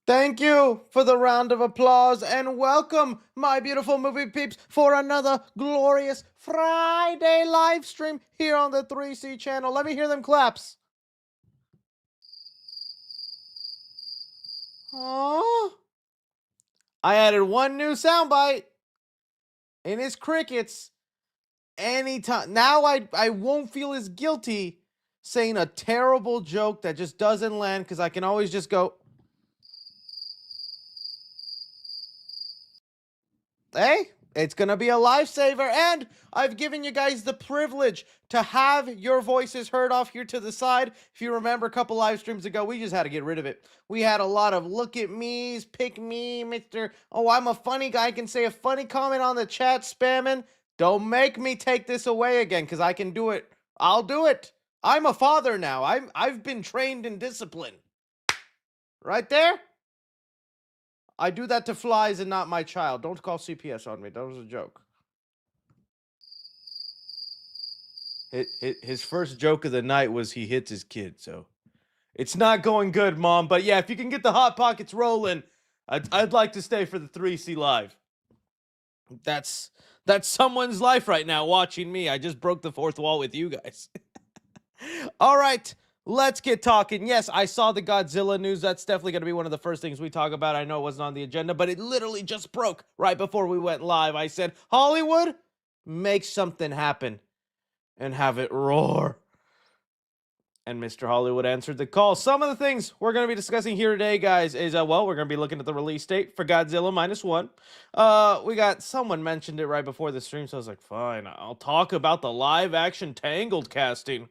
Thank you for the round of applause and welcome, my beautiful movie peeps, for another glorious Friday live stream here on the 3C channel. Let me hear them claps. Aww. I added one new soundbite, and it's crickets. Anytime now, I won't feel as guilty saying a terrible joke that just doesn't land because I can always just go, hey, it's going to be a lifesaver. And I've given you guys the privilege to have your voices heard off here to the side. If you remember a couple live streams ago, we just had to get rid of it. We had a lot of look at me's, pick me, Mr. Oh, I'm a funny guy. I can say a funny comment on the chat spamming. Don't make me take this away again because I can do it. I'll do it. I'm a father now. I've been trained in discipline. Right there? I do that to flies and not my child. Don't call CPS on me. That was a joke. His first joke of the night was he hits his kid, so it's not going good, Mom. But yeah, if you can get the Hot Pockets rolling, I'd like to stay for the 3C live. That's someone's life right now watching me. I just broke the fourth wall with you guys. All right, let's get talking. Yes, I saw the Godzilla news. That's definitely going to be one of the first things we talk about. I know it wasn't on the agenda, but it literally just broke right before we went live. I said, Hollywood, make something happen and have it roar. And Mr. Hollywood answered the call. Some of the things we're going to be discussing here today, guys, is, well, we're going to be looking at the release date for Godzilla -1. We got, someone mentioned it right before the stream, so I was like, fine, I'll talk about the live-action Tangled casting.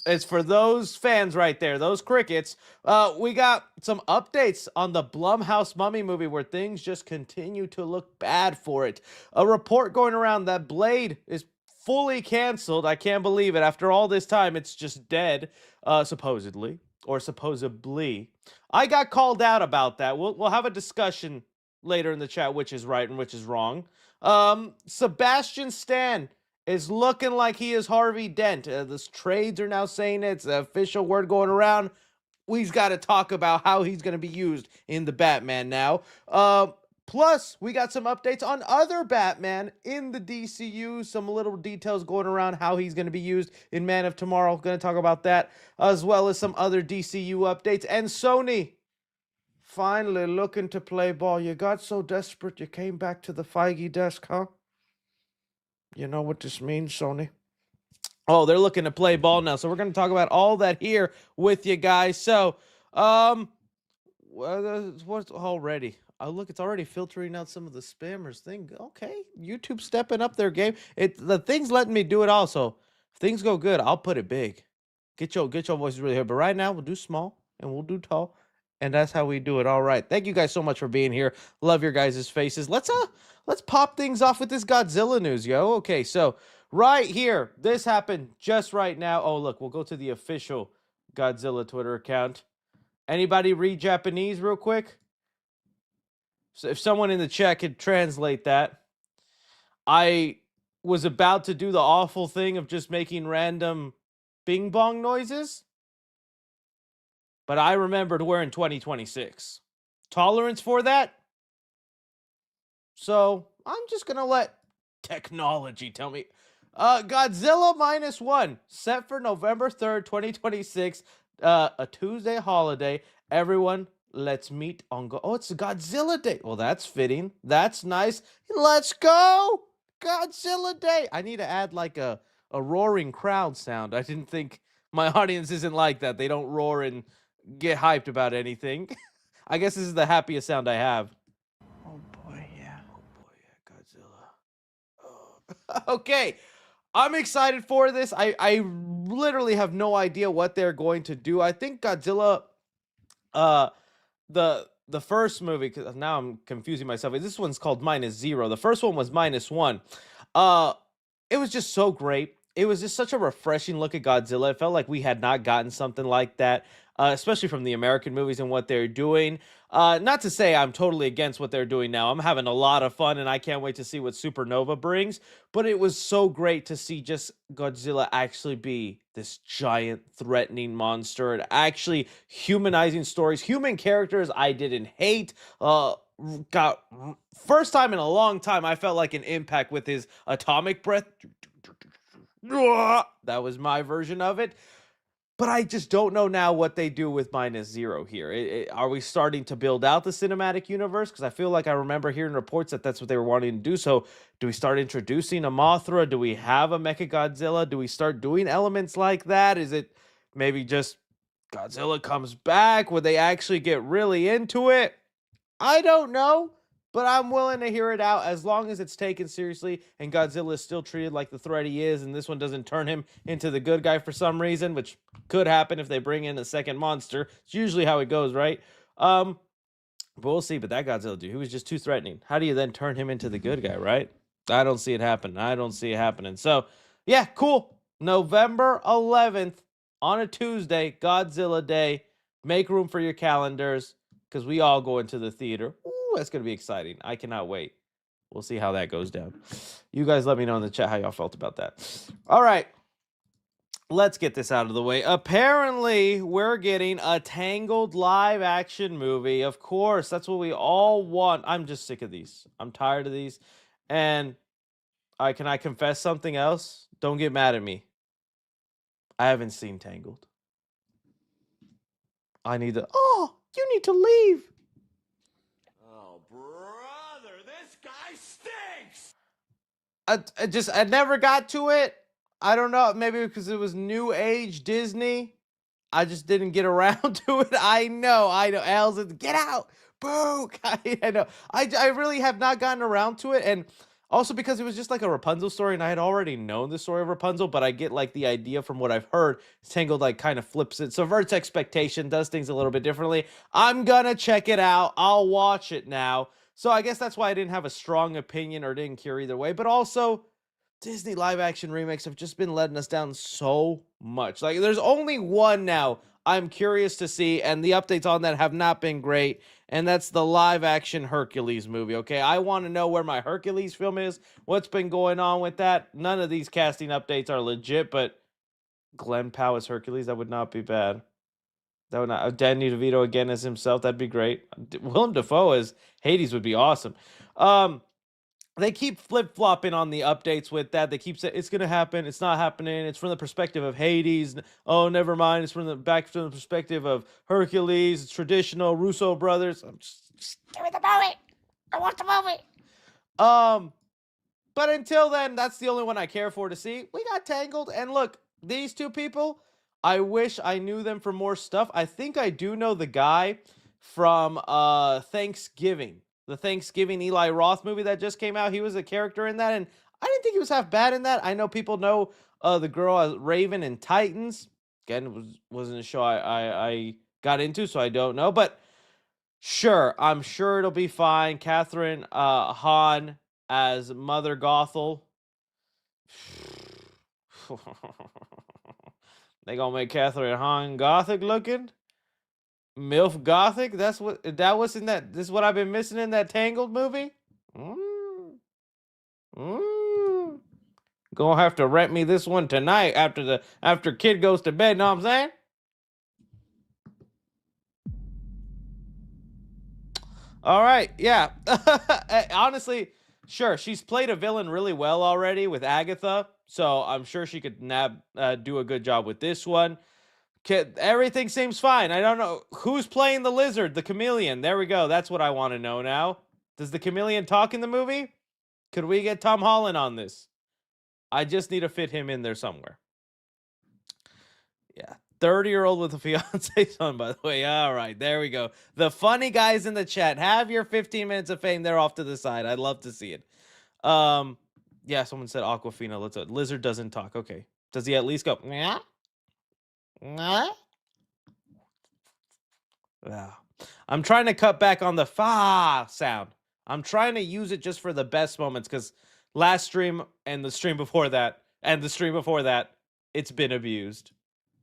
It's for those fans right there, those crickets. We got some updates on the Blumhouse Mummy movie where things just continue to look bad for it. A report going around that Blade is fully canceled. I can't believe it. After all this time, it's just dead, supposedly, or supposedly. I got called out about that. We'll have a discussion later in the chat, which is right and which is wrong. Sebastian Stan is looking like he is Harvey Dent. The trades are now saying it's the official word going around. We've got to talk about how he's going to be used in the Batman now. Plus, we got some updates on other Batman in the DCU. Some little details going around how he's going to be used in Man of Tomorrow. Going to talk about that, as well as some other DCU updates. And Sony finally looking to play ball. You got so desperate you came back to the Feige desk, huh? You know what this means, Sony? Oh, they're looking to play ball now. So we're going to talk about all that here with you guys. So, what's already? Oh, look, it's already filtering out some of the spammers thing. Okay, YouTube stepping up their game. The thing's letting me do it also. If things go good, I'll put it big. Get your voices really heard. But right now, we'll do small and we'll do tall. And that's how we do it. All right. Thank you guys so much for being here. Love your guys' faces. Let's pop things off with this Godzilla news, yo. Okay, so right here, this happened just right now. Oh, look, we'll go to the official Godzilla Twitter account. Anybody read Japanese real quick? So if someone in the chat could translate that. I was about to do the awful thing of just making random bing bong noises. But I remembered we're in 2026. Tolerance for that? So I'm just going to let technology tell me. Godzilla -1, set for November 3rd, 2026. A Tuesday holiday. Everyone, let's meet on Oh, it's Godzilla Day. Well, that's fitting. That's nice. Let's go. Godzilla Day. I need to add like a roaring crowd sound. I didn't think my audience isn't like that. They don't roar and get hyped about anything. I guess this is the happiest sound I have. Oh boy, yeah. Oh boy, yeah, Godzilla. Oh. Okay, I'm excited for this. I literally have no idea what they're going to do. I think Godzilla, the first movie, because now I'm confusing myself. This one's called -0. The first one was -1. It was just so great. It was just such a refreshing look at Godzilla. It felt like we had not gotten something like that especially from the American movies and what they're doing. Not to say I'm totally against what they're doing now. I'm having a lot of fun and I can't wait to see what Supernova brings. But it was so great to see just Godzilla actually be this giant threatening monster and actually humanizing stories, human characters I didn't hate. Got first time in a long time I felt like an impact with his atomic breath. That was my version of it. But I just don't know now what they do with minus zero here. Are we starting to build out the cinematic universe? Because I feel like I remember hearing reports that that's what they were wanting to do. So do we start introducing a Mothra? Do we have a Mecha Godzilla? Do we start doing elements like that? Is it maybe just Godzilla comes back? Would they actually get really into it? I don't know, but I'm willing to hear it out as long as it's taken seriously and Godzilla is still treated like the threat he is, and this one doesn't turn him into the good guy for some reason, which could happen if they bring in a second monster. It's usually how it goes, right? But we'll see. But that Godzilla dude, he was just too threatening. How do you then turn him into the good guy, right? I don't see it happening. I don't see it happening. So, yeah, cool. November 11th on a Tuesday, Godzilla Day. Make room for your calendars because we all go into the theater. Ooh, that's going to be exciting. I cannot wait. We'll see how that goes down. You guys let me know in the chat how y'all felt about that. All right. Let's get this out of the way. Apparently, we're getting a Tangled live action movie. Of course, that's what we all want. I'm just sick of these. I'm tired of these. And can I confess something else? Don't get mad at me. I haven't seen Tangled. I need to. Oh, you need to leave. Oh, brother, this guy stinks. I never got to it. I don't know. Maybe because it was new age Disney. I just didn't get around to it. I know. Elsa, get out. Boo. I know. I really have not gotten around to it. And also because it was just like a Rapunzel story, and I had already known the story of Rapunzel, but I get like the idea from what I've heard. Tangled like kind of flips it, subverts expectation, does things a little bit differently. I'm gonna check it out. I'll watch it now. So I guess that's why I didn't have a strong opinion or didn't care either way. But also, Disney live action remakes have just been letting us down so much. Like, there's only one now I'm curious to see, and the updates on that have not been great, and that's the live action Hercules movie, okay? I want to know where my Hercules film is, what's been going on with that. None of these casting updates are legit, but Glenn Powell as Hercules, that would not be bad. That would not. Danny DeVito again as himself, that'd be great. Willem Dafoe as Hades would be awesome. They keep flip-flopping on the updates with that. They keep saying it's going to happen, it's not happening, it's from the perspective of Hades. Oh, never mind, it's from the perspective of Hercules. It's traditional Russo brothers. I'm just give me the movie. I want the movie. But until then, that's the only one I care for to see. We got Tangled, and look, these two people, I wish I knew them for more stuff. I think I do know the guy from Thanksgiving. The Thanksgiving Eli Roth movie that just came out. He was a character in that, and I didn't think he was half bad in that. I know people know the girl as Raven in Titans. Again, wasn't a show I got into, so I don't know. But sure, I'm sure it'll be fine. Catherine Hahn as Mother Gothel. They gonna make Catherine Hahn gothic looking? MILF Gothic? That was in that. This is what I've been missing in that Tangled movie? Gonna have to rent me this one tonight after kid goes to bed, know what I'm saying? All right, yeah. Honestly, sure, she's played a villain really well already with Agatha, so I'm sure she could do a good job with this one. Everything seems fine. I don't know. Who's playing the lizard? The chameleon. There we go. That's what I want to know now. Does the chameleon talk in the movie? Could we get Tom Holland on this? I just need to fit him in there somewhere. Yeah. 30-year-old with a fiance son, by the way. All right. There we go. The funny guys in the chat. Have your 15 minutes of fame there off to the side. I'd love to see it. Yeah, someone said Aquafina. Lizard doesn't talk. Okay. Does he at least go, yeah? Yeah. I'm trying to cut back on the fa sound. I'm trying to use it just for the best moments because last stream and the stream before that it's been abused.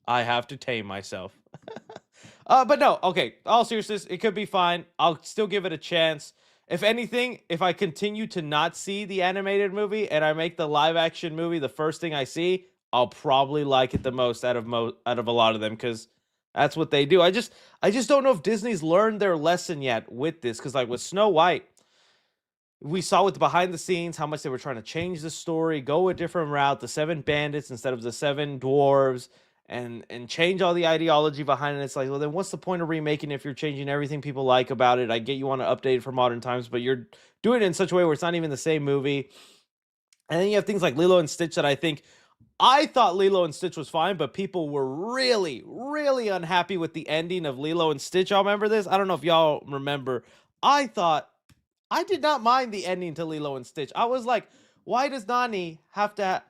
I have to tame myself. But no, okay. All seriousness, it could be fine. I'll still give it a chance. If anything, if I continue to not see the animated movie and I make the live action movie the first thing I see, I'll probably like it the most out of a lot of them because that's what they do. I just don't know if Disney's learned their lesson yet with this because like with Snow White, we saw with the behind the scenes how much they were trying to change the story, go a different route, the seven bandits instead of the seven dwarves, and change all the ideology behind it. It's like, well, then what's the point of remaking if you're changing everything people like about it? I get you want to update it for modern times, but you're doing it in such a way where it's not even the same movie. And then you have things like Lilo and Stitch that I thought Lilo and Stitch was fine, but people were really, really unhappy with the ending of Lilo and Stitch. Y'all remember this? I don't know if y'all remember. I did not mind the ending to Lilo and Stitch. I was like, why does Nani have to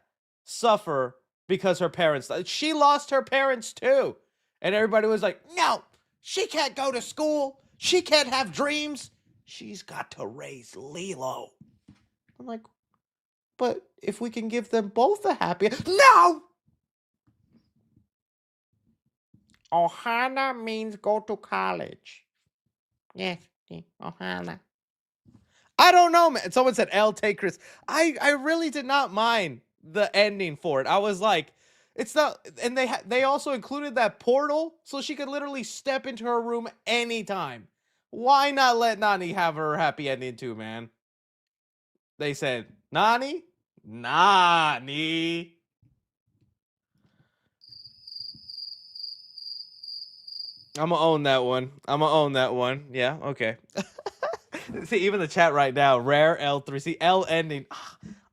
suffer because her parents died? She lost her parents too. And everybody was like, no, she can't go to school. She can't have dreams. She's got to raise Lilo. I'm like, but if we can give them both a happy... No! Ohana means go to college. Yes, Ohana. I don't know, man. Someone said L take Chris. I really did not mind the ending for it. I was like, it's not, and they also included that portal so she could literally step into her room anytime. Why not let Nani have her happy ending too, man? They said, Nani? Nani. I'm gonna own that one. Yeah, okay. See, even the chat right now, rare L3. See, L ending.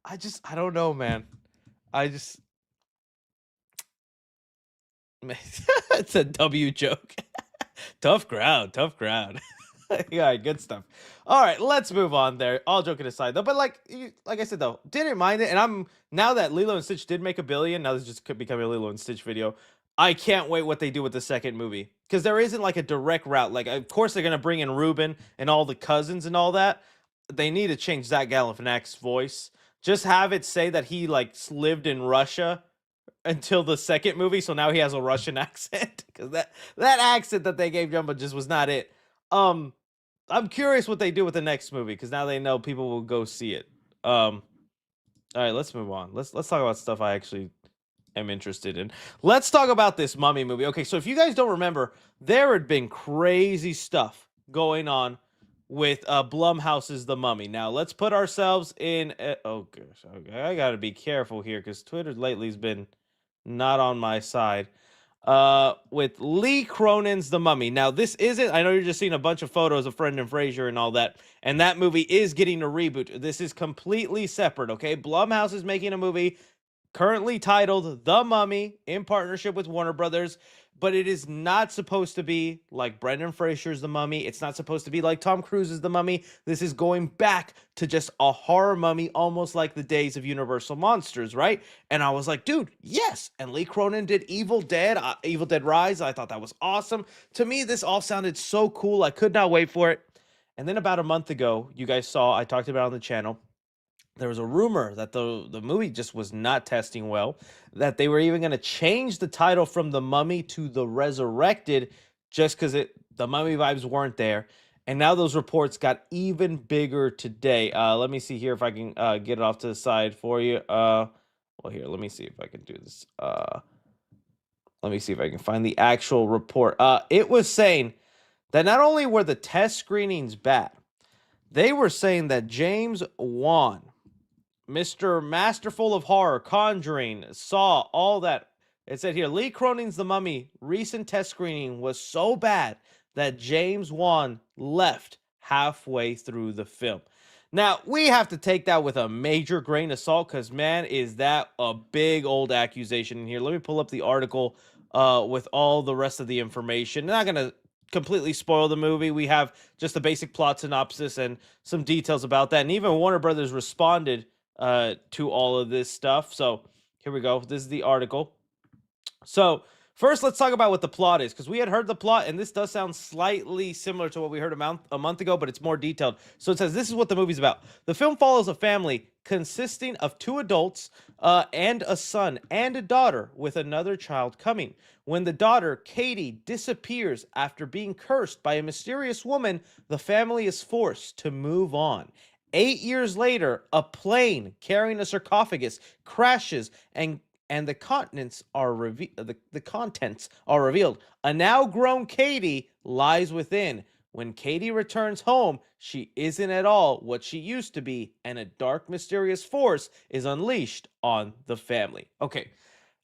I don't know, man. It's a W joke. Tough crowd. Yeah, good stuff. All right, let's move on there. All joking aside, though, but like I said, though, didn't mind it. And now that Lilo and Stitch did make $1 billion, now this just could become a Lilo and Stitch video. I can't wait what they do with the second movie because there isn't like a direct route. Like, of course, they're gonna bring in Ruben and all the cousins and all that. They need to change Zach Galifianakis' voice. Just have it say that he like lived in Russia until the second movie, so now he has a Russian accent because that accent that they gave Jumbo just was not it. I'm curious what they do with the next movie because now they know people will go see it. All right, let's move on. Let's talk about stuff I actually am interested in. Let's talk about this Mummy movie. Okay, so if you guys don't remember, there had been crazy stuff going on with Blumhouse's The Mummy. Now, let's put ourselves in... oh, gosh. Okay, I got to be careful here because Twitter lately has been not on my side. With Lee Cronin's The Mummy. Now, this isn't... I know you're just seeing a bunch of photos of Brendan Fraser and all that, and that movie is getting a reboot. This is completely separate, okay? Blumhouse is making a movie currently titled The Mummy in partnership with Warner Brothers, but it is not supposed to be like Brendan Fraser's The Mummy. It's not supposed to be like Tom Cruise's The Mummy. This is going back to just a horror mummy, almost like the days of Universal Monsters, right? And I was like, dude, yes. And Lee Cronin did Evil Dead Rise. I thought that was awesome. To me, this all sounded so cool. I could not wait for it. And then about a month ago, you guys saw, I talked about it on the channel, there was a rumor that the movie just was not testing well, that they were even going to change the title from The Mummy to The Resurrected just because the Mummy vibes weren't there. And now those reports got even bigger today. Let me see here if I can get it off to the side for you. Well, here, let me see if I can do this. Let me see if I can find the actual report. It was saying that not only were the test screenings bad, they were saying that James Wan, Mr. Masterful of Horror, Conjuring, Saw, all that. It said here, Lee Cronin's The Mummy recent test screening was so bad that James Wan left halfway through the film. Now, we have to take that with a major grain of salt because, man, is that a big old accusation in here. Let me pull up the article with all the rest of the information. I'm not going to completely spoil the movie. We have just the basic plot synopsis and some details about that. And even Warner Brothers responded to all of this stuff. So here we go. This is the article. So first, let's talk about what the plot is, because we had heard the plot, and this does sound slightly similar to what we heard a month ago, but it's more detailed. So it says, this is what the movie's about. The film follows a family consisting of 2 adults and a son and a daughter, with another child coming. When the daughter, Katie, disappears after being cursed by a mysterious woman, the family is forced to move on. 8 years later, a plane carrying a sarcophagus crashes, and the contents are the contents are revealed. A now grown Katie lies within. When Katie returns home, she isn't at all what she used to be, and a dark, mysterious force is unleashed on the family. Okay,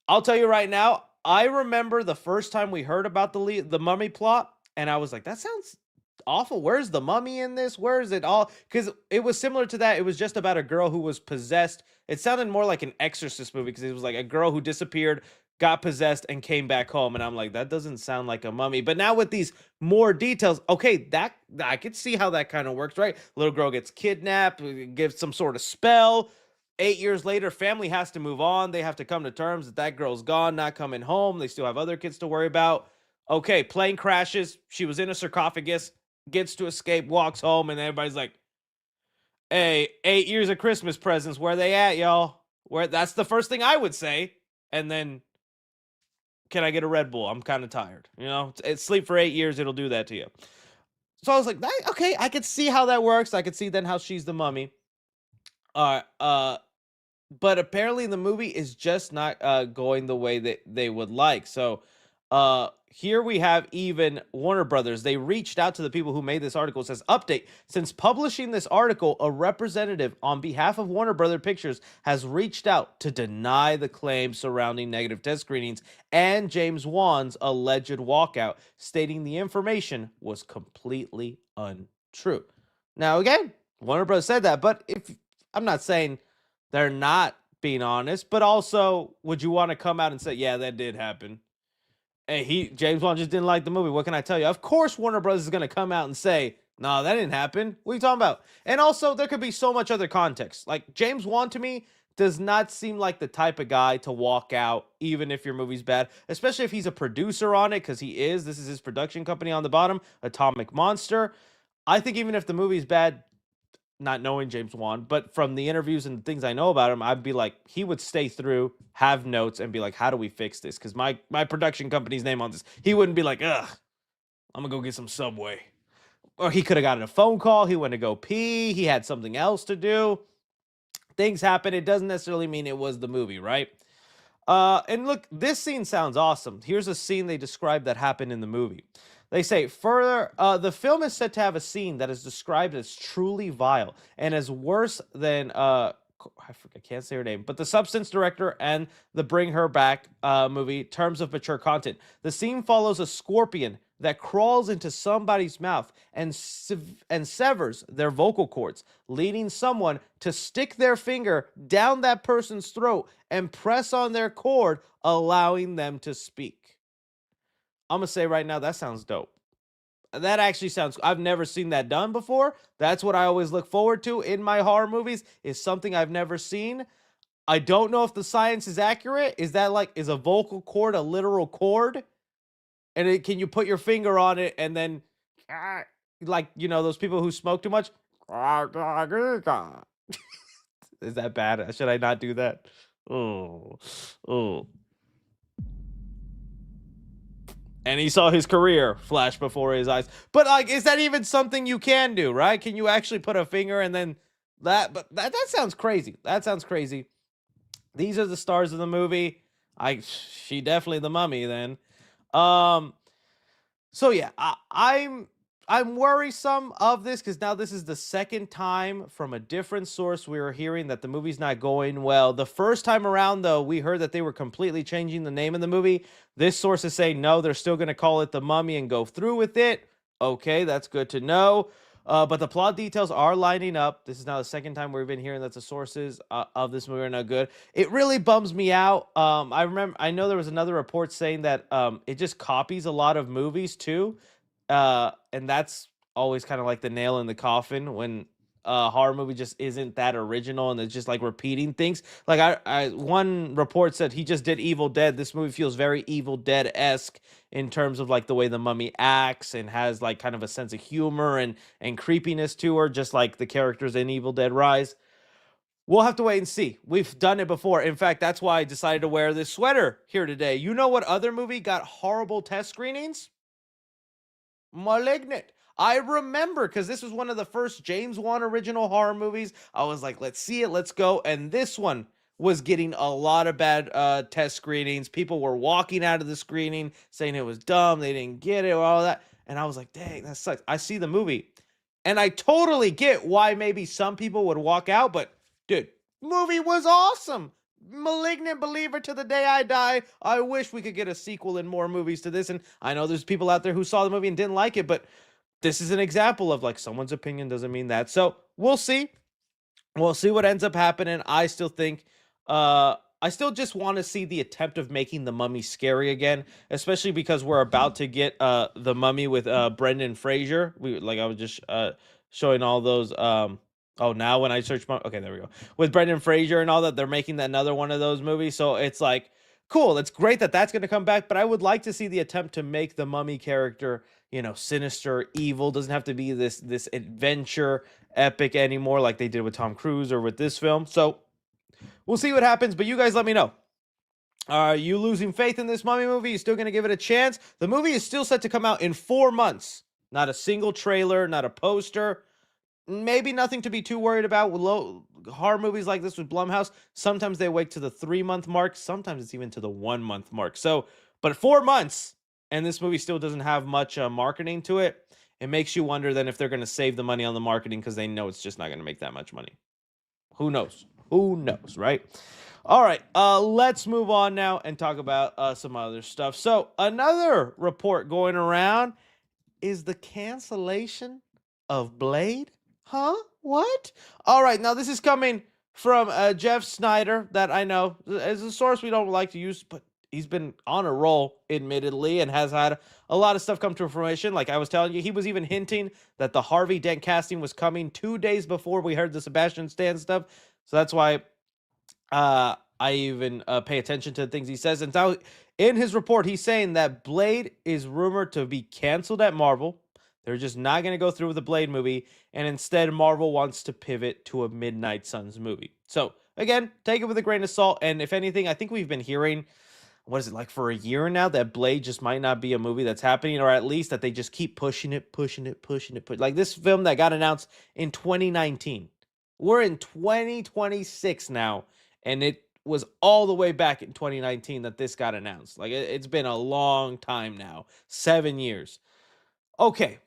I'll tell you right now, I remember the first time we heard about the mummy plot, and I was like, that sounds awful. Where's the mummy in this? Where is it all? Because it was similar to that. It was just about a girl who was possessed. It sounded more like an Exorcist movie because it was like a girl who disappeared, got possessed, and came back home. And I'm like, that doesn't sound like a mummy. But now with these more details, okay, that I could see how that kind of works, right? Little girl gets kidnapped, gives some sort of spell. 8 years later, family has to move on. They have to come to terms that that girl's gone, not coming home. They still have other kids to worry about. Okay, plane crashes. She was in a sarcophagus, gets to escape, walks home, and everybody's like, hey, 8 years of Christmas presents, where they at, y'all? Where? That's the first thing I would say. And then, can I get a Red Bull? I'm kind of tired. You know, it's sleep for 8 years, it'll do that to you. So I was like, okay, I could see how that works. I could see then how she's the mummy. But apparently the movie is just not going the way that they would like. So here we have even Warner Brothers. They reached out to the people who made this article. It says, update: since publishing this article, a representative on behalf of Warner Brother Pictures has reached out to deny the claims surrounding negative test screenings and James Wan's alleged walkout, stating the information was completely untrue. Now again, Warner Brothers said that, but if I'm not saying they're not being honest, but also, would you want to come out and say, yeah, that did happen? Hey, James Wan just didn't like the movie. What can I tell you? Of course, Warner Brothers is going to come out and say, no, that didn't happen. What are you talking about? And also, there could be so much other context. Like, James Wan, to me, does not seem like the type of guy to walk out, even if your movie's bad, especially if he's a producer on it, because he is. This is his production company on the bottom, Atomic Monster. I think even if the movie's bad, not knowing James Wan, but from the interviews and things I know about him, I'd be like, he would stay through, have notes, and be like, how do we fix this? Because my production company's name on this. He wouldn't be like, ugh, I'm gonna go get some Subway. Or he could have gotten a phone call. He went to go pee. He had something else to do. Things happen. It doesn't necessarily mean it was the movie, right? And look, this scene sounds awesome. Here's a scene they described that happened in the movie. They say, further, the film is said to have a scene that is described as truly vile and as worse than, I can't say her name, but the Substance director and the Bring Her Back movie, terms of mature content. The scene follows a scorpion that crawls into somebody's mouth and severs their vocal cords, leading someone to stick their finger down that person's throat and press on their cord, allowing them to speak. I'm going to say right now, that sounds dope. That actually sounds, I've never seen that done before. That's what I always look forward to in my horror movies, is something I've never seen. I don't know if the science is accurate. Is that like, is a vocal cord a literal cord? And can you put your finger on it and then, like, you know, those people who smoke too much? Is that bad? Should I not do that? Oh. And he saw his career flash before his eyes. But like, is that even something you can do, right? Can you actually put a finger and then that? But that sounds crazy. That sounds crazy. These are the stars of the movie. She definitely the mummy then. So yeah, I'm worrisome of this because now this is the second time from a different source we were hearing that the movie's not going well. The first time around, though, we heard that they were completely changing the name of the movie. This source is saying, no, they're still going to call it The Mummy and go through with it. Okay, that's good to know. But the plot details are lining up. This is now the second time we've been hearing that the sources of this movie are not good. It really bums me out. I know there was another report saying that it just copies a lot of movies too. And that's always kind of like the nail in the coffin when a horror movie just isn't that original and it's just like repeating things. Like one report said he just did Evil Dead. This movie feels very Evil Dead-esque in terms of like the way the mummy acts and has like kind of a sense of humor and creepiness to her, just like the characters in Evil Dead Rise. We'll have to wait and see. We've done it before. In fact, that's why I decided to wear this sweater here today. You know what other movie got horrible test screenings? Malignant. I remember because this was one of the first James Wan original horror movies. I was like, let's see it, let's go. And this one was getting a lot of bad test screenings. People were walking out of the screening saying it was dumb, they didn't get it, all that. And I was like, dang, that sucks. I see the movie. And I totally get why maybe some people would walk out, but dude, movie was awesome. Malignant believer to the day I die. I wish we could get a sequel and more movies to this. And I know there's people out there who saw the movie and didn't like it, but this is an example of like someone's opinion doesn't mean that. So we'll see. We'll see what ends up happening. I still think I still just want to see the attempt of making the Mummy scary again, especially because we're about to get the Mummy with Brendan Fraser. I was just showing all those oh, now when I search okay, there we go. With Brendan Fraser and all that, they're making another one of those movies. So it's like cool. It's great that that's going to come back, but I would like to see the attempt to make the Mummy character, sinister, evil. Doesn't have to be this adventure epic anymore like they did with Tom Cruise or with this film. So we'll see what happens, but you guys let me know. Are you losing faith in this Mummy movie? You still going to give it a chance? The movie is still set to come out in 4 months. Not a single trailer, not a poster. Maybe nothing to be too worried about with horror movies like this with Blumhouse. Sometimes they wait to the 3-month mark. Sometimes it's even to the 1-month mark. So, but 4 months, and this movie still doesn't have much marketing to it. It makes you wonder then if they're going to save the money on the marketing because they know it's just not going to make that much money. Who knows? Who knows, right? All right, let's move on now and talk about some other stuff. So another report going around is the cancellation of Blade. Huh? What? All right, now this is coming from Jeff Snyder, that I know is a source we don't like to use, but he's been on a roll, admittedly, and has had a lot of stuff come to fruition. Like I was telling you, he was even hinting that the Harvey Dent casting was coming 2 days before we heard the Sebastian Stan stuff. So that's why I even pay attention to the things he says. And now in his report, he's saying that Blade is rumored to be canceled at Marvel. They're just not going to go through with the Blade movie. And instead, Marvel wants to pivot to a Midnight Suns movie. So again, take it with a grain of salt. And if anything, I think we've been hearing, what is it, like for a year now, that Blade just might not be a movie that's happening, or at least that they just keep pushing it. Like this film that got announced in 2019. We're in 2026 now, and it was all the way back in 2019 that this got announced. Like it's been a long time now, 7 years. Okay,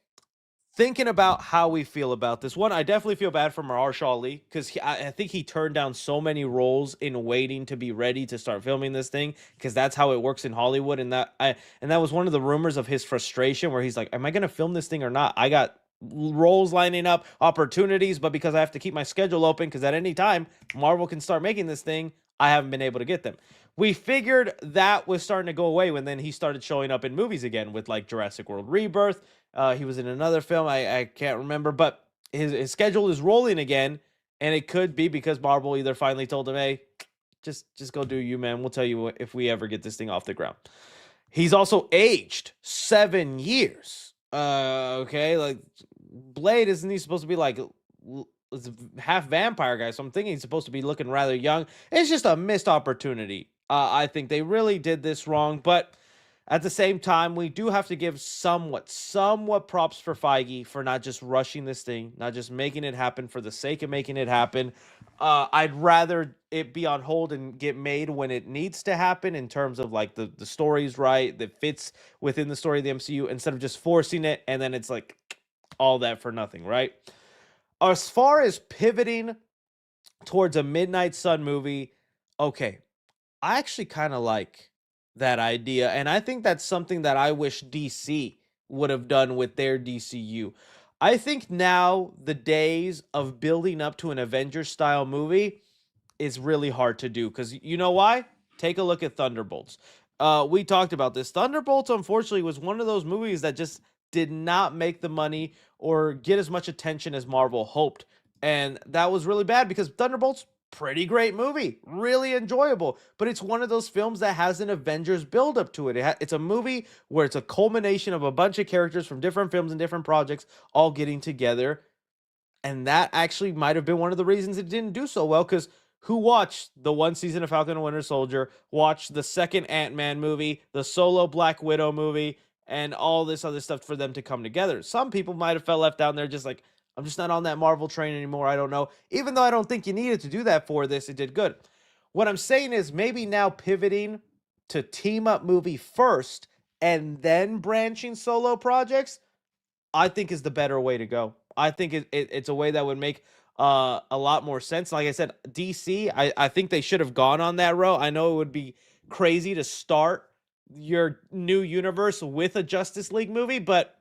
thinking about how we feel about this one, I definitely feel bad for Mahershala Ali because I think he turned down so many roles in waiting to be ready to start filming this thing, because that's how it works in Hollywood. And that was one of the rumors of his frustration, where he's like, am I going to film this thing or not? I got roles lining up, opportunities, but because I have to keep my schedule open, because at any time Marvel can start making this thing, I haven't been able to get them. We figured that was starting to go away when then he started showing up in movies again with like Jurassic World Rebirth. He was in another film, I can't remember, but his schedule is rolling again, and it could be because Marvel either finally told him, hey, just go do you, man. We'll tell you if we ever get this thing off the ground. He's also aged 7 years. Okay, like Blade, isn't he supposed to be like half vampire guy? So I'm thinking he's supposed to be looking rather young. It's just a missed opportunity. I think they really did this wrong, but at the same time, we do have to give somewhat props for Feige for not just rushing this thing, not just making it happen for the sake of making it happen. I'd rather it be on hold and get made when it needs to happen, in terms of like the story's right, that fits within the story of the MCU, instead of just forcing it and then it's like all that for nothing, right? As far as pivoting towards a Midnight Sun movie, okay, I actually kind of like that idea, and I think that's something that I wish DC would have done with their DCU. I think now the days of building up to an Avengers style movie is really hard to do, because you know why? Take a look at Thunderbolts. We talked about this. Thunderbolts, unfortunately, was one of those movies that just did not make the money or get as much attention as Marvel hoped. And that was really bad, because Thunderbolts, pretty great movie, really enjoyable, but it's one of those films that has an Avengers buildup to it. It's a movie where it's a culmination of a bunch of characters from different films and different projects all getting together And that actually might have been one of the reasons it didn't do so well, because who watched the one season of Falcon and Winter Soldier, watched the second Ant-Man movie, the solo Black Widow movie, and all this other stuff for them to come together? Some people might have felt left out, and they're just like, I'm just not on that Marvel train anymore. I don't know. Even though I don't think you needed to do that for this, it did good. What I'm saying is maybe now pivoting to team up movie first and then branching solo projects, I think is the better way to go. I think it's a way that would make a lot more sense. Like I said, DC, I think they should have gone on that road. I know it would be crazy to start your new universe with a Justice League movie, but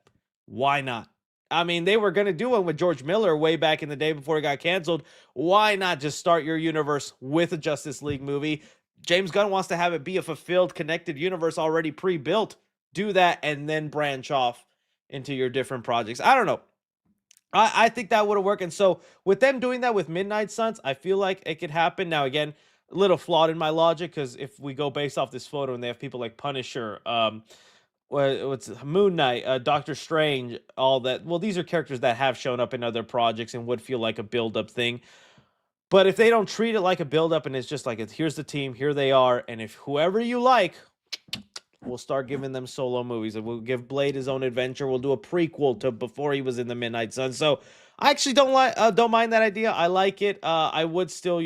why not? I mean, they were going to do one with George Miller way back in the day before it got canceled. Why not just start your universe with a Justice League movie? James Gunn wants to have it be a fulfilled, connected universe already pre-built. Do that and then branch off into your different projects. I don't know. I think that would have worked. And so with them doing that with Midnight Suns, I feel like it could happen. Now, again, a little flawed in my logic, because if we go based off this photo and they have people like Punisher, what's Moon Knight, Doctor Strange, all that. Well, these are characters that have shown up in other projects and would feel like a build-up thing. But if they don't treat it like a build-up and it's just like, here's the team, here they are, and if whoever you like, we'll start giving them solo movies, and we'll give Blade his own adventure. We'll do a prequel to before he was in the Midnight Sun. So I actually don't mind that idea. I like it. I would still,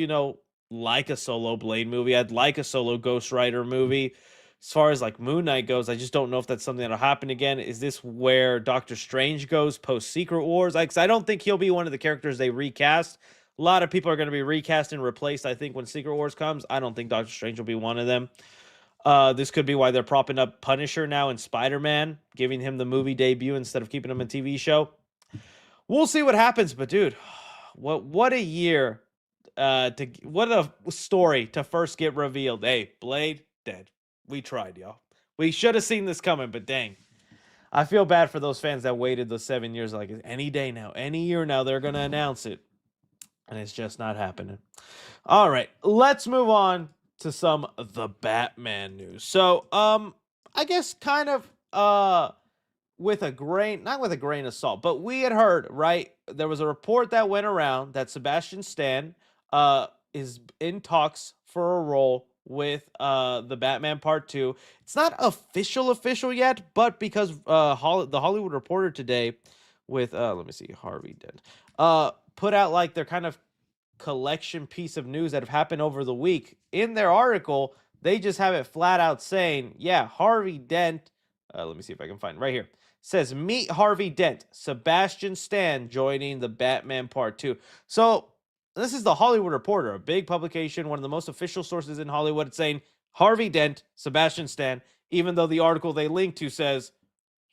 like a solo Blade movie. I'd like a solo Ghost Rider movie. As far as like Moon Knight goes, I just don't know if that's something that'll happen again. Is this where Doctor Strange goes post Secret Wars? I don't think he'll be one of the characters they recast. A lot of people are going to be recast and replaced, I think, when Secret Wars comes. I don't think Doctor Strange will be one of them. This could be why they're propping up Punisher now and Spider-Man, giving him the movie debut instead of keeping him a TV show. We'll see what happens, but dude, what a year, what a story to first get revealed. Hey, Blade dead. We tried, y'all. We should have seen this coming, but dang. I feel bad for those fans that waited those 7 years. Like, any day now, any year now, they're going to announce it. And it's just not happening. All right, let's move on to some of the Batman news. So, I guess kind of with a grain, not with a grain of salt, but we had heard, right? There was a report that went around that Sebastian Stan is in talks for a role with the Batman Part 2. It's not official yet, but because the Hollywood Reporter today with let me see, Harvey Dent put out like their kind of collection piece of news that have happened over the week. In their article, they just have it flat out saying, yeah, Harvey Dent, let me see if I can find it right here, says, meet Harvey Dent, Sebastian Stan joining the Batman Part 2. So this is the Hollywood Reporter, a big publication, one of the most official sources in Hollywood. It's saying Harvey Dent, Sebastian Stan, even though the article they link to says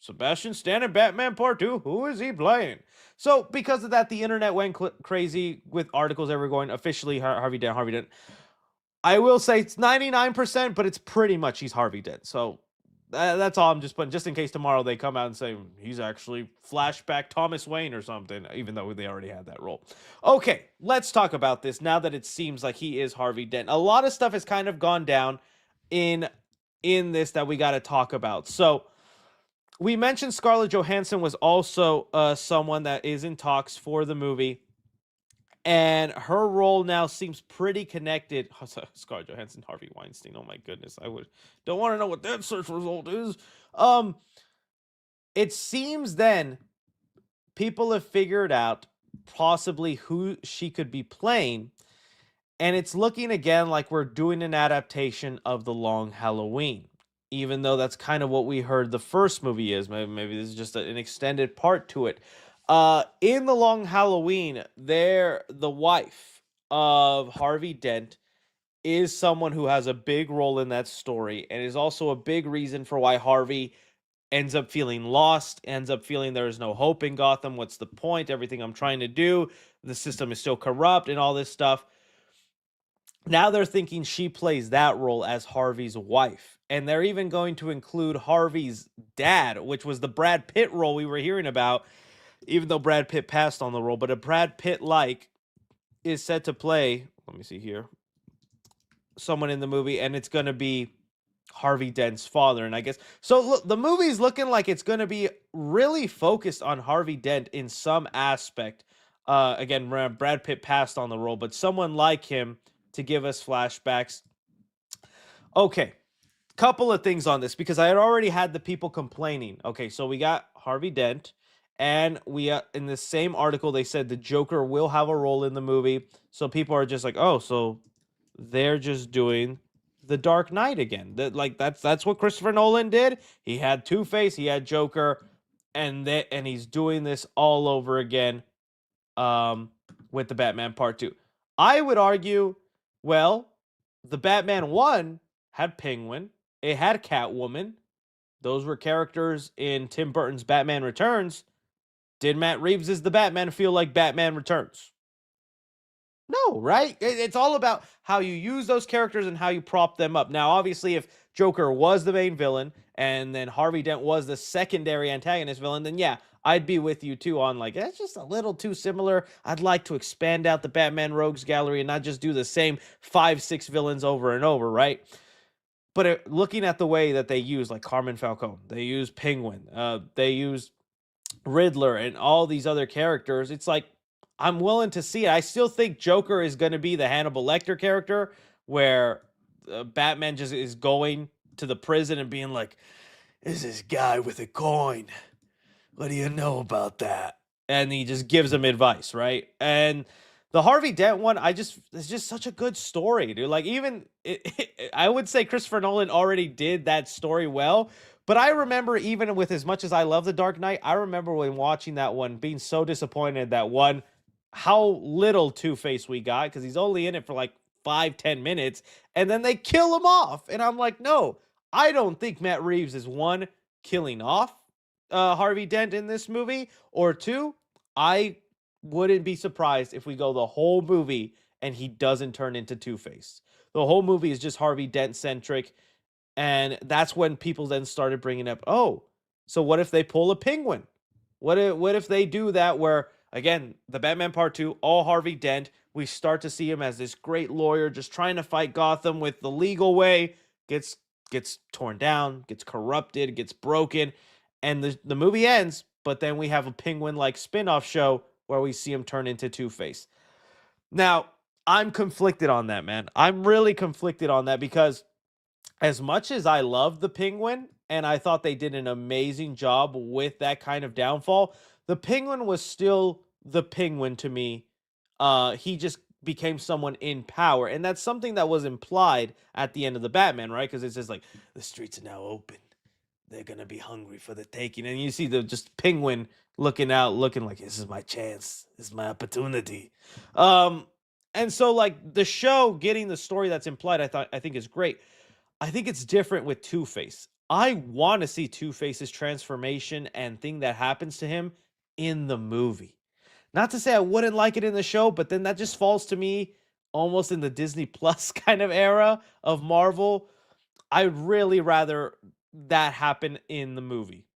Sebastian Stan in Batman Part 2, who is he playing? So because of that, the internet went crazy with articles that were going officially Harvey Dent. I will say it's 99%, but it's pretty much he's Harvey Dent. So that's all I'm just putting, just in case tomorrow they come out and say he's actually flashback Thomas Wayne or something, even though they already had that role. Okay, let's talk about this now that it seems like he is Harvey Dent. A lot of stuff has kind of gone down in this that we got to talk about. So we mentioned Scarlett Johansson was also someone that is in talks for the movie, and her role now seems pretty connected. Scarlett Johansson, Harvey Weinstein. Oh my goodness, don't want to know what that search result is. It seems then people have figured out possibly who she could be playing, and it's looking again like we're doing an adaptation of The Long Halloween. Even though that's kind of what we heard the first movie is. Maybe this is just an extended part to it. In The Long Halloween, the wife of Harvey Dent is someone who has a big role in that story, and is also a big reason for why Harvey ends up feeling lost, ends up feeling there is no hope in Gotham. What's the point? Everything I'm trying to do, the system is still corrupt and all this stuff. Now they're thinking she plays that role as Harvey's wife. And they're even going to include Harvey's dad, which was the Brad Pitt role we were hearing about, even though Brad Pitt passed on the role. But a Brad Pitt-like is set to play, let me see here, someone in the movie, and it's going to be Harvey Dent's father. And I guess, so look, the movie's looking like it's going to be really focused on Harvey Dent in some aspect. Again, Brad Pitt passed on the role, but someone like him to give us flashbacks. Okay, couple of things on this because I had already had the people complaining. Okay, so we got Harvey Dent, and we in the same article they said the Joker will have a role in the movie. So people are just like, oh, so they're just doing the Dark Knight again. That's what Christopher Nolan did. He had Two-Face, he had Joker, and he's doing this all over again um with the Batman Part 2. I would argue, well, the Batman 1 had Penguin, it had Catwoman. Those were characters in Tim Burton's Batman Returns. Did Matt Reeves as the Batman feel like Batman Returns? No, right? It's all about how you use those characters and how you prop them up. Now, obviously, if Joker was the main villain and then Harvey Dent was the secondary antagonist villain, then yeah, I'd be with you too on like, it's just a little too similar. I'd like to expand out the Batman Rogues Gallery and not just do the same 5, 6 villains over and over, right? But looking at the way that they use like Carmen Falcone, they use Penguin, they use Riddler and all these other characters, it's like I'm willing to see it. I still think Joker is going to be the Hannibal Lecter character where Batman just is going to the prison and being like, "Is this guy with a coin? What do you know about that?" And he just gives him advice, right? And the Harvey Dent one, it's just such a good story, dude. Like I would say Christopher Nolan already did that story well, but I remember even with as much as I love The Dark Knight, I remember when watching that one being so disappointed that one, how little Two-Face we got because he's only in it for like 5, 10 minutes, and then they kill him off, and I'm like, no, I don't think Matt Reeves is one killing off Harvey Dent in this movie, or two, I wouldn't be surprised if we go the whole movie and he doesn't turn into Two-Face. The whole movie is just Harvey Dent centric. And that's when people then started bringing up, oh, so what if they pull a Penguin? What if they do that where, again, the Batman Part 2, all Harvey Dent, we start to see him as this great lawyer just trying to fight Gotham with the legal way, gets torn down, gets corrupted, gets broken, and the movie ends, but then we have a Penguin-like spin-off show where we see him turn into Two-Face. Now, I'm conflicted on that, man. I'm really conflicted on that because as much as I love the Penguin and I thought they did an amazing job with that kind of downfall, the Penguin was still the Penguin to me. He just became someone in power, and that's something that was implied at the end of the Batman, right? Because it says like the streets are now open, they're gonna be hungry for the taking, and you see the just Penguin looking out, looking like this is my chance, this is my opportunity. And so like the show getting the story that's implied, I think is great. I think it's different with Two-Face. I want to see Two-Face's transformation and thing that happens to him in the movie. Not to say I wouldn't like it in the show, but then that just falls to me almost in the Disney Plus kind of era of Marvel. I'd really rather that happen in the movie.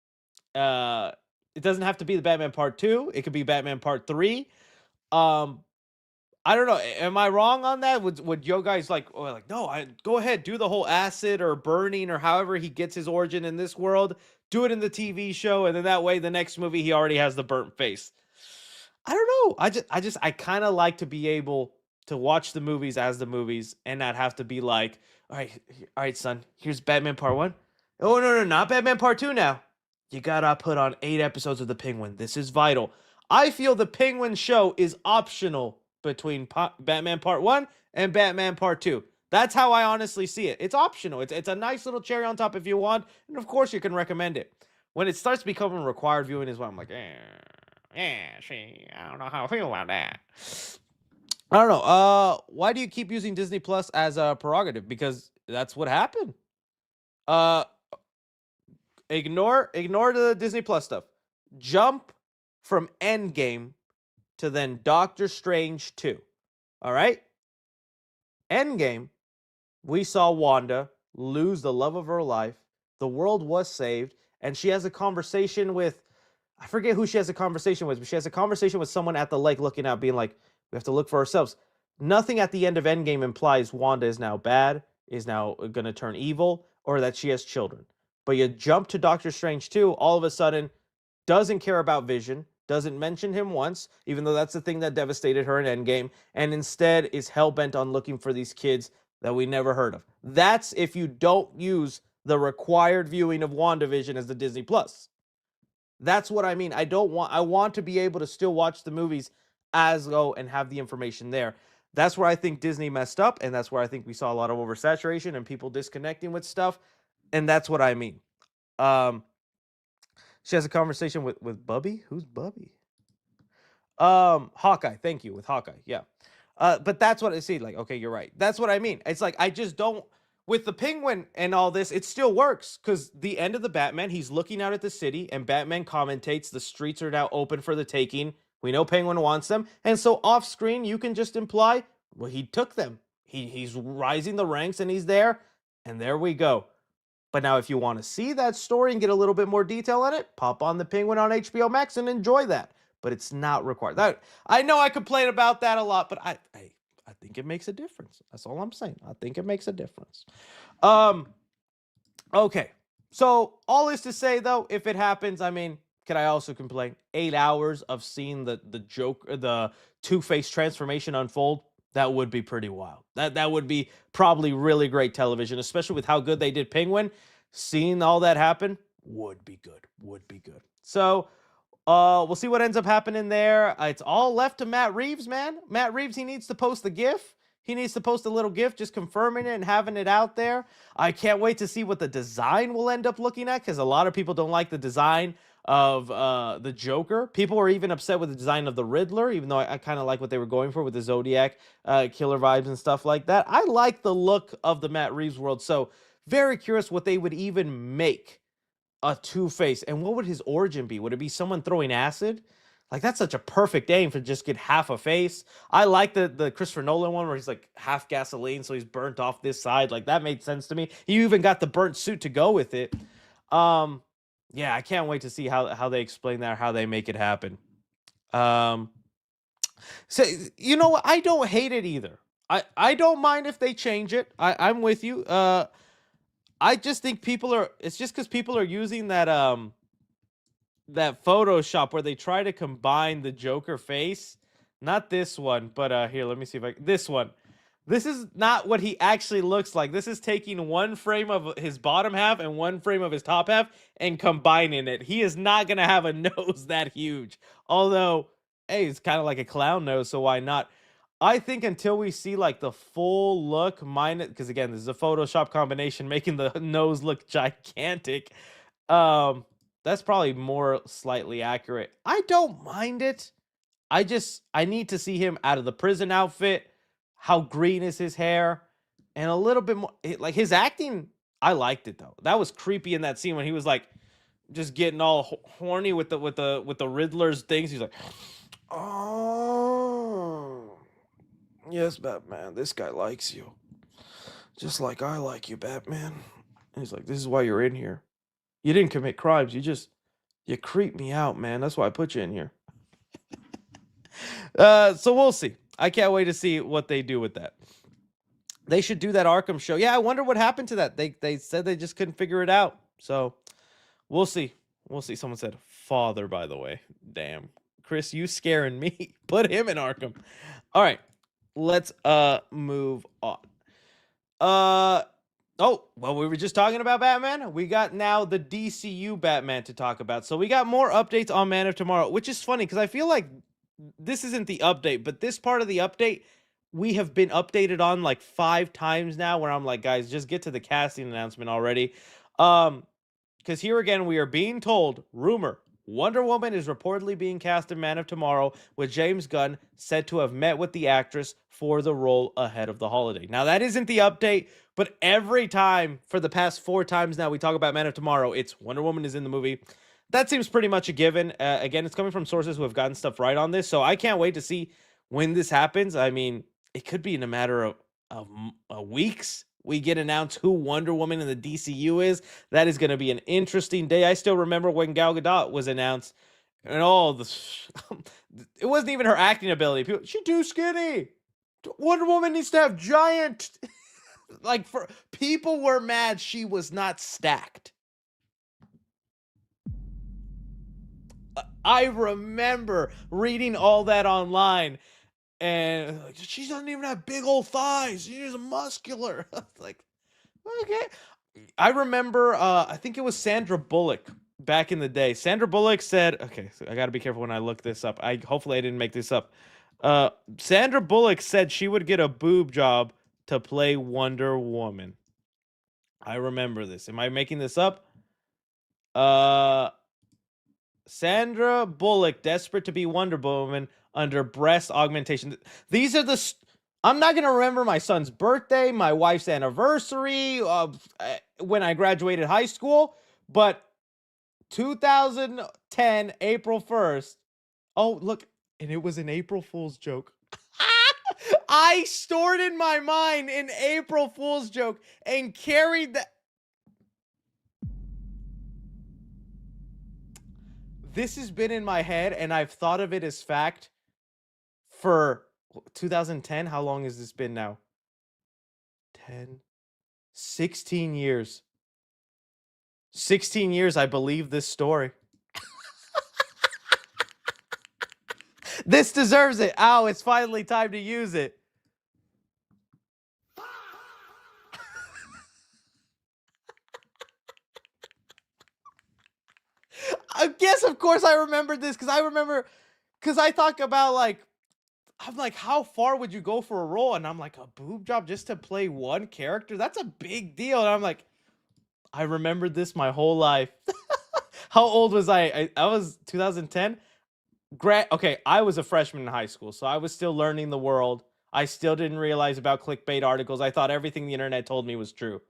It doesn't have to be the Batman Part 2. It could be Batman Part 3. Um, I don't know. Am I wrong on that? Would you guys like no, I go ahead, do the whole acid or burning or however he gets his origin in this world, do it in the TV show, and then that way the next movie he already has the burnt face. I don't know. I kind of like to be able to watch the movies as the movies and not have to be like, all right, son, here's Batman Part 1. Oh no, not Batman Part 2 now. You gotta put on 8 episodes of the Penguin. This is vital. I feel the Penguin show is optional between Batman Part 1 and Batman Part 2. That's how I honestly see it. It's optional. It's a nice little cherry on top if you want, and of course you can recommend it. When it starts becoming required viewing is when I'm like, see, I don't know how I feel about that. I don't know. Why do you keep using Disney Plus as a prerogative? Because that's what happened. Uh, ignore the Disney Plus stuff. Jump from Endgame to then Doctor Strange 2. All right? Endgame, we saw Wanda lose the love of her life. The world was saved, and she has a conversation with, I forget who she has a conversation with, but she has a conversation with someone at the lake looking out, being like, we have to look for ourselves. Nothing at the end of Endgame implies Wanda is now bad, is now going to turn evil, or that she has children. But you jump to Doctor Strange 2, all of a sudden, doesn't care about Vision, doesn't mention him once, even though that's the thing that devastated her in Endgame, and instead is hell-bent on looking for these kids that we never heard of. That's if you don't use the required viewing of WandaVision as the Disney Plus. That's what I mean. I want to be able to still watch the movies as go and have the information there. That's where I think Disney messed up, and that's where I think we saw a lot of oversaturation and people disconnecting with stuff. And that's what I mean. Um, she has a conversation with Bubby. Who's Bubby? Hawkeye. Thank you. With Hawkeye. Yeah. But that's what I see. Like, okay, you're right. That's what I mean. It's like I just don't. With the Penguin and all this, it still works because the end of the Batman, he's looking out at the city, and Batman commentates, the streets are now open for the taking. We know Penguin wants them, and so off screen you can just imply, well, he took them. He's rising the ranks, and he's there, and there we go. But now, if you want to see that story and get a little bit more detail on it, pop on the Penguin on HBO Max and enjoy that. But it's not required. I know I complain about that a lot, but I think it makes a difference. That's all I'm saying. I think it makes a difference. Okay. So all is to say, though, if it happens, I mean, could I also complain? 8 hours of seeing the Two-Face transformation unfold. That would be pretty wild. That would be probably really great television, especially with how good they did Penguin. Seeing all that happen would be good. Would be good. So we'll see what ends up happening there. It's all left to Matt Reeves, man. Matt Reeves, he needs to post the GIF. He needs to post a little GIF just confirming it and having it out there. I can't wait to see what the design will end up looking at, because a lot of people don't like the design of the Joker. People were even upset with the design of the Riddler, even though I kind of like what they were going for with the Zodiac killer vibes and stuff like that. I like the look of the Matt Reeves world, so very curious what they would even make a Two-Face, and what would his origin be? Would it be someone throwing acid? Like, that's such a perfect aim for just get half a face. I like the Christopher Nolan one where he's like half gasoline, so he's burnt off this side. Like, that made sense to me. You even got the burnt suit to go with it. Yeah, I can't wait to see how they explain that, or how they make it happen. So you know what? I don't hate it either. I don't mind if they change it. I'm with you. I just think it's just because people are using that Photoshop where they try to combine the Joker face. Not this one, but here, let me see if this one. This is not what he actually looks like. This is taking one frame of his bottom half and one frame of his top half and combining it. He is not going to have a nose that huge. Although, hey, it's kind of like a clown nose, so why not? I think until we see like the full look, because again, this is a Photoshop combination making the nose look gigantic. That's probably more slightly accurate. I don't mind it. I need to see him out of the prison outfit. How green is his hair? And a little bit more, like his acting, I liked it though. That was creepy in that scene when he was like just getting all horny with the Riddler's things. He's like, "Oh, yes, Batman, this guy likes you. Just like I like you, Batman." And he's like, "This is why you're in here. You didn't commit crimes. You creep me out, man. That's why I put you in here." So we'll see. I can't wait to see what they do with that. They should do that Arkham show. Yeah, I wonder what happened to that. They said they just couldn't figure it out. So we'll see. We'll see. Someone said father, by the way. Damn. Chris, you scaring me. Put him in Arkham. All right. Let's move on. Oh, well, we were just talking about Batman. We got now the DCU Batman to talk about. So we got more updates on Man of Tomorrow, which is funny because I feel like this isn't the update, but this part of the update we have been updated on like 5 times now, where I'm like, guys, just get to the casting announcement already. Because here again, we are being told, rumor, Wonder Woman is reportedly being cast in Man of Tomorrow, with James Gunn said to have met with the actress for the role ahead of the holiday. Now, that isn't the update, but every time for the past 4 times now we talk about Man of Tomorrow, it's Wonder Woman is in the movie. That seems pretty much a given. Again, it's coming from sources who have gotten stuff right on this, so I can't wait to see when this happens. I mean, it could be in a matter of weeks. We get announced who Wonder Woman in the DCU is. That is going to be an interesting day. I still remember when Gal Gadot was announced, and all this. It wasn't even her acting ability. People, she's too skinny. Wonder Woman needs to have giant. Like, for people were mad she was not stacked. I remember reading all that online, and like, she doesn't even have big old thighs. She's muscular. Like, okay. I remember, I think it was Sandra Bullock back in the day. Sandra Bullock said, okay, so I got to be careful when I look this up. Hopefully I didn't make this up. Sandra Bullock said she would get a boob job to play Wonder Woman. I remember this. Am I making this up? Sandra Bullock, desperate to be Wonder Woman under breast augmentation. These are I'm not going to remember my son's birthday, my wife's anniversary, when I graduated high school, but 2010, April 1st. Oh, look, and it was an April Fool's joke. I stored in my mind an April Fool's joke and carried that. This has been in my head, and I've thought of it as fact for 2010. How long has this been now? 10, 16 years. 16 years, I believe this story. This deserves it. Ow, it's finally time to use it. I guess, of course, I remembered this because I talk about I'm like, how far would you go for a role? And I'm like, a boob job just to play one character? That's a big deal. And I'm like, I remembered this my whole life. How old was I? I was 2010. Okay, I was a freshman in high school, so I was still learning the world. I still didn't realize about clickbait articles. I thought everything the internet told me was true.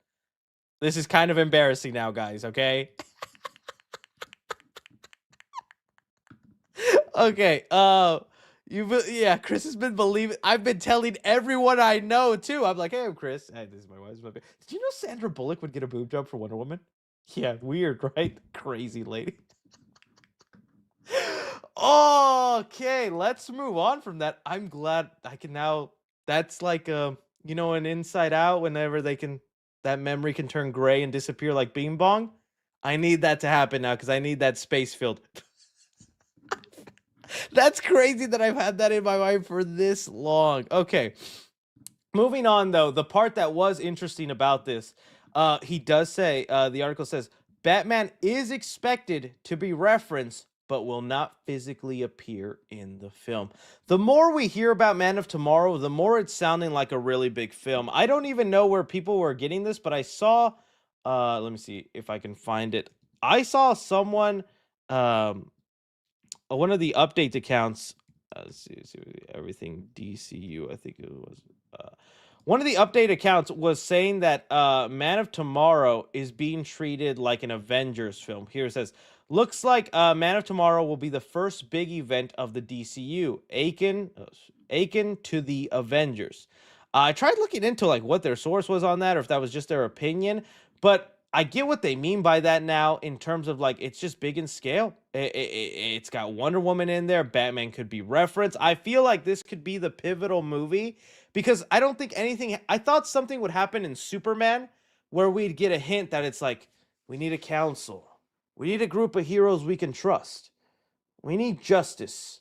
This is kind of embarrassing now, guys, okay? Okay, yeah, Chris has been believing. I've been telling everyone I know too. I'm like, hey, I'm Chris. Hey, this is my wife. Did you know Sandra Bullock would get a boob job for Wonder Woman? Yeah, weird, right? Crazy lady. Okay, let's move on from that. I'm glad I can now. That's like an Inside Out. Whenever that memory can turn gray and disappear like Bing Bong. I need that to happen now because I need that space filled. That's crazy that I've had that in my mind for this long. Okay. Moving on, though, the part that was interesting about this, he does say, the article says, Batman is expected to be referenced, but will not physically appear in the film. The more we hear about Man of Tomorrow, the more it's sounding like a really big film. I don't even know where people were getting this, but I saw, let me see if I can find it. I saw someone, one of the update accounts, let's see, everything DCU, I think it was. One of the update accounts was saying that Man of Tomorrow is being treated like an Avengers film. Here it says, looks like Man of Tomorrow will be the first big event of the DCU, akin to the Avengers. I tried looking into what their source was on that, or if that was just their opinion, but I get what they mean by that now in terms of it's just big in scale. It's got Wonder Woman in there. Batman could be referenced. I feel like this could be the pivotal movie because I don't think I thought something would happen in Superman where we'd get a hint that it's we need a council. We need a group of heroes we can trust. We need justice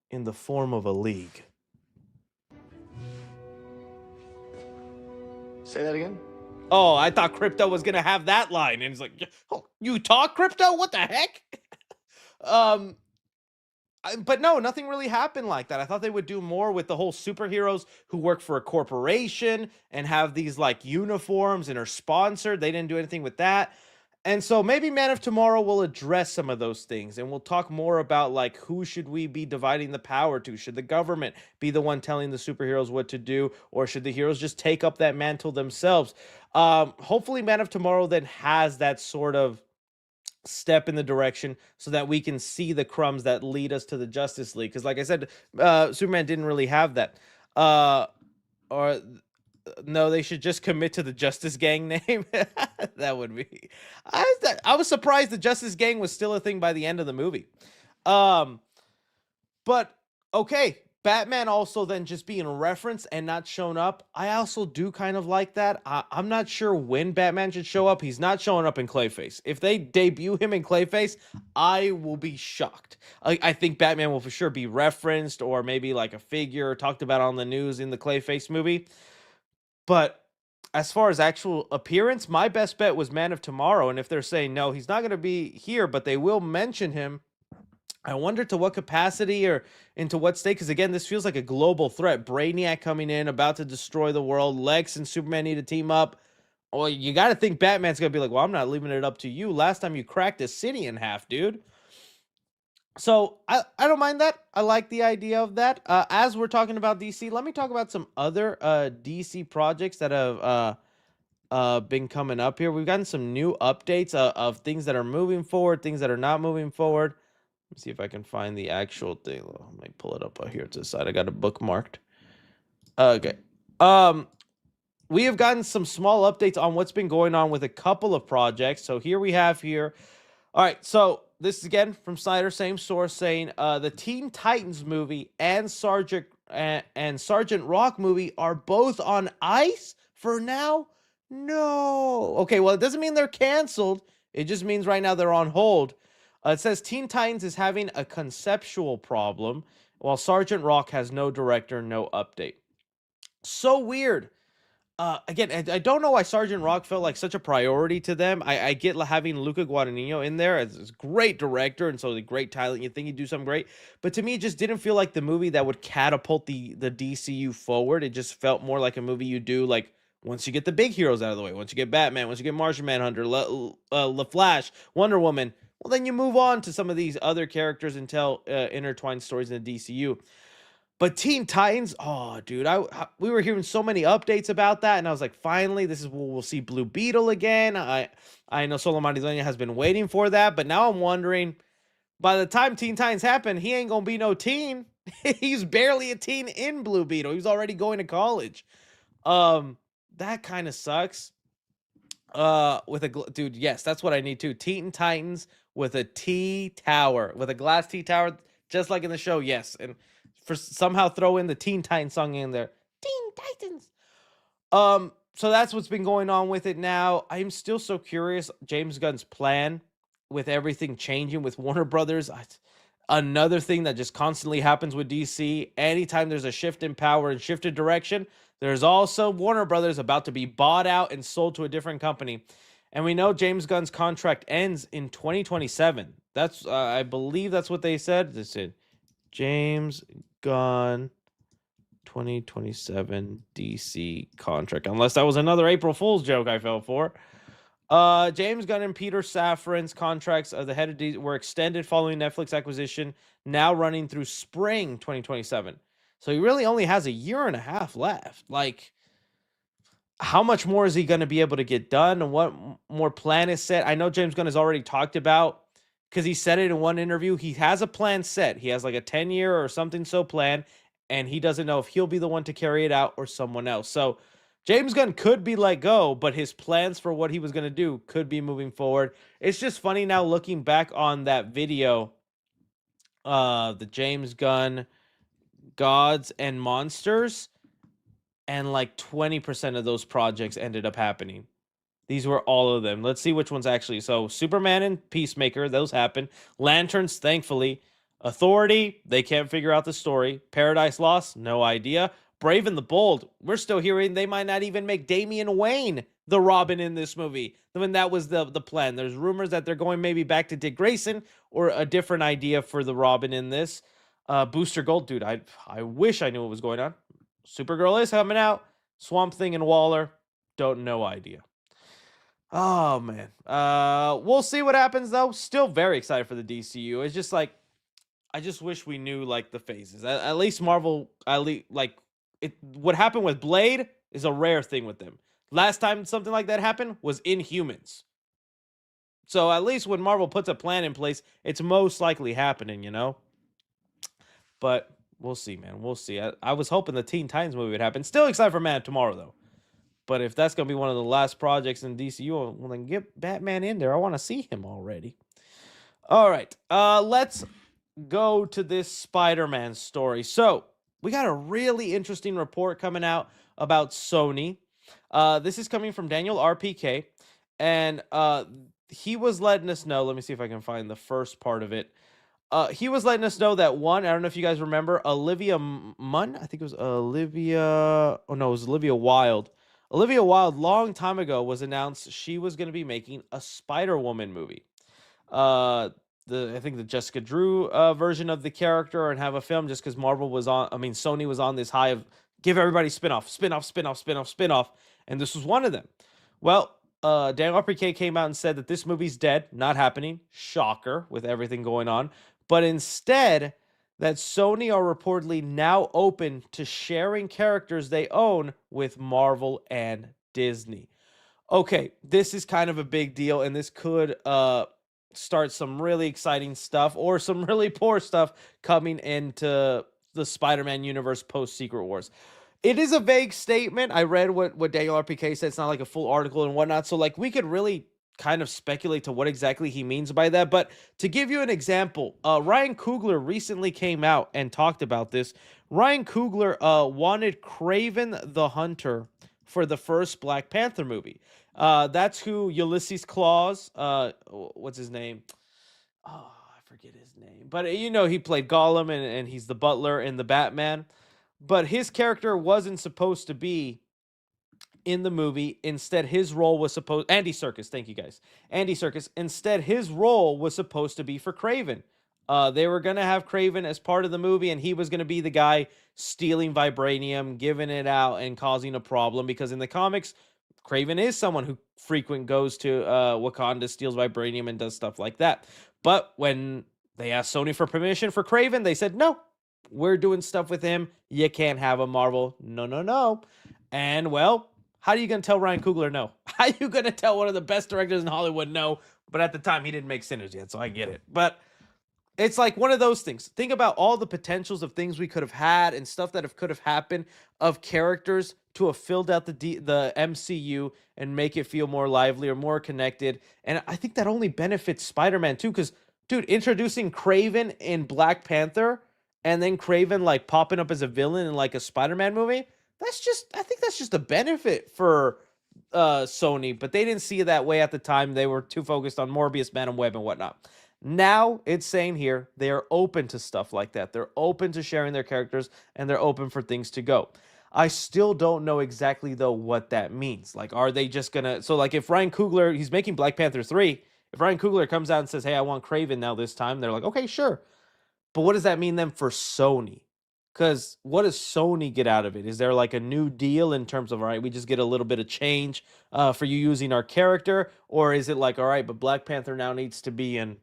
in the form of a league. Say that again? Oh, I thought Crypto was going to have that line. And he's like, oh, you talk, Crypto? What the heck? But no, nothing really happened like that. I thought they would do more with the whole superheroes who work for a corporation and have these uniforms and are sponsored. They didn't do anything with that. And so maybe Man of Tomorrow will address some of those things, and we'll talk more about who should we be dividing the power to? Should the government be the one telling the superheroes what to do, or should the heroes just take up that mantle themselves? Hopefully Man of Tomorrow then has that sort of step in the direction so that we can see the crumbs that lead us to the Justice League. Because like I said, Superman didn't really have that. Or no, they should just commit to the Justice Gang name. That would be. I was surprised the Justice Gang was still a thing by the end of the movie. But okay, Batman also then just being referenced and not shown up, I also do kind of like that. I'm not sure when Batman should show up. He's not showing up in Clayface. If they debut him in Clayface, I will be shocked. I think Batman will for sure be referenced or maybe like a figure talked about on the news in the Clayface movie. But as far as actual appearance, my best bet was Man of Tomorrow. And if they're saying no, he's not going to be here, but they will mention him, I wonder to what capacity or into what state, because again, this feels like a global threat. Brainiac coming in, about to destroy the world. Lex and Superman need to team up. Well, you got to think Batman's going to be like, well, I'm not leaving it up to you. Last time you cracked a city in half, dude. So I don't mind that. I like the idea of that. As we're talking about DC, let me talk about some other DC projects that have been coming up here. We've gotten some new updates of things that are moving forward, things that are not moving forward. Let me see if I can find the actual thing. Let me pull it up here to the side. I got it bookmarked. Okay. We have gotten some small updates on what's been going on with a couple of projects. So here we have here. All right. So this is again from Snyder, same source, saying the Teen Titans movie and Sergeant Rock movie are both on ice for now. No. Okay. Well, it doesn't mean they're canceled. It just means right now they're on hold. It says Teen Titans is having a conceptual problem, while Sergeant Rock has no director, no update. So weird. Again, I don't know why Sergeant Rock felt like such a priority to them. I get having Luca Guadagnino in there as a great director, and so the great talent. You think he'd do something great, but to me, it just didn't feel like the movie that would catapult the DCU forward. It just felt more like a movie you do like once you get the big heroes out of the way, once you get Batman, once you get Martian Manhunter, La Flash, Wonder Woman. Well, then you move on to some of these other characters and tell intertwined stories in the DCU. But Teen Titans, oh, dude, we were hearing so many updates about that, and I was like, finally, this is where we'll see Blue Beetle again. I know Solomon Isla has been waiting for that, but now I'm wondering, by the time Teen Titans happen, he ain't gonna be no teen. He's barely a teen in Blue Beetle. He was already going to college. That kind of sucks. With a dude, yes, that's what I need too. Teen Titans with a T tower, with a glass T tower, just like in the show. Yes, and for somehow throw in the Teen Titans song in there. Teen Titans. So that's what's been going on with it now. I'm still so curious. James Gunn's plan with everything changing with Warner Brothers. Another thing that just constantly happens with DC. Anytime there's a shift in power and shift in direction, there's also Warner Brothers about to be bought out and sold to a different company. And we know James Gunn's contract ends in 2027. That's I believe that's what they said. They said James Gunn 2027 DC contract. Unless that was another April Fool's joke I fell for. James Gunn and Peter Safran's contracts of the head of DC were extended following Netflix acquisition, now running through spring 2027. So he really only has a year and a half left. Like, how much more is he going to be able to get done, and what more plan is set? I know James Gunn has already talked about, because he said it in one interview, he has a plan set. He has like a 10-year or something so plan, and he doesn't know if he'll be the one to carry it out or someone else. So James Gunn could be let go, but his plans for what he was going to do could be moving forward. It's just funny now looking back on that video, the James Gunn Gods and Monsters, and like 20% of those projects ended up happening. These were all of them. Let's see which ones actually. So Superman and Peacemaker, those happen. Lanterns, thankfully. Authority, they can't figure out the story. Paradise Lost, no idea. Brave and the Bold, we're still hearing they might not even make Damian Wayne the Robin in this movie. When that was the plan. There's rumors that they're going maybe back to Dick Grayson or a different idea for the Robin in this. Booster Gold, dude, I wish I knew what was going on. Supergirl is coming out. Swamp Thing and Waller, no idea. Oh man, we'll see what happens though. Still very excited for the DCU. It's just like, I just wish we knew like the phases. At least Marvel, like it. What happened with Blade is a rare thing with them. Last time something like that happened was Inhumans. So at least when Marvel puts a plan in place, it's most likely happening, you know. But we'll see, man. We'll see. I was hoping the Teen Titans movie would happen. Still excited for Man of Tomorrow though. But if that's going to be one of the last projects in DCU, well, then get Batman in there. I want to see him already. All right. Let's go to this Spider-Man story. So, we got a really interesting report coming out about Sony. This is coming from Daniel RPK, and he was letting us know. Let me see if I can find the first part of it. He was letting us know that one, I don't know if you guys remember, Olivia Munn. I think it was Olivia. Oh no, it was Olivia Wilde. Olivia Wilde, long time ago, was announced she was going to be making a Spider-Woman movie. Uh, I think the Jessica Drew version of the character, and have a film just because Marvel was on. I mean, Sony was on this high of give everybody spin-off, spin-off, spin-off, spin-off, spin-off, and this was one of them. Well, Dan RPK came out and said that this movie's dead, not happening. Shocker, with everything going on. But instead, that Sony are reportedly now open to sharing characters they own with Marvel and Disney. Okay, this is kind of a big deal, and this could start some really exciting stuff or some really poor stuff coming into the Spider-Man universe post Secret Wars. It is a vague statement. I read what Daniel RPK said. It's not like a full article and whatnot. So like we could really kind of speculate to what exactly he means by that. But to give you an example, Ryan Coogler recently came out and talked about this. Ryan Coogler wanted Kraven the Hunter for the first Black Panther movie. That's who Ulysses Claus, what's his name? Oh, I forget his name. But you know, he played Gollum and he's the butler in the Batman. But his character wasn't supposed to be in the movie. Instead, his role was supposed Andy Serkis. Thank you guys, Andy Serkis. Instead, his role was supposed to be for Kraven. They were gonna have Kraven as part of the movie, and he was gonna be the guy stealing vibranium, giving it out, and causing a problem. Because in the comics, Kraven is someone who frequent goes to Wakanda, steals vibranium, and does stuff like that. But when they asked Sony for permission for Kraven, they said no. We're doing stuff with him. You can't have a Marvel. No, no, no. And well, how are you going to tell Ryan Coogler no? How are you going to tell one of the best directors in Hollywood no? But at the time, he didn't make Sinners yet, so I get it. But it's like one of those things. Think about all the potentials of things we could have had and stuff that could have happened of characters to have filled out the MCU and make it feel more lively or more connected. And I think that only benefits Spider-Man too, because dude, introducing Kraven in Black Panther and then Kraven like popping up as a villain in like a Spider-Man movie, I think that's just a benefit for Sony, but they didn't see it that way at the time. They were too focused on Morbius, Man and Web, and whatnot. Now it's saying here they are open to stuff like that. They're open to sharing their characters, and they're open for things to go. I still don't know exactly though what that means. Like, are they just gonna? So like, if Ryan Coogler, he's making Black Panther 3. If Ryan Coogler comes out and says, "Hey, I want Kraven now this time," they're like, "Okay, sure." But what does that mean then for Sony? Because what does Sony get out of it? Is there like a new deal in terms of, all right, we just get a little bit of change for you using our character? Or is it like, all right, but Black Panther now needs to be in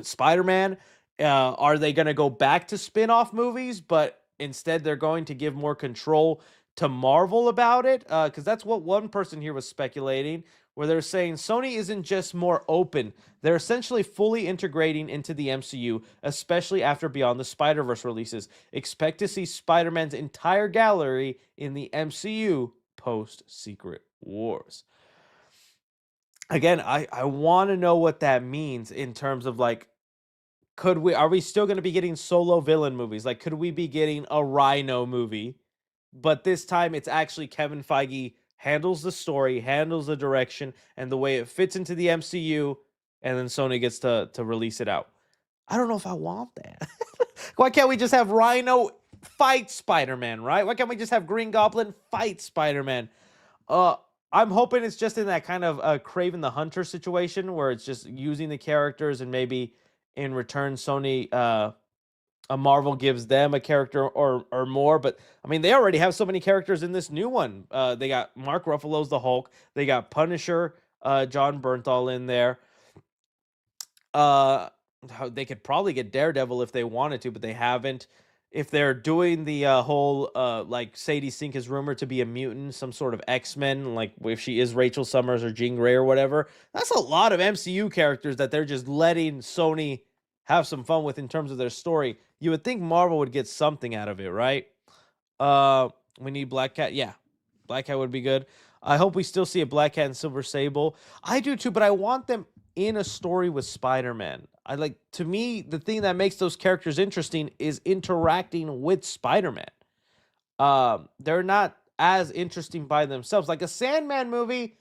Spider-Man? Are they going to go back to spin-off movies, but instead they're going to give more control to Marvel about it? Because that's what one person here was speculating, where they're saying Sony isn't just more open. They're essentially fully integrating into the MCU, especially after Beyond the Spider-Verse releases. Expect to see Spider-Man's entire gallery in the MCU post-Secret Wars. Again, I want to know what that means in terms of like, are we still going to be getting solo villain movies? Like, could we be getting a Rhino movie? But this time it's actually Kevin Feige handles the story, handles the direction, and the way it fits into the MCU, and then Sony gets to release it out. I don't know if I want that. Why can't we just have Rhino fight Spider-Man, right? Why can't we just have Green Goblin fight Spider-Man? I'm hoping it's just in that kind of Kraven the Hunter situation where it's just using the characters and maybe in return Sony a Marvel gives them a character or more. But I mean, they already have so many characters in this new one. They got Mark Ruffalo's the Hulk. They got Punisher, John Bernthal in there. They could probably get Daredevil if they wanted to, but they haven't. If they're doing the whole like Sadie Sink is rumored to be a mutant, some sort of X-Men, like if she is Rachel Summers or Jean Grey or whatever, that's a lot of MCU characters that they're just letting Sony have some fun with in terms of their story. You would think Marvel would get something out of it, right? We need Black Cat. Yeah, Black Cat would be good. I hope we still see a Black Cat and Silver Sable. I do too, but I want them. in a story with Spider-Man. To me, the thing that makes those characters interesting is interacting with Spider-Man. They're not as interesting by themselves. Like a Sandman movie,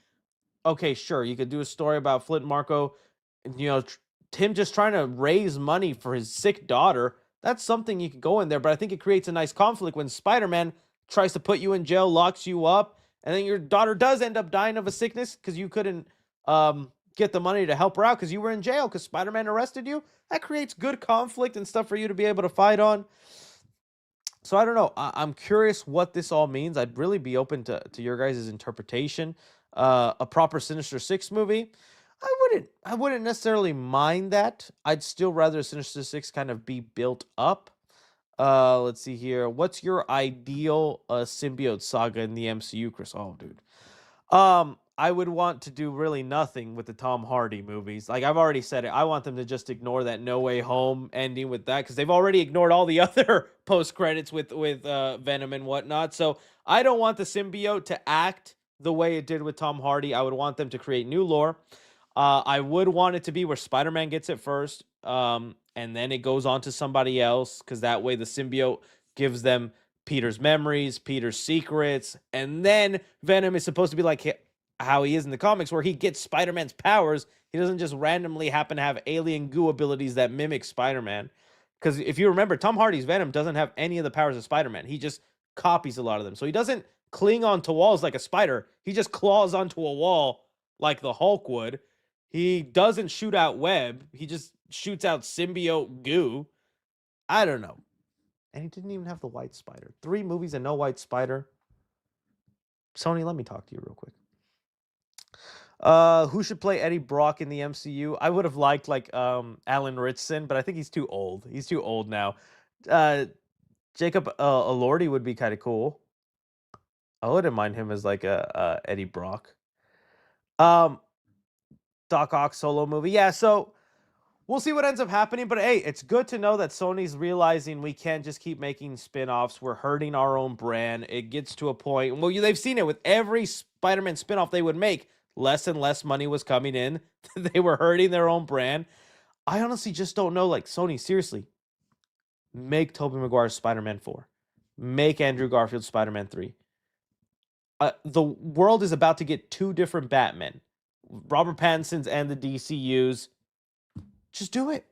okay, sure, you could do a story about Flint Marko, him just trying to raise money for his sick daughter. That's something you could go in there, but I think it creates a nice conflict when Spider-Man tries to put you in jail, locks you up, and then your daughter does end up dying of a sickness because you couldn't get the money to help her out because you were in jail because Spider-Man arrested you. That creates good conflict and stuff for you to be able to fight on. So I don't know. I'm curious what this all means. I'd really be open to your guys' interpretation. A proper Sinister Six movie. I wouldn't necessarily mind that. I'd still rather Sinister Six kind of be built up. Let's see here. What's your ideal symbiote saga in the MCU, Chris? Oh, dude. I would want to do really nothing with the Tom Hardy movies. Like I've already said it, I want them to just ignore that No Way Home ending with that because they've already ignored all the other post credits with Venom and whatnot. So I don't want the symbiote to act the way it did with Tom Hardy. I would want them to create new lore. I would want it to be where Spider-Man gets it first, and then it goes on to somebody else because that way the symbiote gives them Peter's memories, Peter's secrets, and then Venom is supposed to be like how he is in the comics, where he gets Spider-Man's powers. He doesn't just randomly happen to have alien goo abilities that mimic Spider-Man. Because if you remember, Tom Hardy's Venom doesn't have any of the powers of Spider-Man. He just copies a lot of them. So he doesn't cling onto walls like a spider. He just claws onto a wall like the Hulk would. He doesn't shoot out web. He just shoots out symbiote goo. I don't know. And he didn't even have the white spider. 3 movies and no white spider. Sony, let me talk to you real quick. Who should play Eddie Brock in the MCU? I would have liked Alan Ritchson, but I think he's too old. He's too old now. Jacob Elordi would be kind of cool. I wouldn't mind him as like a Eddie Brock. Doc Ock solo movie. Yeah, so we'll see what ends up happening, but hey, it's good to know that Sony's realizing we can't just keep making spin-offs. We're hurting our own brand. It gets to a point, well, they've seen it with every Spider-Man spin-off they would make. Less and less money was coming in. They were hurting their own brand. I honestly just don't know, Sony, seriously, make Tobey Maguire's Spider-Man 4. Make Andrew Garfield's Spider-Man 3. The world is about to get 2 different Batmen. Robert Pattinson's and the DCU's. Just do it.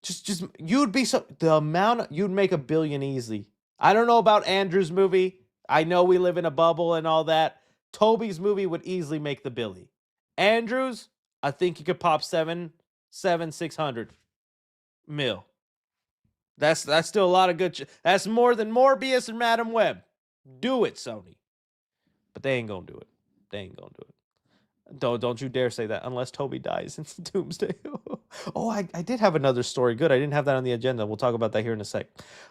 Just you'd be you'd make $1 billion easily. I don't know about Andrew's movie. I know we live in a bubble and all that. Toby's movie would easily make the Billy. Andrew's, I think you could pop 600 mil. That's still a lot of good. That's more than Morbius and Madam Web. Do it, Sony. But they ain't gonna do it. They ain't gonna do it. Don't you dare say that unless Toby dies in Doomsday. Oh, I did have another story. Good. I didn't have that on the agenda. We'll talk about that here in a sec.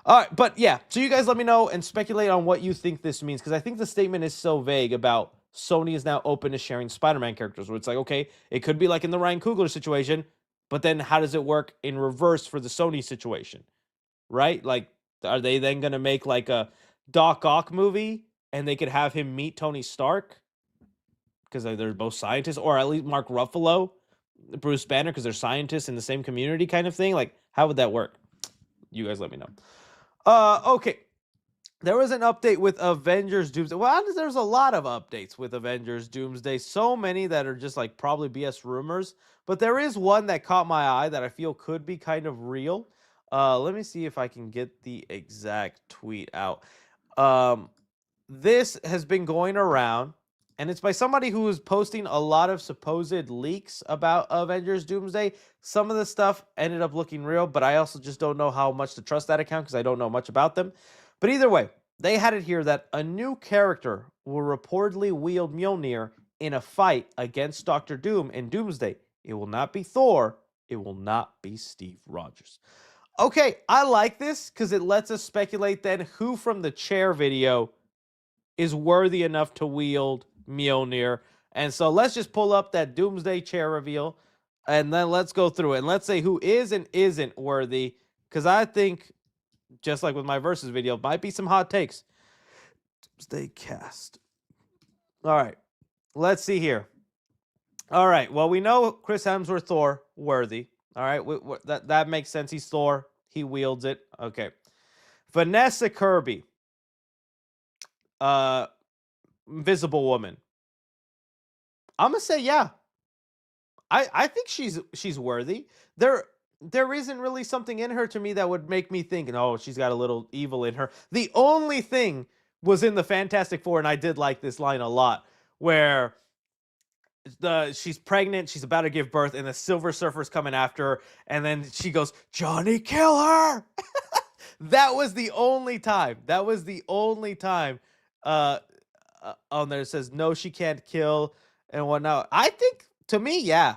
All right. But yeah, so you guys let me know and speculate on what you think this means. Because I think the statement is so vague about Sony is now open to sharing Spider-Man characters. Where it's like, okay, it could be like in the Ryan Coogler situation. But then how does it work in reverse for the Sony situation? Right? Like, are they then going to make like a Doc Ock movie and they could have him meet Tony Stark? Because they're both scientists, or at least Mark Ruffalo, Bruce Banner, because they're scientists in the same community kind of thing. Like, how would that work? You guys let me know. Okay. There was an update with Avengers Doomsday. Well, there's a lot of updates with Avengers Doomsday. So many that are just like probably BS rumors. But there is one that caught my eye that I feel could be kind of real. Let me see if I can get the exact tweet out. This has been going around. And it's by somebody who is posting a lot of supposed leaks about Avengers Doomsday. Some of the stuff ended up looking real, but I also just don't know how much to trust that account because I don't know much about them. But either way, they had it here that a new character will reportedly wield Mjolnir in a fight against Doctor Doom in Doomsday. It will not be Thor. It will not be Steve Rogers. Okay, I like this because it lets us speculate then who from the chair video is worthy enough to wield Mjolnir. And so let's just pull up that Doomsday chair reveal and then let's go through it. And let's say who is and isn't worthy. Because I think, just like with my versus video, might be some hot takes. Doomsday cast. All right. Let's see here. All right. Well, we know Chris Hemsworth Thor worthy. All right. That makes sense. He's Thor. He wields it. Okay. Vanessa Kirby, uh, Invisible Woman. I'm gonna say yeah. I think she's worthy. There isn't really something in her to me that would make me think, oh, she's got a little evil in her. The only thing was in the Fantastic Four, and I did like this line a lot, where she's pregnant, she's about to give birth, and the Silver Surfer's coming after her, and then she goes, "Johnny, kill her!" That was the only time. That was the only time. Uh, on there it says no, she can't kill and whatnot. I think to me, yeah,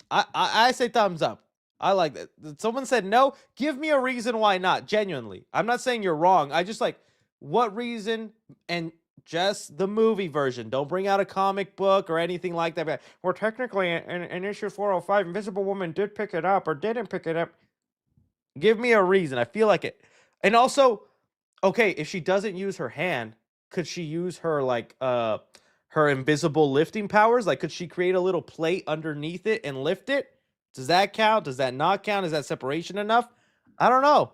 I say thumbs up. I like that. Someone said no. Give me a reason why not. Genuinely, I'm not saying you're wrong. I just like what reason and just the movie version. Don't bring out a comic book or anything like that. But, well, technically, in issue 405, Invisible Woman did pick it up or didn't pick it up. Give me a reason. I feel like it. And also, okay, if she doesn't use her hand, could she use her like her invisible lifting powers? Like could she create a little plate underneath it and lift it? Does that count? Does that not count? Is that separation enough? I don't know.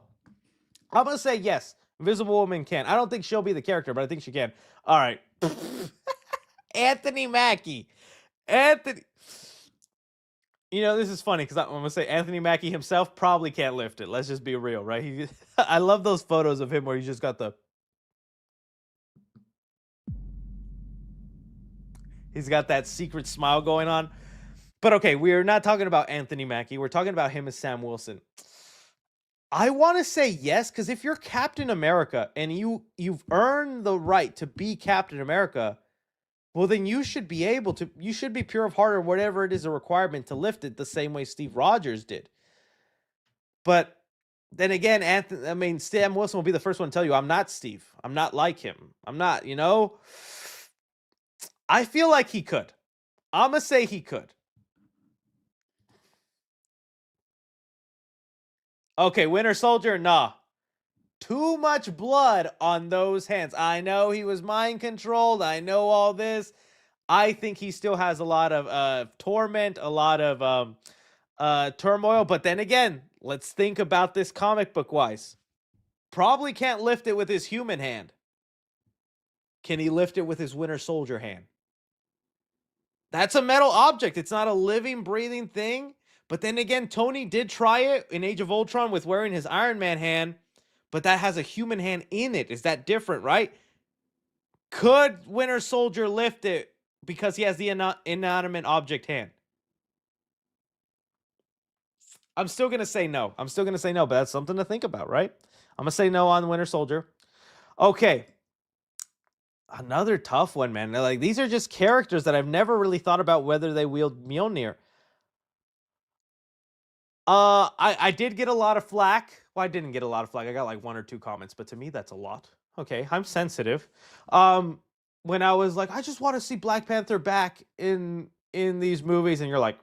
I'm going to say yes. Invisible Woman can. I don't think she'll be the character, but I think she can. All right. Anthony Mackie. Anthony. You know, this is funny because I'm going to say Anthony Mackie himself probably can't lift it. Let's just be real, right? I love those photos of him where he's just got he's got that secret smile going on. But okay, we're not talking about Anthony Mackie. We're talking about him as Sam Wilson. I want to say yes, because if you're Captain America and you've earned the right to be Captain America, well, then you should be able to, you should be pure of heart or whatever it is a requirement to lift it the same way Steve Rogers did. But then again, Sam Wilson will be the first one to tell you, I'm not Steve. I'm not like him. I'm not, I feel like he could. I'm going to say he could. Okay, Winter Soldier, nah. Too much blood on those hands. I know he was mind controlled. I know all this. I think he still has a lot of torment, a lot of turmoil. But then again, let's think about this comic book wise. Probably can't lift it with his human hand. Can he lift it with his Winter Soldier hand? That's a metal object. It's not a living, breathing thing. But then again, Tony did try it in Age of Ultron with wearing his Iron Man hand, but that has a human hand in it. Is that different, right? Could Winter Soldier lift it because he has the inanimate object hand? I'm still going to say no. But that's something to think about, right? I'm going to say no on Winter Soldier. Okay. Another tough one, man. Like, these are just characters that I've never really thought about whether they wield Mjolnir. I did get a lot of flack. Well, I didn't get a lot of flack. I got like 1 or 2 comments, but to me, that's a lot. Okay, I'm sensitive. When I was like, I just want to see Black Panther back in these movies, and you're like,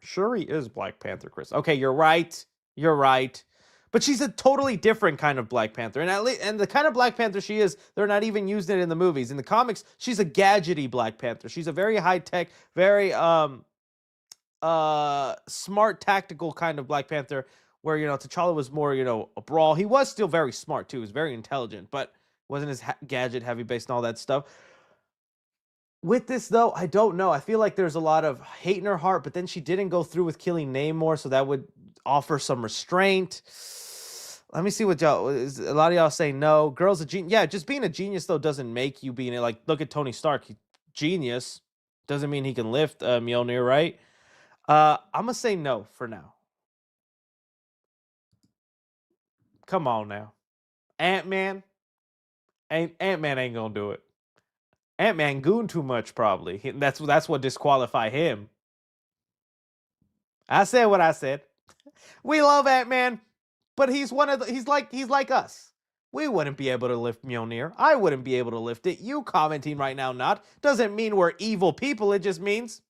sure he is Black Panther, Chris. Okay, you're right. You're right. But she's a totally different kind of Black Panther, and the kind of Black Panther she is, they're not even using it in the movies. In the comics, she's a gadgety Black Panther. She's a very high tech, very smart tactical kind of Black Panther, where T'Challa was more a brawl. He was still very smart too. He was very intelligent, but wasn't as gadget heavy based and all that stuff. With this though, I don't know. I feel like there's a lot of hate in her heart, but then she didn't go through with killing Namor, so that would offer some restraint. Let me see what y'all. A lot of y'all say no. Girl's a genius. Yeah, just being a genius though doesn't make you being like. Look at Tony Stark. Genius doesn't mean he can lift Mjolnir, right? I'm gonna say no for now. Come on now, Ant-Man. Ant-Man ain't gonna do it. Ant-Man goon too much probably. That's what disqualify him. I said what I said. We love Ant-Man, but he's like us. We wouldn't be able to lift Mjolnir. I wouldn't be able to lift it. You commenting right now not doesn't mean we're evil people. It just means,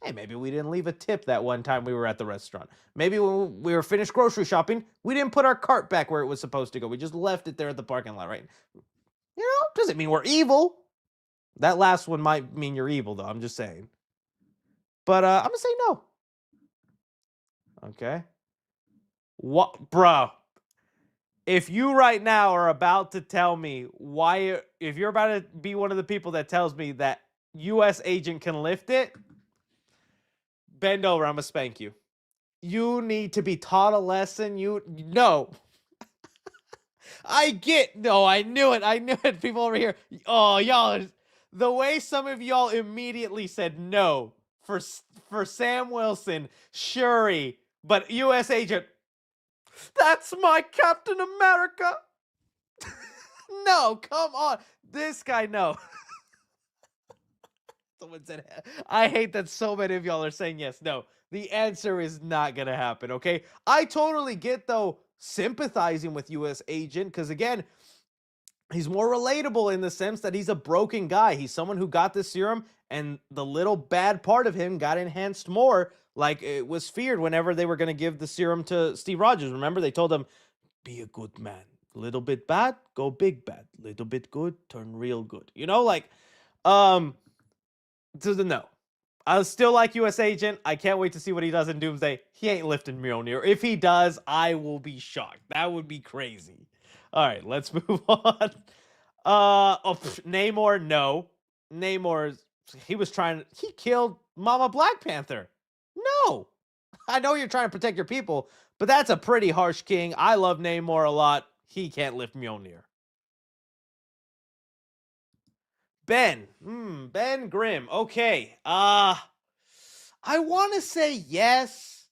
hey, maybe we didn't leave a tip that one time we were at the restaurant. Maybe when we were finished grocery shopping, we didn't put our cart back where it was supposed to go. We just left it there at the parking lot, right? Doesn't mean we're evil. That last one might mean you're evil, though. I'm just saying. But I'm gonna say no. Okay. What, bro? If you right now are about to tell me why, if you're about to be one of the people that tells me that U.S. agent can lift it, bend over. I'm gonna spank you. You need to be taught a lesson. No. No, I knew it. I knew it. People over here. Oh, y'all, the way some of y'all immediately said no for Sam Wilson, Shuri, but U.S. agent. That's my Captain America. No, come on. This guy, no. Someone said, I hate that so many of y'all are saying yes. No, the answer is not going to happen, okay? I totally get, though, sympathizing with U.S. agent, because, again, he's more relatable in the sense that he's a broken guy. He's someone who got this serum, and the little bad part of him got enhanced more, like it was feared whenever they were going to give the serum to Steve Rogers. Remember, they told him, be a good man. Little bit bad, go big bad. Little bit good, turn real good. You know, like, to the no. I still like U.S. Agent. I can't wait to see what he does in Doomsday. He ain't lifting Mjolnir. If he does, I will be shocked. That would be crazy. All right, let's move on. Namor, no. Namor, he killed Mama Black Panther. No. I know you're trying to protect your people, but that's a pretty harsh king. I love Namor a lot. He can't lift Mjolnir. Ben. Ben Grimm. Okay. I want to say yes.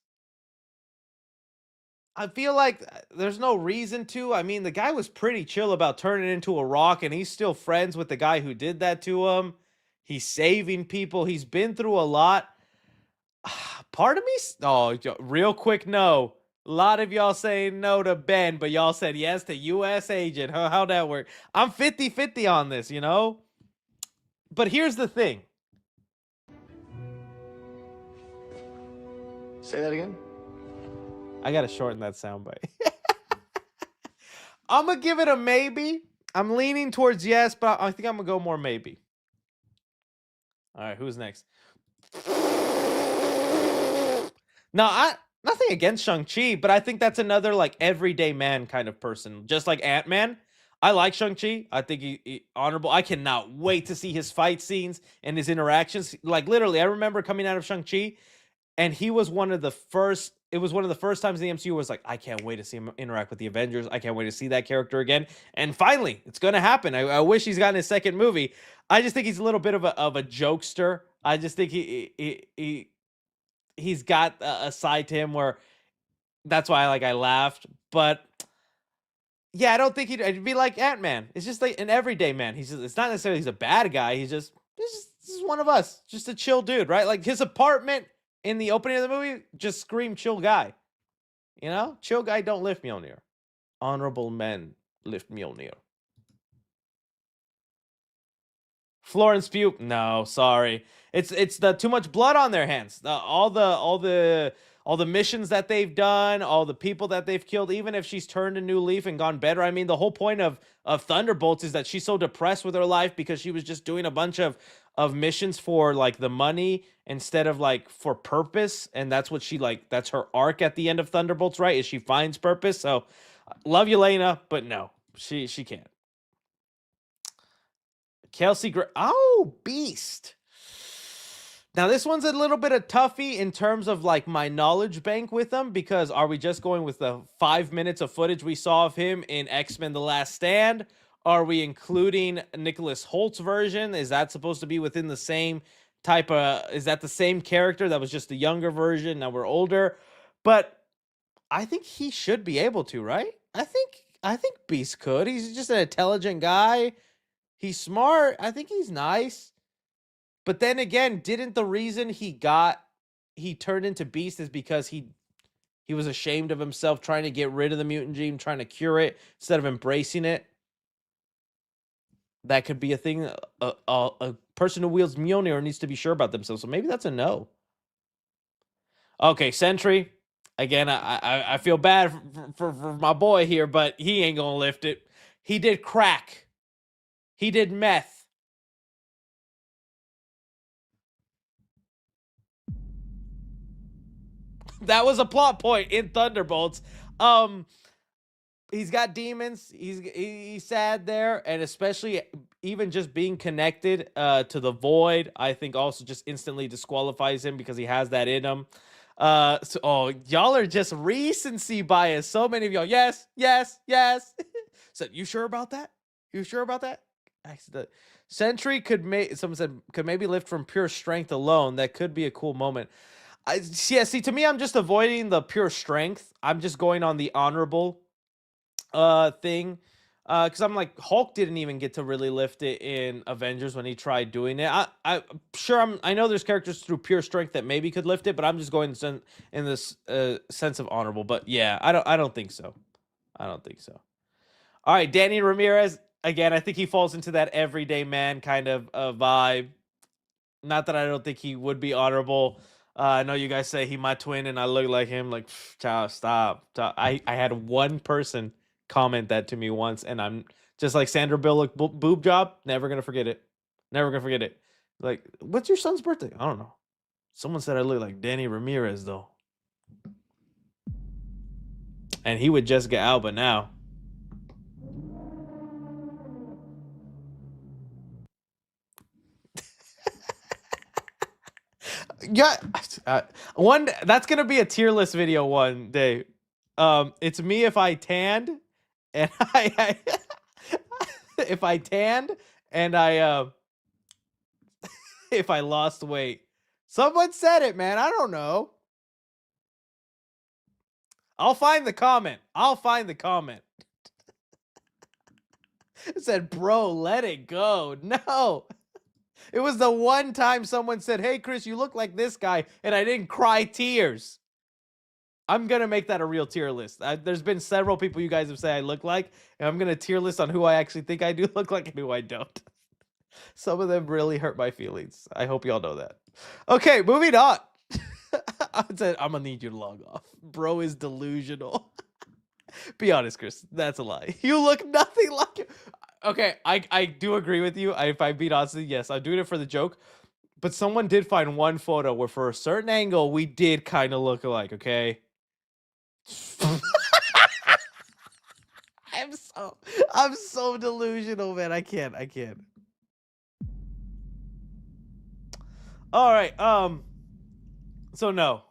I feel like there's no reason to. I mean, the guy was pretty chill about turning into a rock, and he's still friends with the guy who did that to him. He's saving people. He's been through a lot. Part of me, real quick, no. A lot of y'all saying no to Ben, but y'all said yes to U.S. agent. How'd that work? I'm 50-50 on this, you know? But here's the thing. Say that again? I gotta shorten that soundbite. I'm gonna give it a maybe. I'm leaning towards yes, but I think I'm gonna go more maybe. All right, who's next? Now, nothing against Shang-Chi, but I think that's another like everyday man kind of person, just like Ant-Man. I like Shang-Chi. I think he honorable. I cannot wait to see his fight scenes and his interactions. Like literally, I remember coming out of Shang-Chi, and he was one of the first. It was one of the first times in the MCU was like, I can't wait to see him interact with the Avengers. I can't wait to see that character again. And finally, it's gonna happen. I wish he's gotten his second movie. I just think he's a little bit of a jokester. I just think he's got a side to him where that's why I laughed. But yeah, I don't think it'd be like Ant-Man. It's just like an everyday man. It's not necessarily he's a bad guy. He's just one of us, just a chill dude, right? Like his apartment in the opening of the movie just screamed chill guy. You know, chill guy don't lift Mjolnir. Honorable men lift Mjolnir. Florence Pugh, no, sorry. It's the too much blood on their hands. All the missions that they've done, all the people that they've killed. Even if she's turned a new leaf and gone better, I mean, the whole point of Thunderbolts is that she's so depressed with her life because she was just doing a bunch of missions for like the money instead of like for purpose, and that's what that's her arc at the end of Thunderbolts, right? Is she finds purpose. So, love you, Lena, but no, she can't. Kelsey Beast. Now, this one's a little bit of toughie in terms of like my knowledge bank with him, because are we just going with the 5 minutes of footage we saw of him in X-Men The Last Stand? Are we including Nicholas Holt's version? Is that supposed to be within the same type of, is that the same character that was just a younger version? Now we're older, but I think he should be able to, right? I think Beast could. He's just an intelligent guy. He's smart. I think he's nice. But then again, didn't the reason he turned into Beast is because he was ashamed of himself, trying to get rid of the mutant gene, trying to cure it instead of embracing it? That could be a thing. A person who wields Mjolnir needs to be sure about themselves. So maybe that's a no. Okay, Sentry. Again, I feel bad for my boy here, but he ain't gonna lift it. He did crack. He did meth. That was a plot point in Thunderbolts. He's got demons. He's sad there, and especially even just being connected to the void, I think also just instantly disqualifies him because he has that in him. Y'all are just recency bias. So many of y'all, yes. So you sure about that? You sure about that? Sentry someone said could maybe lift from pure strength alone. That could be a cool moment. See, to me, I'm just avoiding the pure strength. I'm just going on the honorable thing. Because I'm like, Hulk didn't even get to really lift it in Avengers when he tried doing it. I know there's characters through pure strength that maybe could lift it, but I'm just going in this sense of honorable. But yeah, I don't think so. I don't think so. All right, Danny Ramirez again. I think he falls into that everyday man kind of vibe. Not that I don't think he would be honorable. I know you guys say he my twin and I look like him. Like, child, stop. I had one person comment that to me once, and I'm just like Sandra Bullock boob job. Never gonna forget it. Never gonna forget it. Like, what's your son's birthday? I don't know. Someone said I look like Danny Ramirez though, and he would just get Alba now. Yeah, one that's gonna be a tier list video one day. It's me if I tanned, and I if I tanned, and I if I lost weight. Someone said it, man. I don't know. I'll find the comment. It said, "Bro, let it go." No. It was the one time someone said, "Hey, Chris, you look like this guy," and I didn't cry tears. I'm going to make that a real tier list. There's been several people you guys have said I look like, and I'm going to tier list on who I actually think I do look like and who I don't. Some of them really hurt my feelings. I hope y'all know that. Okay, moving on. I'm going to need you to log off. Bro is delusional. Be honest, Chris. That's a lie. You look nothing like you. Okay, I do agree with you. If I beat honestly, yes, I'm doing it for the joke. But someone did find one photo where for a certain angle, we did kind of look alike, okay? I'm so delusional, man. I can't. All right. So no.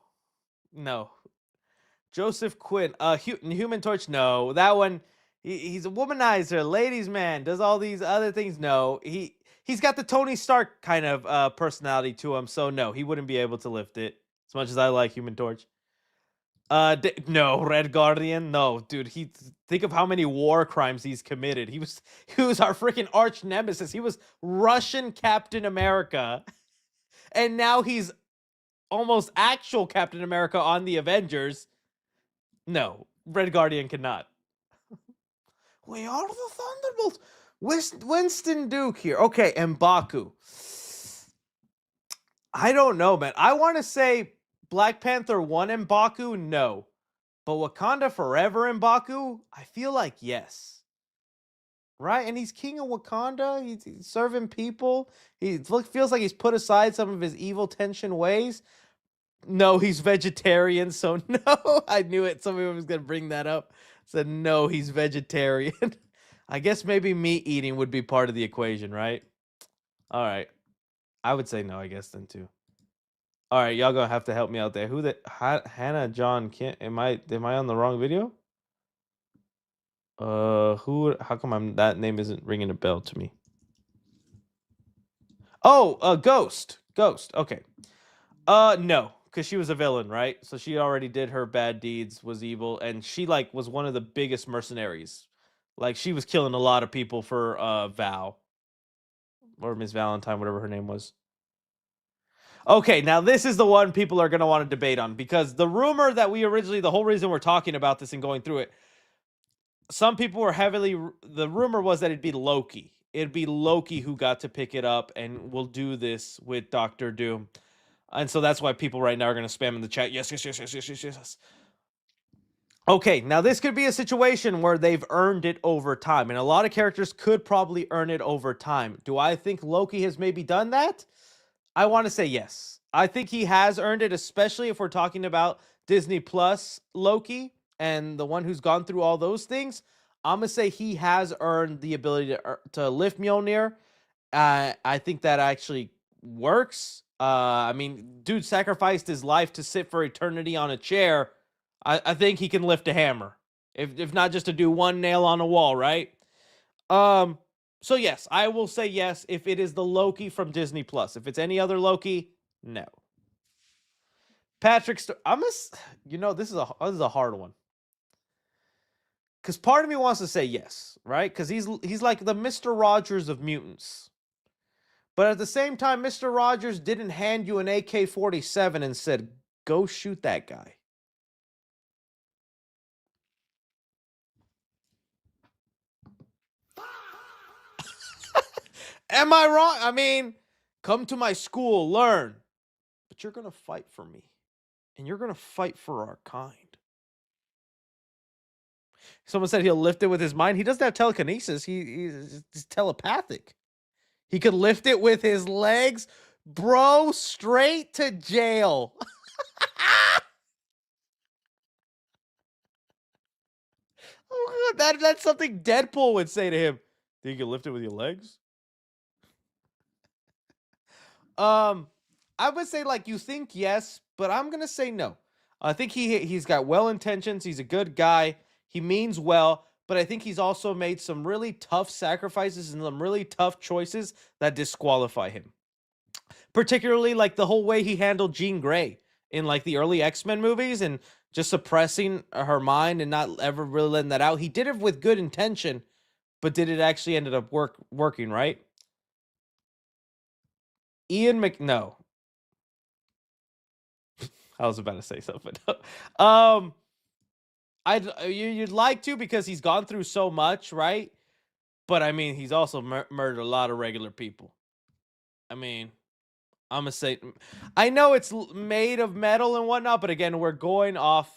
Joseph Quinn. Human Torch. No, that one. He's a womanizer, ladies' man. Does all these other things? No. He's got the Tony Stark kind of personality to him. So no, he wouldn't be able to lift it. As much as I like Human Torch. No, Red Guardian. No, dude. Think of how many war crimes he's committed. He was our freaking arch nemesis. He was Russian Captain America, and now he's almost actual Captain America on the Avengers. No, Red Guardian cannot. We are the Thunderbolts. Winston Duke here. Okay, M'Baku. I don't know, man. I want to say Black Panther 1 M'Baku, no. But Wakanda Forever M'Baku, I feel like yes. Right? And he's king of Wakanda. He's serving people. He feels like he's put aside some of his evil tension ways. No, he's vegetarian, so no. I knew it. Somebody was going to bring that up. Said no, he's vegetarian. I guess maybe meat eating would be part of the equation, right? All right. I would say no, I guess then too. All right, y'all gonna have to help me out there. Hannah John Kent? Am I on the wrong video? How come that name isn't ringing a bell to me? Oh, Ghost. Okay. No, because she was a villain, right? So she already did her bad deeds, was evil, and she was one of the biggest mercenaries. Like she was killing a lot of people for Val or Miss Valentine, whatever her name was. Okay, now this is the one people are going to want to debate on because the rumor that the whole reason we're talking about this and going through it, some people were the rumor was that it'd be Loki. It'd be Loki who got to pick it up and will do this with Doctor Doom. And so that's why people right now are going to spam in the chat. Yes. Okay, now this could be a situation where they've earned it over time. And a lot of characters could probably earn it over time. Do I think Loki has maybe done that? I want to say yes. I think he has earned it, especially if we're talking about Disney Plus Loki and the one who's gone through all those things. I'm gonna say he has earned the ability to lift Mjolnir. I think that actually works. I mean, dude sacrificed his life to sit for eternity on a chair. I think he can lift a hammer, if not just to do one nail on a wall, right? Um. So yes, I will say yes if it is the Loki from Disney Plus. If it's any other Loki, no. Patrick, you know, this is a hard one because part of me wants to say yes, right? Because he's like the Mister Rogers of mutants, but at the same time, Mister Rogers didn't hand you an AK-47 and said, "Go shoot that guy." Am I wrong? I mean, come to my school, learn, but you're gonna fight for me, and you're gonna fight for our kind. Someone said he'll lift it with his mind. He doesn't have telekinesis. He's telepathic. He could lift it with his legs. Bro, straight to jail. Oh, that's something Deadpool would say to him. Think you can lift it with your legs? I would say like you think yes, but I'm gonna say no. I think he's got well intentions. He's a good guy. He means well, but I think he's also made some really tough sacrifices and some really tough choices that disqualify him. Particularly like the whole way he handled Jean Grey in like the early X-Men movies and just suppressing her mind and not ever really letting that out. He did it with good intention, but did it actually ended up working, right? No. I was about to say something. um you'd like to because he's gone through so much, right? But I mean, he's also murdered a lot of regular people. I mean, I'm gonna say, I know it's made of metal and whatnot, but again, we're going off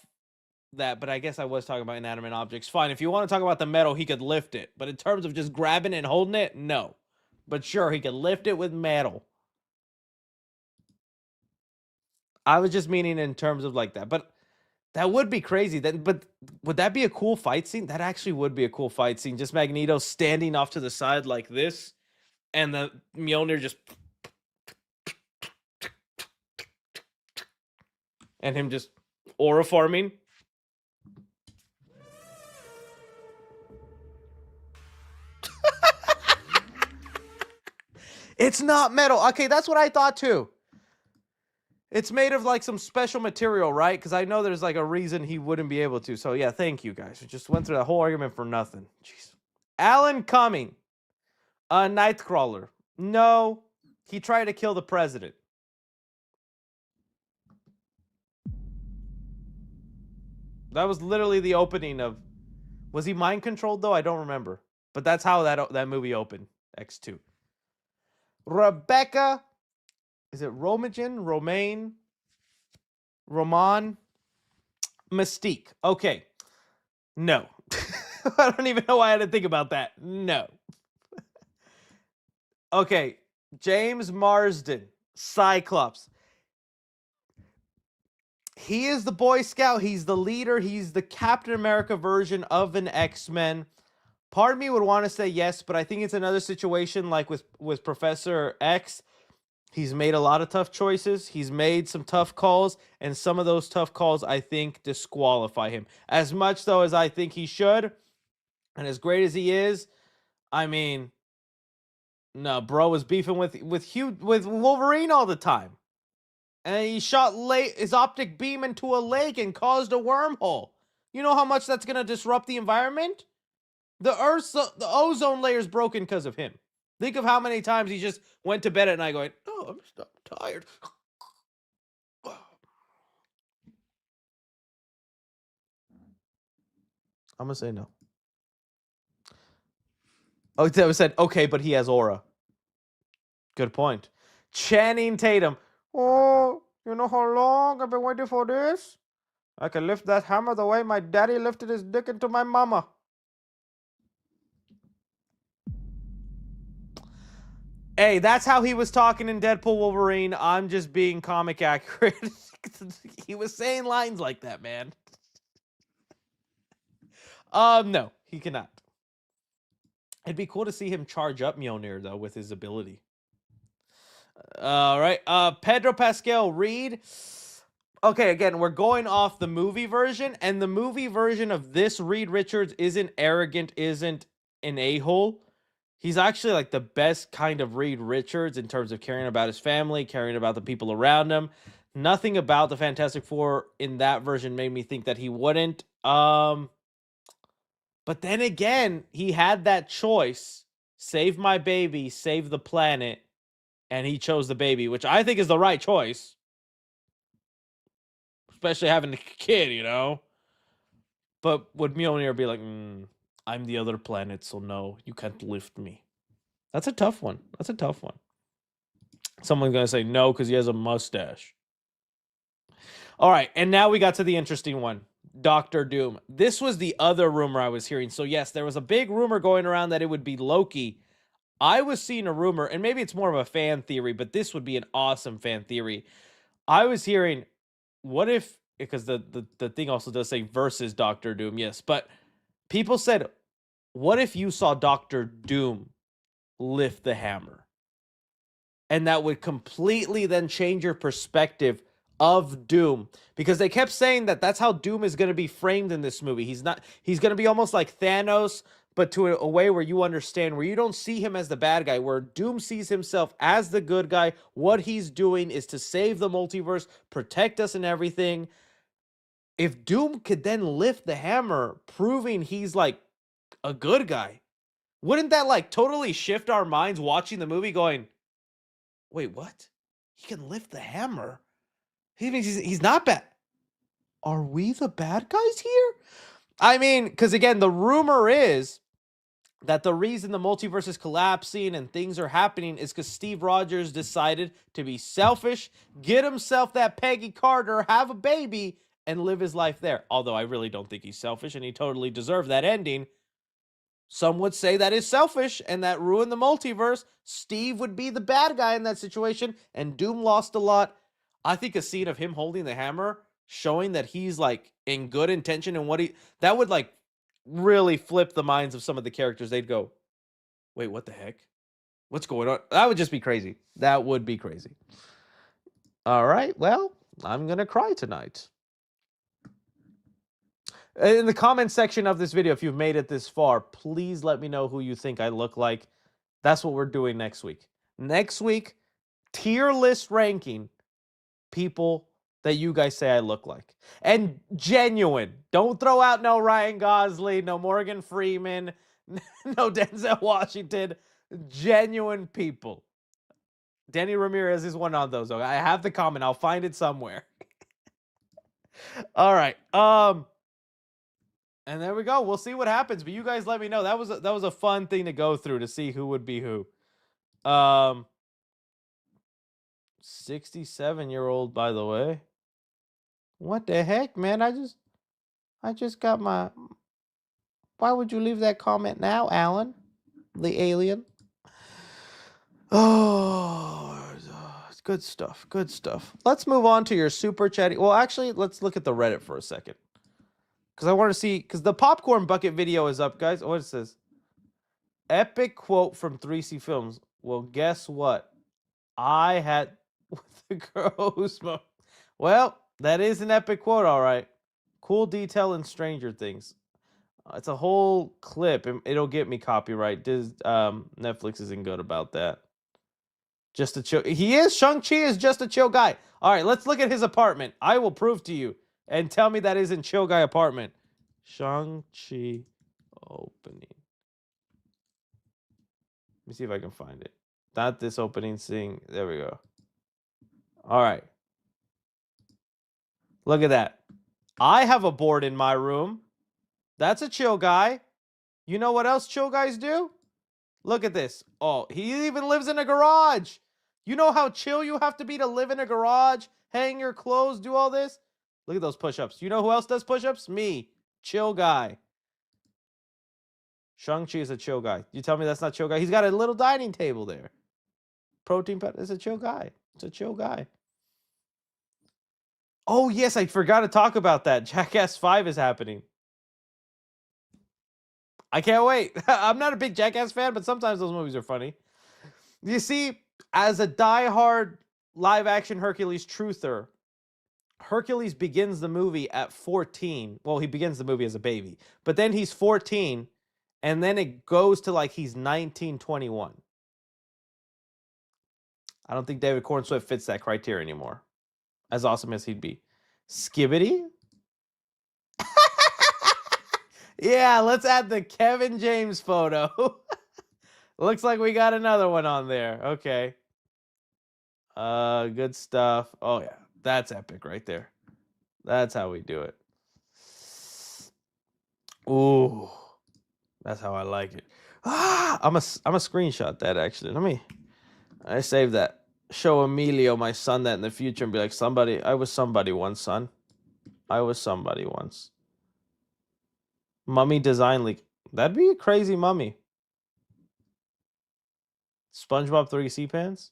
that. But I guess I was talking about inanimate objects. Fine, if you want to talk about the metal, he could lift it. But in terms of just grabbing it and holding it, no. But sure, he could lift it with metal. I was just meaning in terms of like that. But that would be crazy. Then, but would that be a cool fight scene? That actually would be a cool fight scene. Just Magneto standing off to the side like this, and the Mjolnir just, and him just aura farming. It's not metal. Okay, that's what I thought too. It's made of like some special material, right? Because I know there's like a reason he wouldn't be able to. So yeah, thank you guys. We just went through that whole argument for nothing. Jeez. Alan Cumming, a Nightcrawler. No, he tried to kill the president. That was literally the opening of. Was he mind controlled though? I don't remember. But that's how that movie opened. X2. Rebecca, is it Roman? Mystique. Okay. No. I don't even know why I had to think about that. No. Okay. James Marsden, Cyclops. He is the Boy Scout. He's the leader. He's the Captain America version of an X-Men. Part of me would want to say yes, but I think it's another situation like with Professor X. He's made a lot of tough choices. He's made some tough calls, and some of those tough calls, I think, disqualify him. As much, though, as I think he should, and as great as he is, I mean, no, bro was beefing with Wolverine all the time. And he shot his optic beam into a lake and caused a wormhole. You know how much that's going to disrupt the environment? The ozone layer is broken because of him. Think of how many times he just went to bed at night going, "Oh, I'm tired." I'm going to say no. Oh, that was said, okay, but he has aura. Good point. Channing Tatum. Oh, you know how long I've been waiting for this? I can lift that hammer the way my daddy lifted his dick into my mama. Hey, that's how he was talking in Deadpool Wolverine. I'm just being comic accurate. He was saying lines like that, man. No, he cannot. It'd be cool to see him charge up Mjolnir, though, with his ability. All right. Pedro Pascal, Reed. Okay, again, we're going off the movie version, and the movie version of this Reed Richards isn't arrogant, isn't an a-hole. He's actually like the best kind of Reed Richards in terms of caring about his family, caring about the people around him. Nothing about the Fantastic Four in that version made me think that he wouldn't. But then again, he had that choice: save my baby, save the planet, and he chose the baby, which I think is the right choice. Especially having a kid, you know? But would Mjolnir be like, I'm the other planet, so no, you can't lift me. That's a tough one. That's a tough one. Someone's going to say no because he has a mustache. All right, and now we got to the interesting one. Doctor Doom. This was the other rumor I was hearing. So yes, there was a big rumor going around that it would be Loki. I was seeing a rumor, and maybe it's more of a fan theory, but this would be an awesome fan theory. I was hearing, what if, because the thing also does say versus Doctor Doom, yes, but people said, what if you saw Doctor Doom lift the hammer? And that would completely then change your perspective of Doom, because they kept saying that that's how Doom is going to be framed in this movie. He's going to be almost like Thanos, but to a way where you understand, where you don't see him as the bad guy, where Doom sees himself as the good guy. What he's doing is to save the multiverse, protect us and everything. If Doom could then lift the hammer, proving he's like a good guy, wouldn't that like totally shift our minds watching the movie going, wait, what? He can lift the hammer? He means he's not bad. Are we the bad guys here? I mean, because again, the rumor is that the reason the multiverse is collapsing and things are happening is because Steve Rogers decided to be selfish, get himself that Peggy Carter, have a baby, and live his life there. Although I really don't think he's selfish, and he totally deserved that ending. Some would say that is selfish and that ruined the multiverse. Steve would be the bad guy in that situation, and Doom lost a lot. I think a scene of him holding the hammer, showing that he's like in good intention and that would like really flip the minds of some of the characters. They'd go, wait, what the heck? What's going on? That would just be crazy. That would be crazy. All right, well, I'm going to cry tonight. In the comment section of this video, if you've made it this far, please let me know who you think I look like. That's what we're doing next week. Next week, tier list ranking people that you guys say I look like. And genuine. Don't throw out no Ryan Gosling, no Morgan Freeman, no Denzel Washington. Genuine people. Danny Ramirez is one of those. I have the comment. I'll find it somewhere. All right. And there we go. We'll see what happens. But you guys let me know. That was a fun thing to go through to see who would be who. 67-year-old, by the way. What the heck, man? I just got my. Why would you leave that comment now, Alan? The alien. Oh, good stuff. Good stuff. Let's move on to your super chatty. Well, actually, let's look at the Reddit for a second. Because I want to see, because the popcorn bucket video is up, guys. What it says? Epic quote from 3C Films. Well, guess what? I had with the gross. Well, that is an epic quote, all right. Cool detail in Stranger Things. It's a whole clip. It'll get me copyright. Netflix isn't good about that. Just a chill. Shang-Chi is just a chill guy. All right, let's look at his apartment. I will prove to you. And tell me that isn't chill guy apartment. Shang-Chi opening. Let me see if I can find it. Not this opening scene. There we go. All right. Look at that. I have a board in my room. That's a chill guy. You know what else chill guys do? Look at this. Oh, he even lives in a garage. You know how chill you have to be to live in a garage, hang your clothes, do all this? Look at those push-ups. You know who else does push-ups? Me. Chill guy. Shang-Chi is a chill guy. You tell me that's not chill guy? He's got a little dining table there. protein powder. It's a chill guy. It's a chill guy. Oh, yes, I forgot to talk about that. Jackass 5 is happening. I can't wait. I'm not a big Jackass fan, but sometimes those movies are funny. You see, as a diehard live-action Hercules truther, Hercules begins the movie at 14. Well, he begins the movie as a baby, but then he's 14, and then it goes to like he's 19, 21. I don't think David Corn Swift fits that criteria anymore, as awesome as he'd be. Skibbity? Yeah, let's add the Kevin James photo. Looks like we got another one on there. Okay. Good stuff. Oh yeah, that's epic right there. That's how we do it. Ooh, that's how I like it. I'm a screenshot that actually. I save that. Show Emilio, my son, that in the future and be like, I was somebody once, son. I was somebody once. Mummy design leak. That'd be a crazy mummy. SpongeBob 3 pants.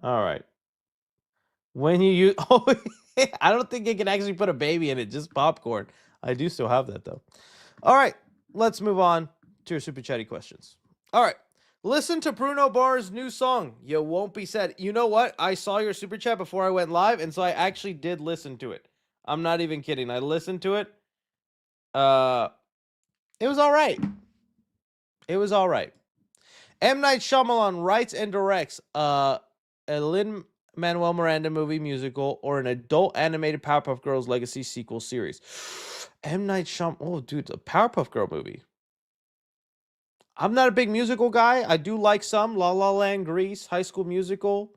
All right. When you use, oh, I don't think you can actually put a baby in it, just popcorn. I do still have that though. All right, let's move on to your super chatty questions. All right, listen to Bruno Mars' new song, "You Won't Be Sad." You know what? I saw your super chat before I went live, and so I actually did listen to it. I'm not even kidding. I listened to it. It was all right. It was all right. M. Night Shyamalan writes and directs a Lin-Manuel Miranda movie musical or an adult animated Powerpuff Girls Legacy sequel series. M. Night Shyamalan. Oh, dude, the Powerpuff Girl movie. I'm not a big musical guy. I do like some. La La Land, Grease, High School Musical.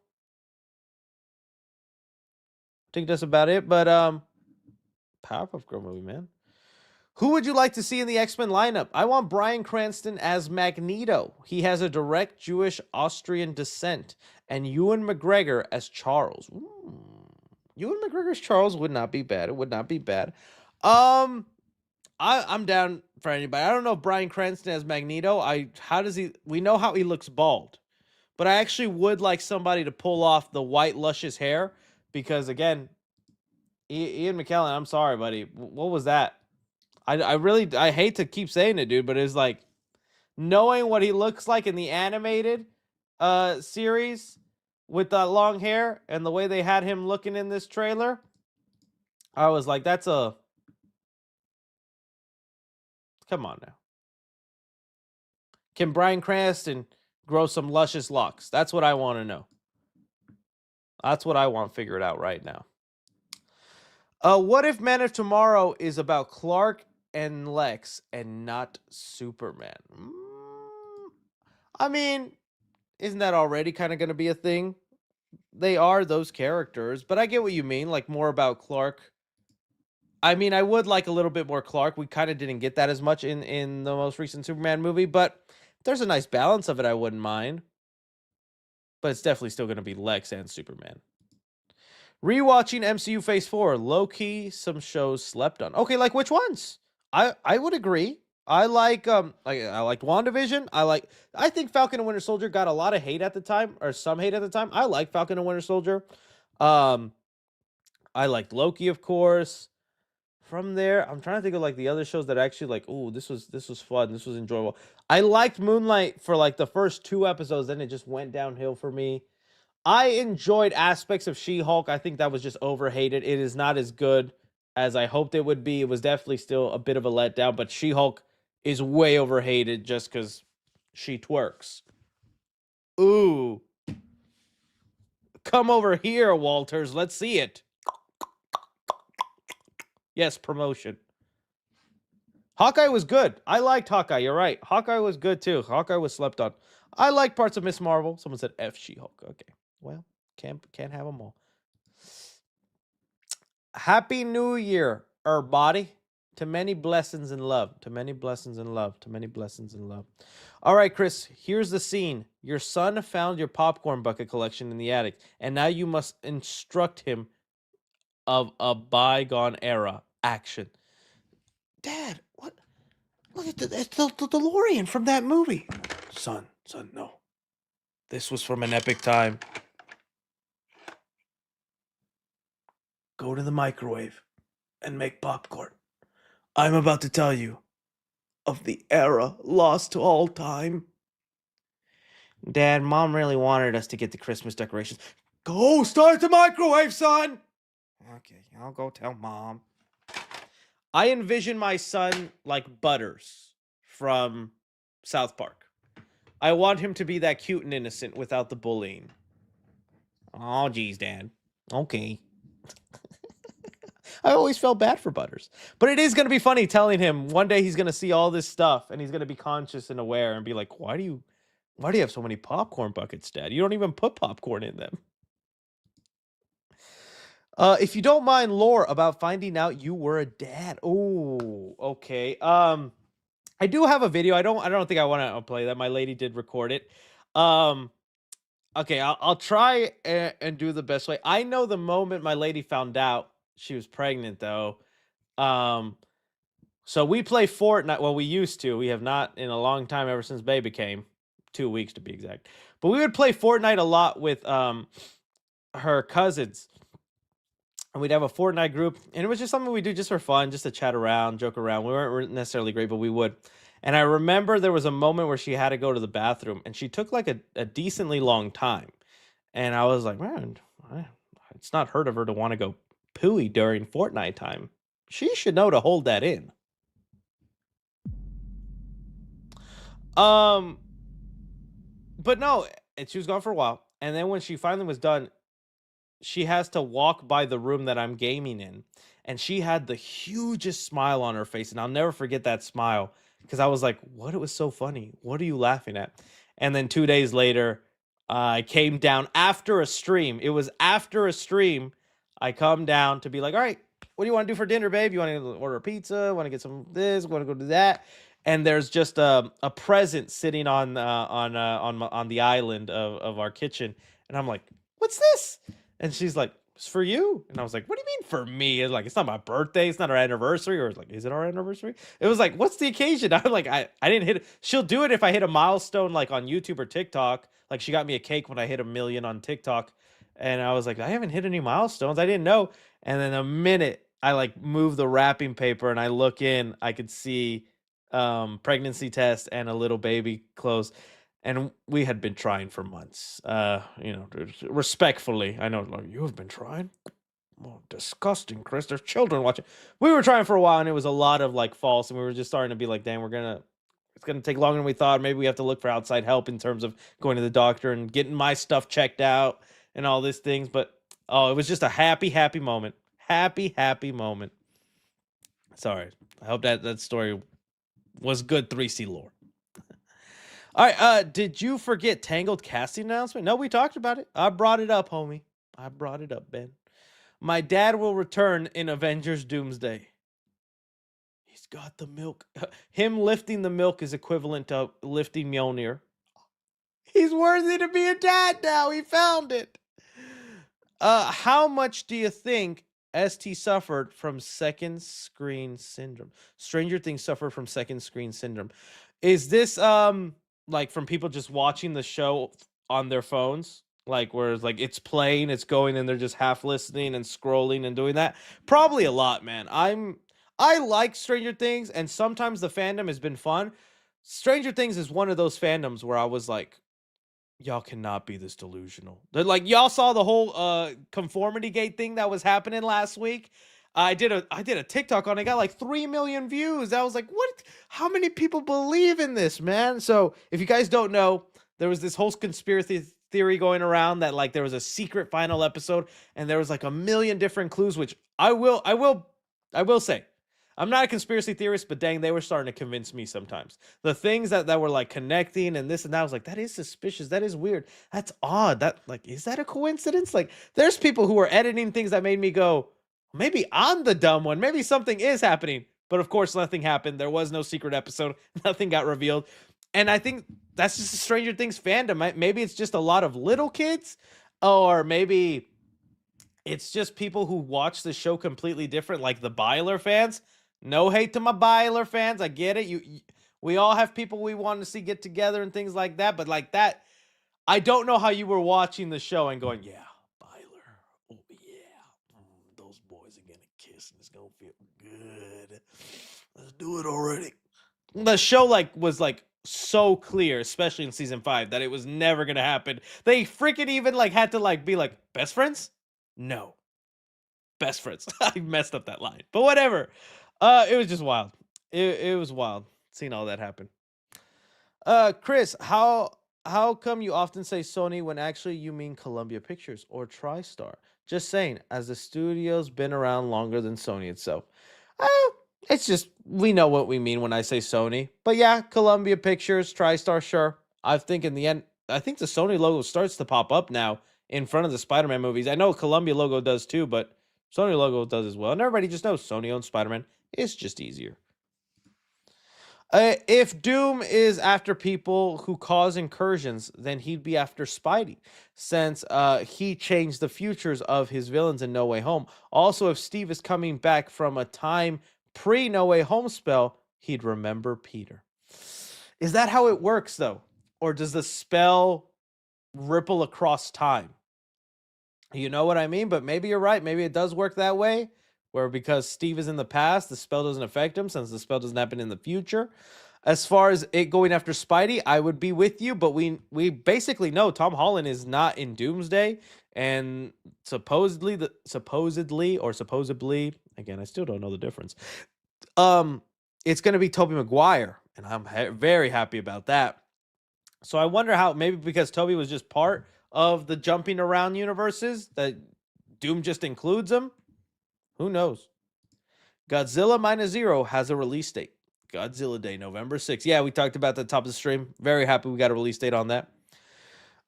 I think that's about it. But Powerpuff Girl movie, man. Who would you like to see in the X-Men lineup? I want Bryan Cranston as Magneto. He has a direct Jewish Austrian descent. And Ewan McGregor as Charles. Ewan McGregor's Charles would not be bad. It would not be bad. I'm down for anybody. I don't know if Bryan Cranston as Magneto. We know how he looks bald. But I actually would like somebody to pull off the white luscious hair. Because again, Ian McKellen, I'm sorry, buddy. What was that? I hate to keep saying it, dude, but it's like knowing what he looks like in the animated series with that long hair and the way they had him looking in this trailer, I was like, come on now. Can Bryan Cranston grow some luscious locks? That's what I want to know. That's what I want figured out right now. What if Man of Tomorrow is about Clark and Lex and not Superman? I mean, isn't that already kind of going to be a thing? They are those characters, but I get what you mean, like more about Clark. I mean, I would like a little bit more Clark. We kind of didn't get that as much in the most recent Superman movie, but if there's a nice balance of it, I wouldn't mind. But it's definitely still going to be Lex and Superman. Rewatching MCU Phase 4, low-key, some shows slept on. Okay, like which ones? I would agree. I liked WandaVision. I think Falcon and Winter Soldier got a lot of hate at the time, or some hate at the time. I like Falcon and Winter Soldier. I liked Loki, of course. From there, I'm trying to think of like the other shows that actually like, ooh, this was fun. This was enjoyable. I liked Moonlight for like the first 2 episodes, then it just went downhill for me. I enjoyed aspects of She-Hulk. I think that was just overhated. It is not as good as I hoped it would be. It was definitely still a bit of a letdown, but She-Hulk is way overhated just because she twerks. Ooh. Come over here, Walters. Let's see it. Yes, promotion. Hawkeye was good. I liked Hawkeye. You're right. Hawkeye was good too. Hawkeye was slept on. I like parts of Miss Marvel. Someone said F She-Hulk. Okay. Well, can't have them all. Happy New Year, body. To many blessings and love. To many blessings and love. To many blessings and love. All right, Chris, here's the scene. Your son found your popcorn bucket collection in the attic, and now you must instruct him of a bygone era. Action. Dad, what? Look at it's the DeLorean from that movie. Son, no. This was from an epic time. Go to the microwave and make popcorn. I'm about to tell you of the era lost to all time. Dad, Mom really wanted us to get the Christmas decorations. Go start the microwave, son! Okay, I'll go tell Mom. I envision my son like Butters from South Park. I want him to be that cute and innocent without the bullying. Oh, geez, Dad. Okay. I always felt bad for Butters. But it is going to be funny telling him one day he's going to see all this stuff and he's going to be conscious and aware and be like, why do you have so many popcorn buckets, Dad? You don't even put popcorn in them. If you don't mind lore about finding out you were a dad. Oh, okay. I do have a video. I don't think I want to play that. My lady did record it. Okay, I'll try and do the best way. I know the moment my lady found out she was pregnant, though. So we play Fortnite. Well, we used to. We have not in a long time, ever since baby came. 2 weeks to be exact. But we would play Fortnite a lot with her cousins. And we'd have a Fortnite group. And it was just something we do just for fun, just to chat around, joke around. We weren't necessarily great, but we would. And I remember there was a moment where she had to go to the bathroom. And she took like a decently long time. And I was like, man, it's not heard of her to want to go pooey during Fortnite time. She should know to hold that in. But no, and she was gone for a while. And then when she finally was done, she has to walk by the room that I'm gaming in. And she had the hugest smile on her face. And I'll never forget that smile. Because I was like, what? It was so funny. What are you laughing at? And then 2 days later, I came down after a stream. It was after a stream. I come down to be like, all right, what do you want to do for dinner, babe? You want to order a pizza? Want to get some of this? Want to go do that? And there's just a present sitting on the island of our kitchen. And I'm like, what's this? And she's like, it's for you. And I was like, what do you mean for me? It's like, it's not my birthday. It's not our anniversary. Or it's like, is it our anniversary? It was like, what's the occasion? I'm like, I didn't hit it. She'll do it if I hit a milestone like on YouTube or TikTok. Like she got me a cake when I hit 1 million on TikTok. And I was like, I haven't hit any milestones. I didn't know. And then the minute I like move the wrapping paper and I look in, I could see pregnancy test and a little baby clothes. And we had been trying for months. Respectfully, I know, like, you have been trying? Oh, disgusting, Chris. There's children watching. We were trying for a while, and it was a lot of like false, and we were just starting to be like, damn, it's gonna take longer than we thought. Maybe we have to look for outside help in terms of going to the doctor and getting my stuff checked out and all these things. But it was just a happy moment. Happy moment. Sorry. I hope that story was good 3C lore. All right, did you forget Tangled casting announcement? No, we talked about it. I brought it up, homie. I brought it up, Ben. My dad will return in Avengers Doomsday. He's got the milk. Him lifting the milk is equivalent to lifting Mjolnir. He's worthy to be a dad now. He found it. How much do you think ST suffered from second screen syndrome? Stranger Things suffered from second screen syndrome. Is this like from people just watching the show on their phones, like where it's like it's playing, it's going, and they're just half listening and scrolling and doing that? Probably a lot, man. I like Stranger Things, and sometimes the fandom has been fun. Stranger Things is one of those fandoms where I was like, y'all cannot be this delusional. They're like, y'all saw the whole conformity gate thing that was happening last week. I did a TikTok on it, got like 3 million views. I was like, what? How many people believe in this, man? So if you guys don't know, there was this whole conspiracy theory going around that like there was a secret final episode and there was like 1 million different clues, which I will say, I'm not a conspiracy theorist, but dang, they were starting to convince me sometimes. The things that were like connecting and this and that, I was like, that is suspicious. That is weird. That's odd. That like, is that a coincidence? Like there's people who are editing things that made me go, maybe I'm the dumb one. Maybe something is happening. But of course, nothing happened. There was no secret episode. Nothing got revealed. And I think that's just a Stranger Things fandom. Maybe it's just a lot of little kids, or maybe it's just people who watch the show completely different, like the Byler fans. No hate to my Byler fans. I get it. We all have people we want to see get together and things like that. But like that, I don't know how you were watching the show and going, yeah, Byler. Oh, yeah. Those boys are going to kiss and it's going to feel good. Let's do it already. The show was so clear, especially in season 5, that it was never going to happen. They freaking even had to be like, best friends? No. Best friends. I messed up that line. But whatever. It was just wild. It was wild seeing all that happen. Chris, how come you often say Sony when actually you mean Columbia Pictures or TriStar? Just saying, as the studio's been around longer than Sony itself. Uh, it's just we know what we mean when I say Sony. But yeah, Columbia Pictures, TriStar, sure. I think in the end, I think the Sony logo starts to pop up now in front of the Spider-Man movies. I know Columbia logo does too, but Sony logo does as well. And everybody just knows Sony owns Spider-Man. It's just easier. If Doom is after people who cause incursions, then he'd be after Spidey, since he changed the futures of his villains in No Way Home. Also, if Steve is coming back from a time pre-No Way Home spell, he'd remember Peter. Is that how it works, though? Or does the spell ripple across time? You know what I mean? But maybe you're right. Maybe it does work that way, where because Steve is in the past, the spell doesn't affect him since the spell doesn't happen in the future. As far as it going after Spidey, I would be with you, but we basically know Tom Holland is not in Doomsday, and supposedly, again, I still don't know the difference. It's going to be Tobey Maguire, and I'm very happy about that. So I wonder how, maybe because Tobey was just part of the jumping around universes, that Doom just includes him. Who knows? Godzilla -0 has a release date. Godzilla Day, November 6th. Yeah, we talked about that top of the stream. Very happy we got a release date on that.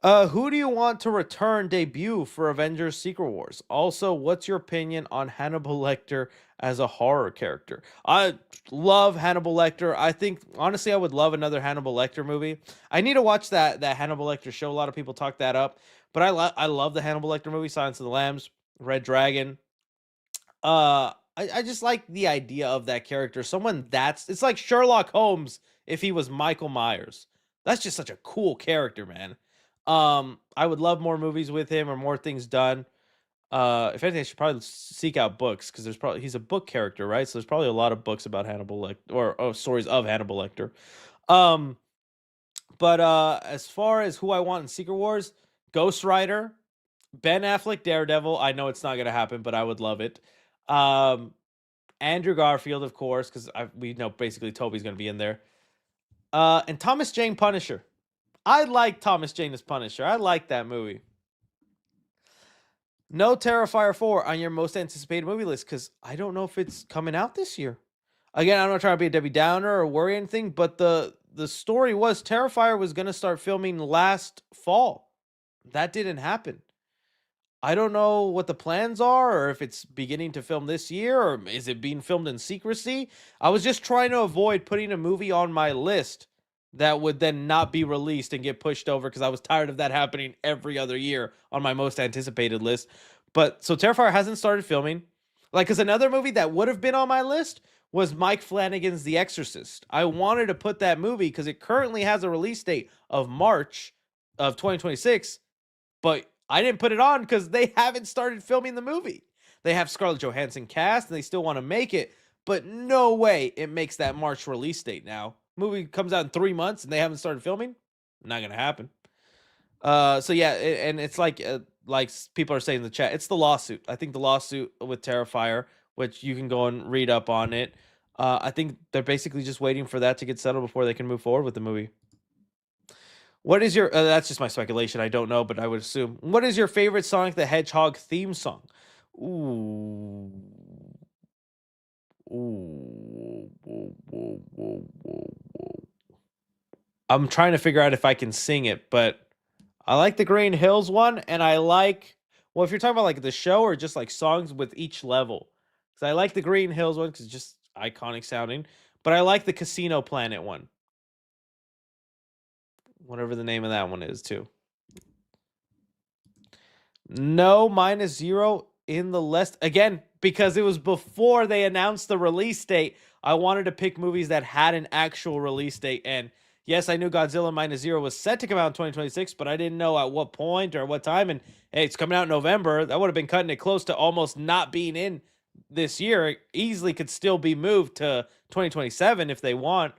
Who do you want to return debut for Avengers Secret Wars? Also, what's your opinion on Hannibal Lecter as a horror character? I love Hannibal Lecter. I think, honestly, I would love another Hannibal Lecter movie. I need to watch that Hannibal Lecter show. A lot of people talk that up. But I love the Hannibal Lecter movie, Silence of the Lambs, Red Dragon. I just like the idea of that character. Someone it's like Sherlock Holmes if he was Michael Myers. That's just such a cool character, man. I would love more movies with him or more things done. If anything, I should probably seek out books because he's a book character, right? So there's probably a lot of books about Hannibal Lecter or stories of Hannibal Lecter. But as far as who I want in Secret Wars, Ghost Rider, Ben Affleck, Daredevil. I know it's not gonna happen, but I would love it. Andrew Garfield, of course, because we know basically Toby's gonna be in there. And Thomas Jane Punisher. I like Thomas Jane as Punisher. I like that movie. No Terrifier 4 on your most anticipated movie list because I don't know if it's coming out this year. Again, I'm not trying to be a Debbie Downer or worry anything, but the story was Terrifier was going to start filming last fall. That didn't happen. I don't know what the plans are or if it's beginning to film this year or is it being filmed in secrecy. I was just trying to avoid putting a movie on my list that would then not be released and get pushed over because I was tired of that happening every other year on my most anticipated list. But so Terrifier hasn't started filming. Because another movie that would have been on my list was Mike Flanagan's The Exorcist. I wanted to put that movie because it currently has a release date of March of 2026, but I didn't put it on because they haven't started filming the movie. They have Scarlett Johansson cast and they still want to make it, but no way it makes that March release date now. Movie comes out in 3 months and they haven't started filming. Not gonna happen. So yeah, and it's like people are saying in the chat, it's the lawsuit. I think the lawsuit with Terrifier, which you can go and read up on it. I think they're basically just waiting for that to get settled before they can move forward with the movie. What is your? That's just my speculation. I don't know, but I would assume. What is your favorite Sonic the Hedgehog theme song? Ooh. I'm trying to figure out if I can sing it, but I like the Green Hills one, and I like, well, if you're talking about the show or just songs with each level, because I like the Green Hills one because it's just iconic sounding, but I like the Casino Planet one, whatever the name of that one is too. No -0 in the list again because it was before they announced the release date. I wanted to pick movies that had an actual release date, and Yes, I knew Godzilla Minus Zero was set to come out in 2026, but I didn't know at what point or what time. And hey, it's coming out in November. That would have been cutting it close to almost not being in this year. It easily could still be moved to 2027 if they want.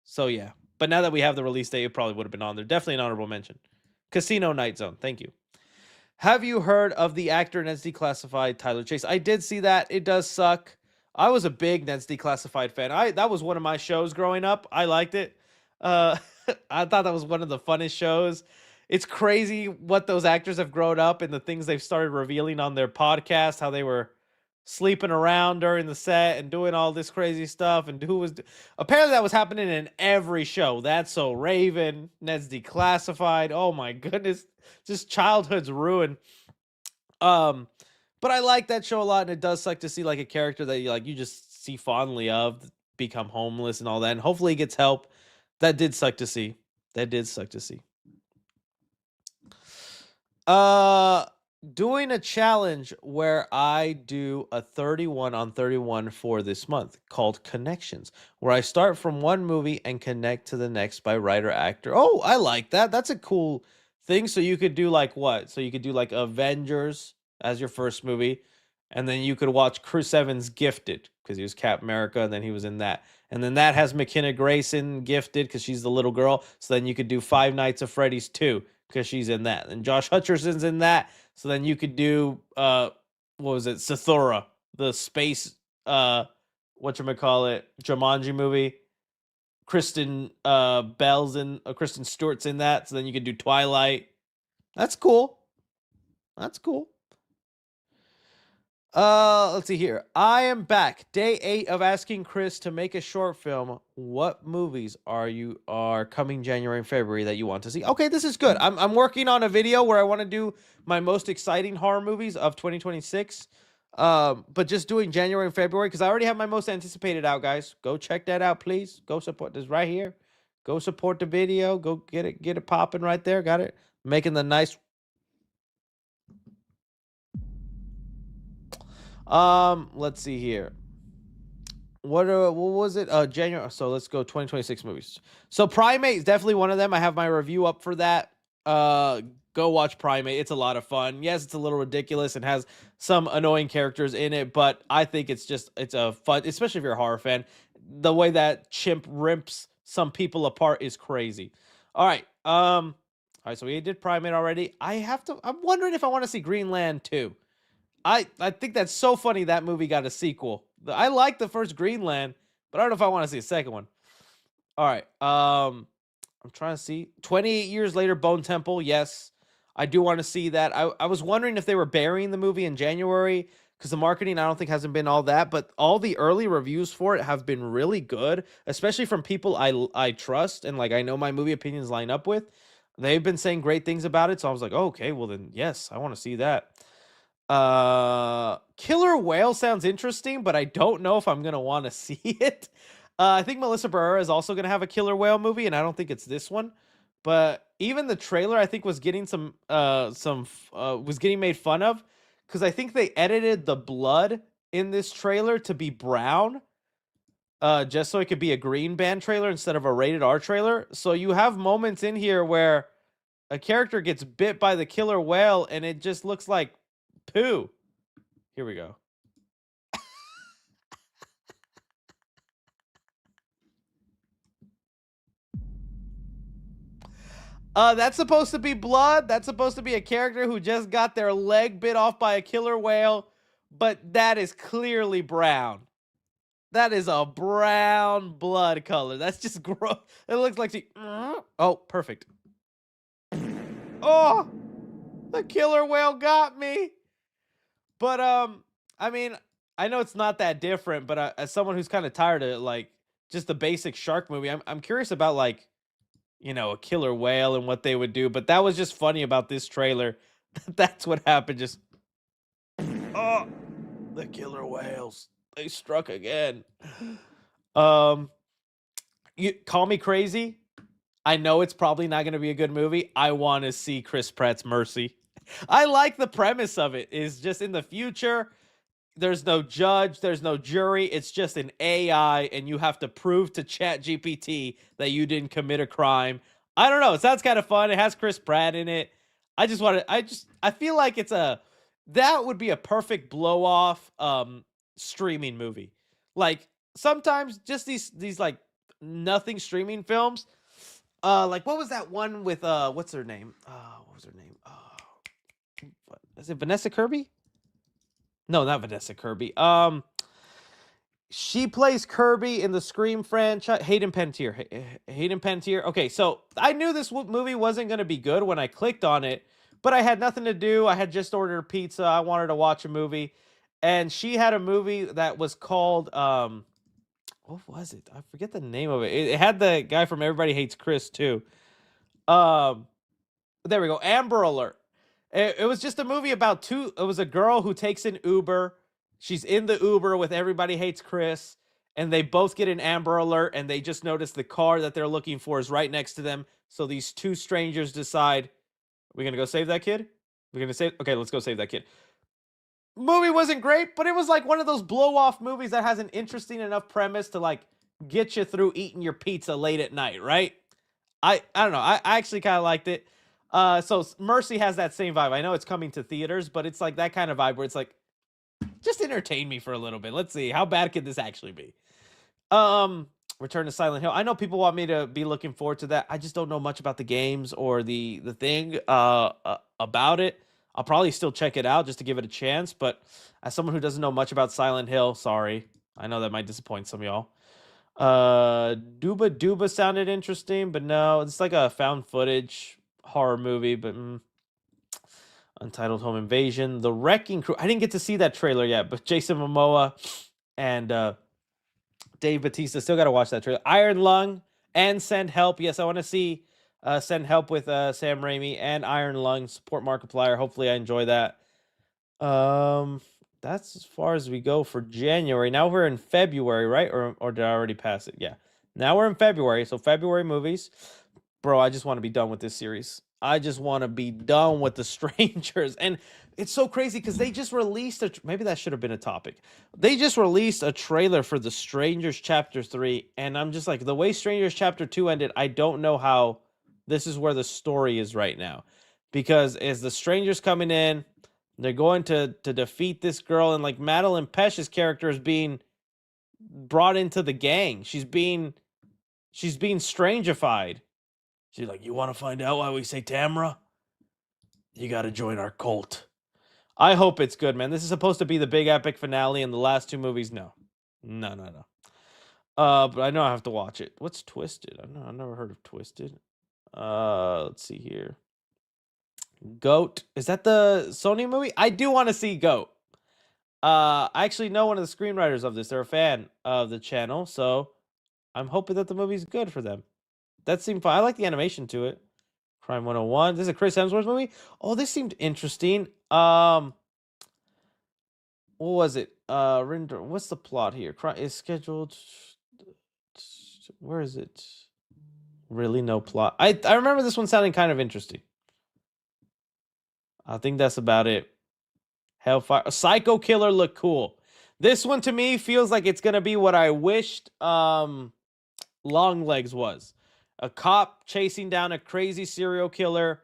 So yeah. But now that we have the release date, it probably would have been on there. Definitely an honorable mention. Casino Night Zone. Thank you. Have you heard of the actor Ned's Declassified Tyler Chase? I did see that. It does suck. I was a big Ned's Declassified fan. That was one of my shows growing up. I liked it. Uh, I thought that was one of the funnest shows. It's crazy what those actors have grown up and the things they've started revealing on their podcast, how they were sleeping around during the set and doing all this crazy stuff. And apparently that was happening in every show. That's So Raven, Ned's Declassified. Oh my goodness. Just childhood's ruined. But I like that show a lot, and it does suck to see like a character that you just see fondly of become homeless and all that. And hopefully he gets help. That did suck to see. Doing a challenge where I do a 31 on 31 for this month called Connections, where I start from one movie and connect to the next by writer actor. Oh, I like that. That's a cool thing. So you could do like what? So you could do like Avengers as your first movie, and then you could watch Chris Evans Gifted because he was Cap America, and then he was in that. And then that has McKenna Grayson Gifted because she's the little girl. So then you could do Five Nights at Freddy's 2 because she's in that. And Josh Hutcherson's in that. So then you could do what was it? Sathura, the space whatchamacallit, Jumanji movie. Kristen Kristen Stewart's in that. So then you could do Twilight. That's cool. Let's see here. I am back. Day 8 of asking Chris to make a short film. What movies are coming January and February that you want to see? Okay, this is good. I'm working on a video where I want to do my most exciting horror movies of 2026. But just doing January and February because I already have my most anticipated out, guys. Go check that out, please. Go support this right here. Go support the video. Go get it popping right there. Got it. Making the nice. Let's see here. What was it? January. So let's go 2026 movies. So Primate is definitely one of them. I have my review up for that. Go watch Primate. It's a lot of fun. Yes, it's a little ridiculous and has some annoying characters in it, but I think it's a fun, especially if you're a horror fan. The way that chimp rips some people apart is crazy. All right. All right, so we did Primate already. I'm wondering if I want to see Greenland 2. I think that's so funny that movie got a sequel. I like the first Greenland, but I don't know if I want to see a second one. All right. I'm trying to see. 28 years later, Bone Temple. Yes, I do want to see that. I was wondering if they were burying the movie in January because the marketing I don't think hasn't been all that, but all the early reviews for it have been really good, especially from people I trust and like I know my movie opinions line up with. They've been saying great things about it, so I was like, oh, okay, well then, yes, I want to see that. Killer Whale sounds interesting, but I don't know if I'm gonna want to see it. I think Melissa Barrera is also gonna have a Killer Whale movie, and I don't think it's this one. But even the trailer, I think, was getting was getting made fun of because I think they edited the blood in this trailer to be brown, just so it could be a green band trailer instead of a rated R trailer. So you have moments in here where a character gets bit by the killer whale, and it just looks like poo. Here we go. That's supposed to be blood. That's supposed to be a character who just got their leg bit off by a killer whale, but that is clearly brown. That is a brown blood color. That's just gross. It looks like oh, perfect. Oh, the killer whale got me. But I mean, I know it's not that different, but as someone who's kind of tired of like just the basic shark movie, I'm curious about like, you know, a killer whale and what they would do. But that was just funny about this trailer. That's what happened. Just oh, the killer whales. They struck again. You call me crazy. I know it's probably not going to be a good movie. I want to see Chris Pratt's Mercy. I like the premise of it. Is just in the future, there's no judge, there's no jury. It's just an AI, and you have to prove to ChatGPT that you didn't commit a crime. I don't know. It sounds kind of fun. It has Chris Pratt in it. I feel like that would be a perfect blow off streaming movie. Like sometimes just these like nothing streaming films. Like what was that one with what's her name? What was her name? Is it Vanessa Kirby? No, not Vanessa Kirby. She plays Kirby in the Scream franchise. Hayden Panettiere. Hayden Panettiere. Okay, so I knew this movie wasn't going to be good when I clicked on it, but I had nothing to do. I had just ordered pizza. I wanted to watch a movie, and she had a movie that was called what was it? I forget the name of it. It had the guy from Everybody Hates Chris too. Um, there we go. Amber Alert. It was just a movie about it was a girl who takes an Uber. She's in the Uber with Everybody Hates Chris, and they both get an Amber Alert, and they just notice the car that they're looking for is right next to them. So these two strangers decide, we're going to go save that kid? Okay, let's go save that kid. Movie wasn't great, but it was like one of those blow-off movies that has an interesting enough premise to like get you through eating your pizza late at night, right? I don't know. I actually kind of liked it. So Mercy has that same vibe. I know it's coming to theaters, but it's like that kind of vibe where it's like, just entertain me for a little bit. Let's see, how bad could this actually be? Return to Silent Hill. I know people want me to be looking forward to that. I just don't know much about the games or the thing about it. I'll probably still check it out just to give it a chance, but as someone who doesn't know much about Silent Hill, sorry. I know that might disappoint some of y'all. Duba sounded interesting, but no, it's like a found footage horror movie, but Untitled Home Invasion, The Wrecking Crew. I didn't get to see that trailer yet, but Jason Momoa and Dave Bautista, still got to watch that trailer. Iron Lung and Send Help. Yes, I want to see Send Help with Sam Raimi and Iron Lung. Support Markiplier. Hopefully I enjoy that. That's as far as we go for January. Now we're in February, right? Or did I already pass it? Yeah. Now we're in February. So February movies. Bro, I just want to be done with this series. I just want to be done with The Strangers. And it's so crazy because they just released maybe that should have been a topic. They just released a trailer for The Strangers Chapter 3. And I'm just like, the way Strangers Chapter 2 ended, I don't know how this is where the story is right now. Because as the strangers coming in, they're going to defeat this girl. And like Madeline Pesh's character is being brought into the gang. She's being strangified. She's like, you want to find out why we say Tamra? You got to join our cult. I hope it's good, man. This is supposed to be the big epic finale, and the last two movies, no. But I know I have to watch it. What's Twisted? I've never heard of Twisted. Let's see here. Goat. Is that the Sony movie? I do want to see Goat. I actually know one of the screenwriters of this. They're a fan of the channel, so I'm hoping that the movie's good for them. That seemed fun. I like the animation to it. Crime 101. This is a Chris Hemsworth movie. Oh, this seemed interesting. What was it? What's the plot here? Crime is scheduled. Where is it? Really, no plot. I remember this one sounding kind of interesting. I think that's about it. Hellfire. Psycho Killer looked cool. This one to me feels like it's gonna be what I wished Longlegs was. A cop chasing down a crazy serial killer,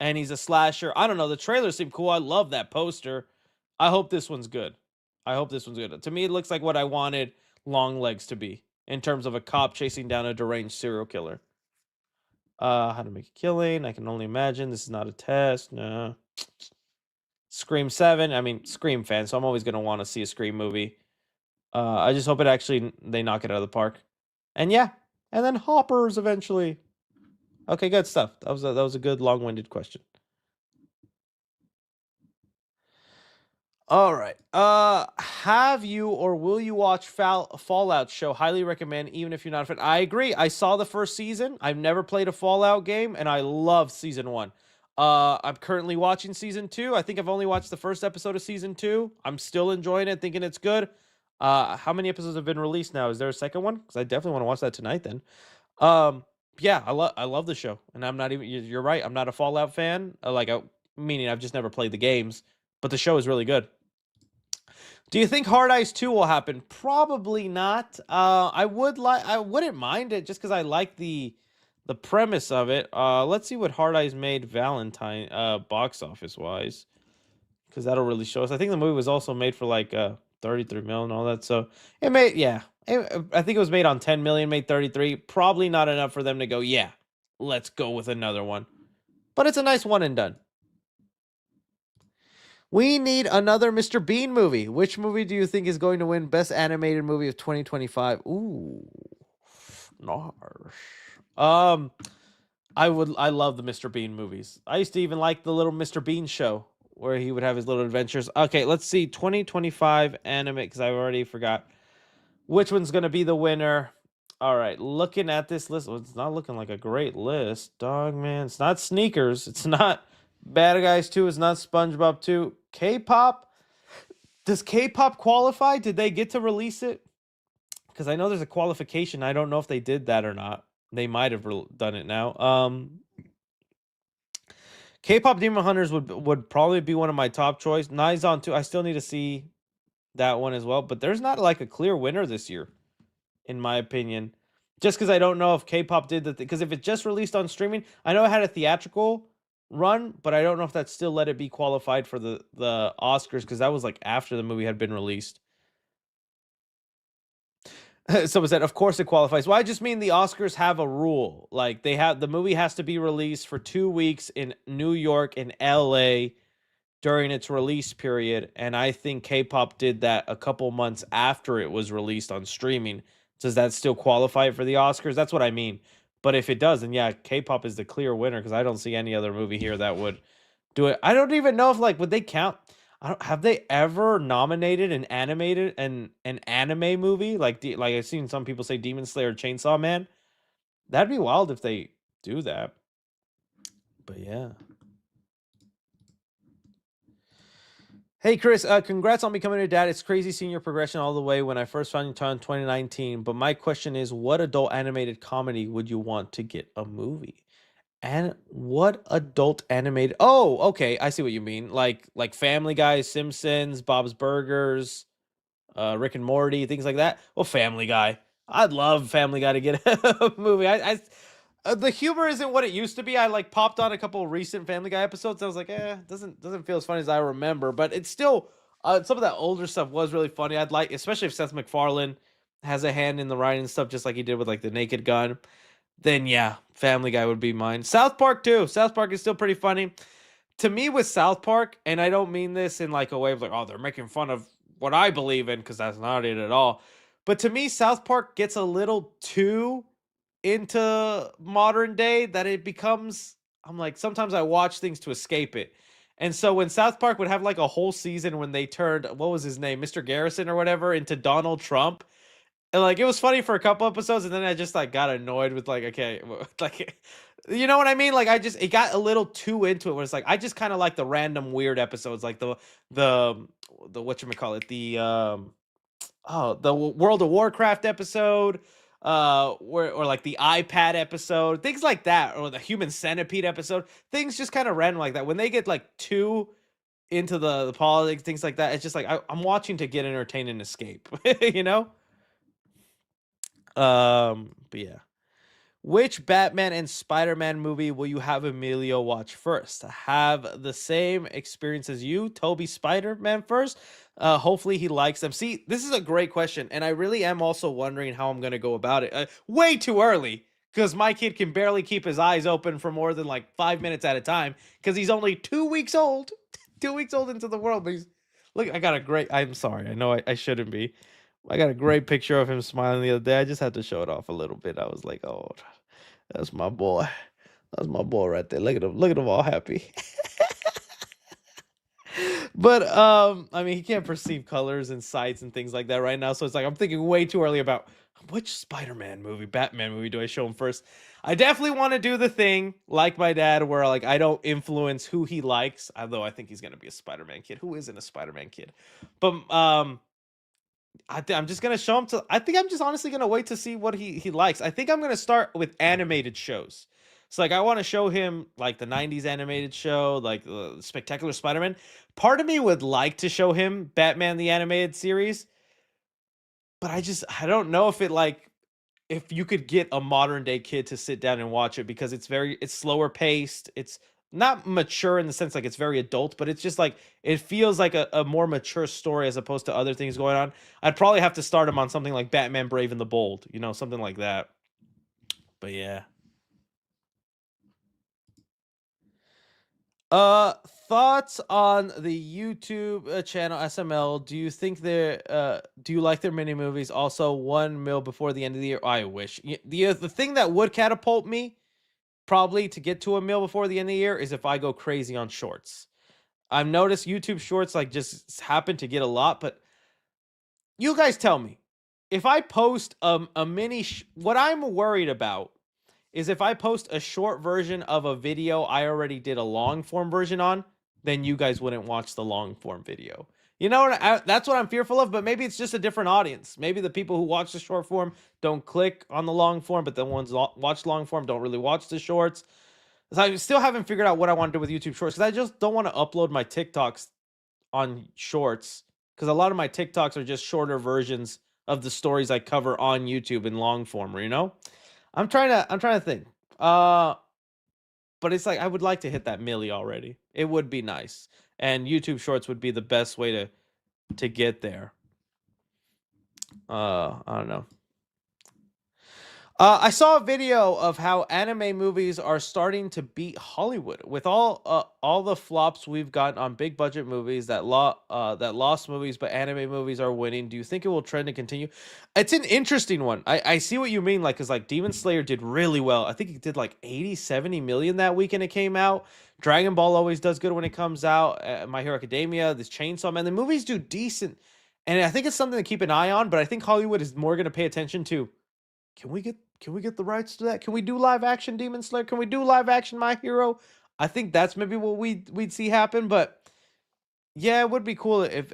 and he's a slasher. I don't know. The trailer seemed cool. I love that poster. I hope this one's good. To me, it looks like what I wanted Longlegs to be in terms of a cop chasing down a deranged serial killer. How to Make a Killing. I can only imagine. This is not a test. No. Scream 7. I mean, Scream fan, so I'm always going to want to see a Scream movie. I just hope they knock it out of the park. And yeah. And then Hoppers eventually. Okay, good stuff. That was a good long-winded question. All right. Have you or will you watch Fallout show? Highly recommend, even if you're not a fan. I agree. I saw the first season. I've never played a Fallout game, and I love season 1. I'm currently watching season 2. I think I've only watched the first episode of season 2. I'm still enjoying it, thinking it's good. How many episodes have been released now? Is there a second one? Because I definitely want to watch that tonight then. Yeah, I love the show. And I'm not even, you're right, I'm not a Fallout fan. Meaning I've just never played the games. But the show is really good. Do you think Hard Eyes 2 will happen? Probably not. I wouldn't mind it just because I like the premise of it. Let's see what Hard Eyes made Valentine box office wise, because that'll really show us. I think the movie was also made for like 33 million and all that. So it made, yeah. I think it was made on 10 million, made 33. Probably not enough for them to go, yeah, let's go with another one. But it's a nice one and done. We need another Mr. Bean movie. Which movie do you think is going to win Best Animated Movie of 2025? Ooh, narsh. I love the Mr. Bean movies. I used to even like the little Mr. Bean show where he would have his little adventures. Okay, let's see 2025 anime because I already forgot which one's gonna be the winner. All right, looking at this list, well, it's not looking like a great list, dog man. It's not Sneakers. It's not Bad Guys 2. It's not SpongeBob 2. K-pop. Does K-pop qualify? Did they get to release it? Because I know there's a qualification. I don't know if they did that or not. They might have done it now. K-pop Demon Hunters would probably be one of my top choice. Nizon 2. I still need to see that one as well. But there's not like a clear winner this year, in my opinion. Just because I don't know if K-pop did the because if it just released on streaming, I know it had a theatrical run, but I don't know if that still let it be qualified for the Oscars because that was like after the movie had been released. Someone said, "Of course it qualifies." Well, I just mean the Oscars have a rule, like the movie has to be released for 2 weeks in New York and L.A. during its release period, and I think K-pop did that a couple months after it was released on streaming. Does that still qualify for the Oscars? That's what I mean. But if it does, then yeah, K-pop is the clear winner because I don't see any other movie here that would do it. I don't even know if like would they count. I don't, have they ever nominated an animated an anime movie like I've seen some people say Demon Slayer, Chainsaw Man. That'd be wild if they do that. But yeah. Hey Chris, congrats on becoming a dad. It's crazy seeing your progression all the way when I first found you in 2019. But my question is, what adult animated comedy would you want to get a movie? And what adult animated? Oh, okay, I see what you mean. Like Family Guy, Simpsons, Bob's Burgers, Rick and Morty, things like that. Well, Family Guy. I'd love Family Guy to get a movie. The humor isn't what it used to be. I like popped on a couple recent Family Guy episodes. And I was like, doesn't feel as funny as I remember. But it's still some of that older stuff was really funny. I'd like, especially if Seth MacFarlane has a hand in the writing and stuff, just like he did with like the Naked Gun. Then yeah, Family Guy would be mine. South Park too. South Park is still pretty funny to me with South Park, and I don't mean this in like a way of like, oh, they're making fun of what I believe in because that's not it at all. But to me, South Park gets a little too into modern day that it becomes I'm like sometimes I watch things to escape it. And so when South Park would have like a whole season when they turned what was his name, Mr. Garrison or whatever, into Donald Trump, and like it was funny for a couple episodes, and then I just like got annoyed with like okay, like you know what I mean? Like it got a little too into it where it's like I just kind of like the random weird episodes, like the whatchamacallit, the World of Warcraft episode, or like the iPad episode, things like that, or the Human Centipede episode, things just kind of random like that. When they get like too into the politics, things like that, it's just like I'm watching to get entertained and escape, you know? But yeah. Which Batman and Spider-Man movie will you have Emilio watch first? Have the same experience as you, Toby Spider-Man first. Hopefully he likes them. See, this is a great question, and I really am also wondering how I'm gonna go about it. Way too early, because my kid can barely keep his eyes open for more than like 5 minutes at a time, because he's only 2 weeks old. 2 weeks old into the world, but he's look. I got a great. I'm sorry. I know I shouldn't be. I got a great picture of him smiling the other day. I just had to show it off a little bit. I was like, oh, that's my boy. That's my boy right there. Look at him. Look at him all happy. But I mean, he can't perceive colors and sights and things like that right now. So it's like I'm thinking way too early about which Spider-Man movie, Batman movie do I show him first? I definitely want to do the thing like my dad, where like I don't influence who he likes, although I think he's gonna be a Spider-Man kid. Who isn't a Spider-Man kid? But I'm just gonna show him to. I think I'm just honestly gonna wait to see what he likes. I think I'm gonna start with animated shows So like I want to show him like the 90s animated show, like Spectacular Spider-Man. Part of me would like to show him Batman the animated series, but I don't know if it like if you could get a modern day kid to sit down and watch it because it's slower paced. It's not mature in the sense like it's very adult, but it's just like it feels like a more mature story as opposed to other things going on. I'd probably have to start him on something like Batman Brave and the Bold, something like that. But yeah. Uh, Thoughts on the YouTube channel SML? Do you think do you like their mini movies? Also, 1 mil before the end of the year. I wish. The thing that would catapult me probably to get to 1 mil before the end of the year is if I go crazy on shorts. I've noticed YouTube shorts like just happen to get a lot, but you guys tell me if I post a mini. What I'm worried about is if I post a short version of a video I already did a long form version on, then you guys wouldn't watch the long form video. You know what? That's what I'm fearful of, but maybe it's just a different audience. Maybe the people who watch the short form don't click on the long form, but the ones watch long form don't really watch the shorts. So I still haven't figured out what I want to do with YouTube shorts because I just don't want to upload my TikToks on shorts because a lot of my TikToks are just shorter versions of the stories I cover on YouTube in long form, I'm trying to think. But it's like I would like to hit that milli already. It would be nice. And YouTube Shorts would be the best way to get there. I don't know. I saw a video of how anime movies are starting to beat Hollywood with all the flops we've gotten on big budget movies that lost movies, but anime movies are winning. Do you think it will trend and continue? It's an interesting one. I see what you mean, like, because like Demon Slayer did really well. I think it did like 80-70 million that weekend it came out. Dragon Ball always does good when it comes out. My Hero Academia, this Chainsaw Man, the movies do decent, and I think it's something to keep an eye on. But I think Hollywood is more going to pay attention to. Can we get the rights to that? Can we do live action Demon Slayer? Can we do live action My Hero? I think that's maybe what we'd see happen, but yeah, it would be cool if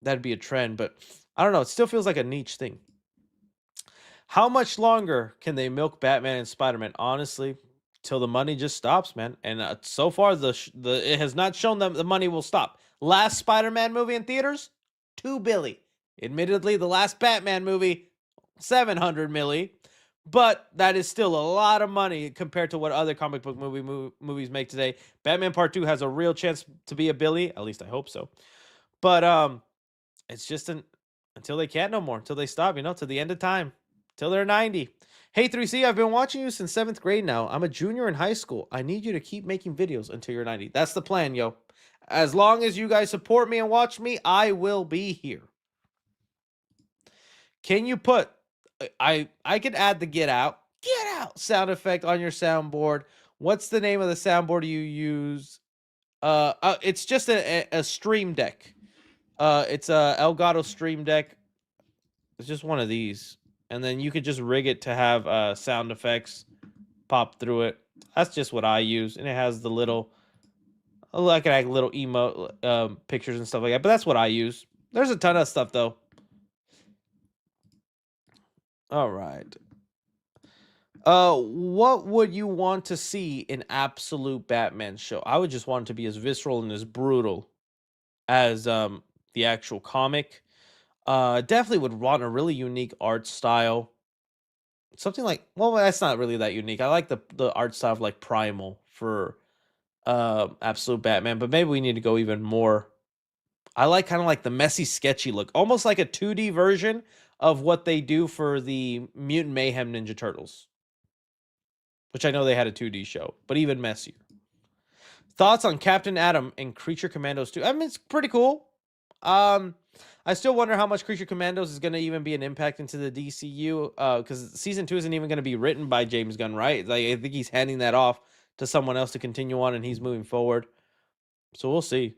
that'd be a trend, but I don't know, it still feels like a niche thing. How much longer can they milk Batman and Spider-Man? Honestly, till the money just stops, man. And so far it has not shown them the money will stop. Last Spider-Man movie in theaters, 2 billion. Admittedly, the last Batman movie 700 milli, but that is still a lot of money compared to what other comic book movies make today. Batman Part 2 has a real chance to be a billy, at least I hope so. But it's just until they can't no more, until they stop, to the end of time, till they're 90. Hey 3C, I've been watching you since 7th grade now. I'm a junior in high school. I need you to keep making videos until you're 90. That's the plan, yo. As long as you guys support me and watch me, I will be here. Can you put I could add the get out sound effect on your soundboard. What's the name of the soundboard you use? It's just a stream deck. It's a Elgato stream deck. It's just one of these, and then you could just rig it to have sound effects pop through it. That's just what I use, and it has the little, I can add little emote pictures and stuff like that. But that's what I use. There's a ton of stuff though. All right. What would you want to see in absolute Batman show? I would just want it to be as visceral and as brutal as the actual comic. Definitely would want a really unique art style. Something like, well, that's not really that unique. I like the art style of like Primal for absolute Batman, but maybe we need to go even more. I like kind of like the messy, sketchy look, almost like a 2D version of what they do for the Mutant Mayhem Ninja Turtles, which I know they had a 2D show, but even messier. Thoughts on Captain Atom and Creature Commandos 2? I mean, it's pretty cool. I still wonder how much Creature Commandos is going to even be an impact into the DCU, because season 2 isn't even going to be written by James Gunn, right? Like, I think he's handing that off to someone else to continue on, and he's moving forward. So we'll see.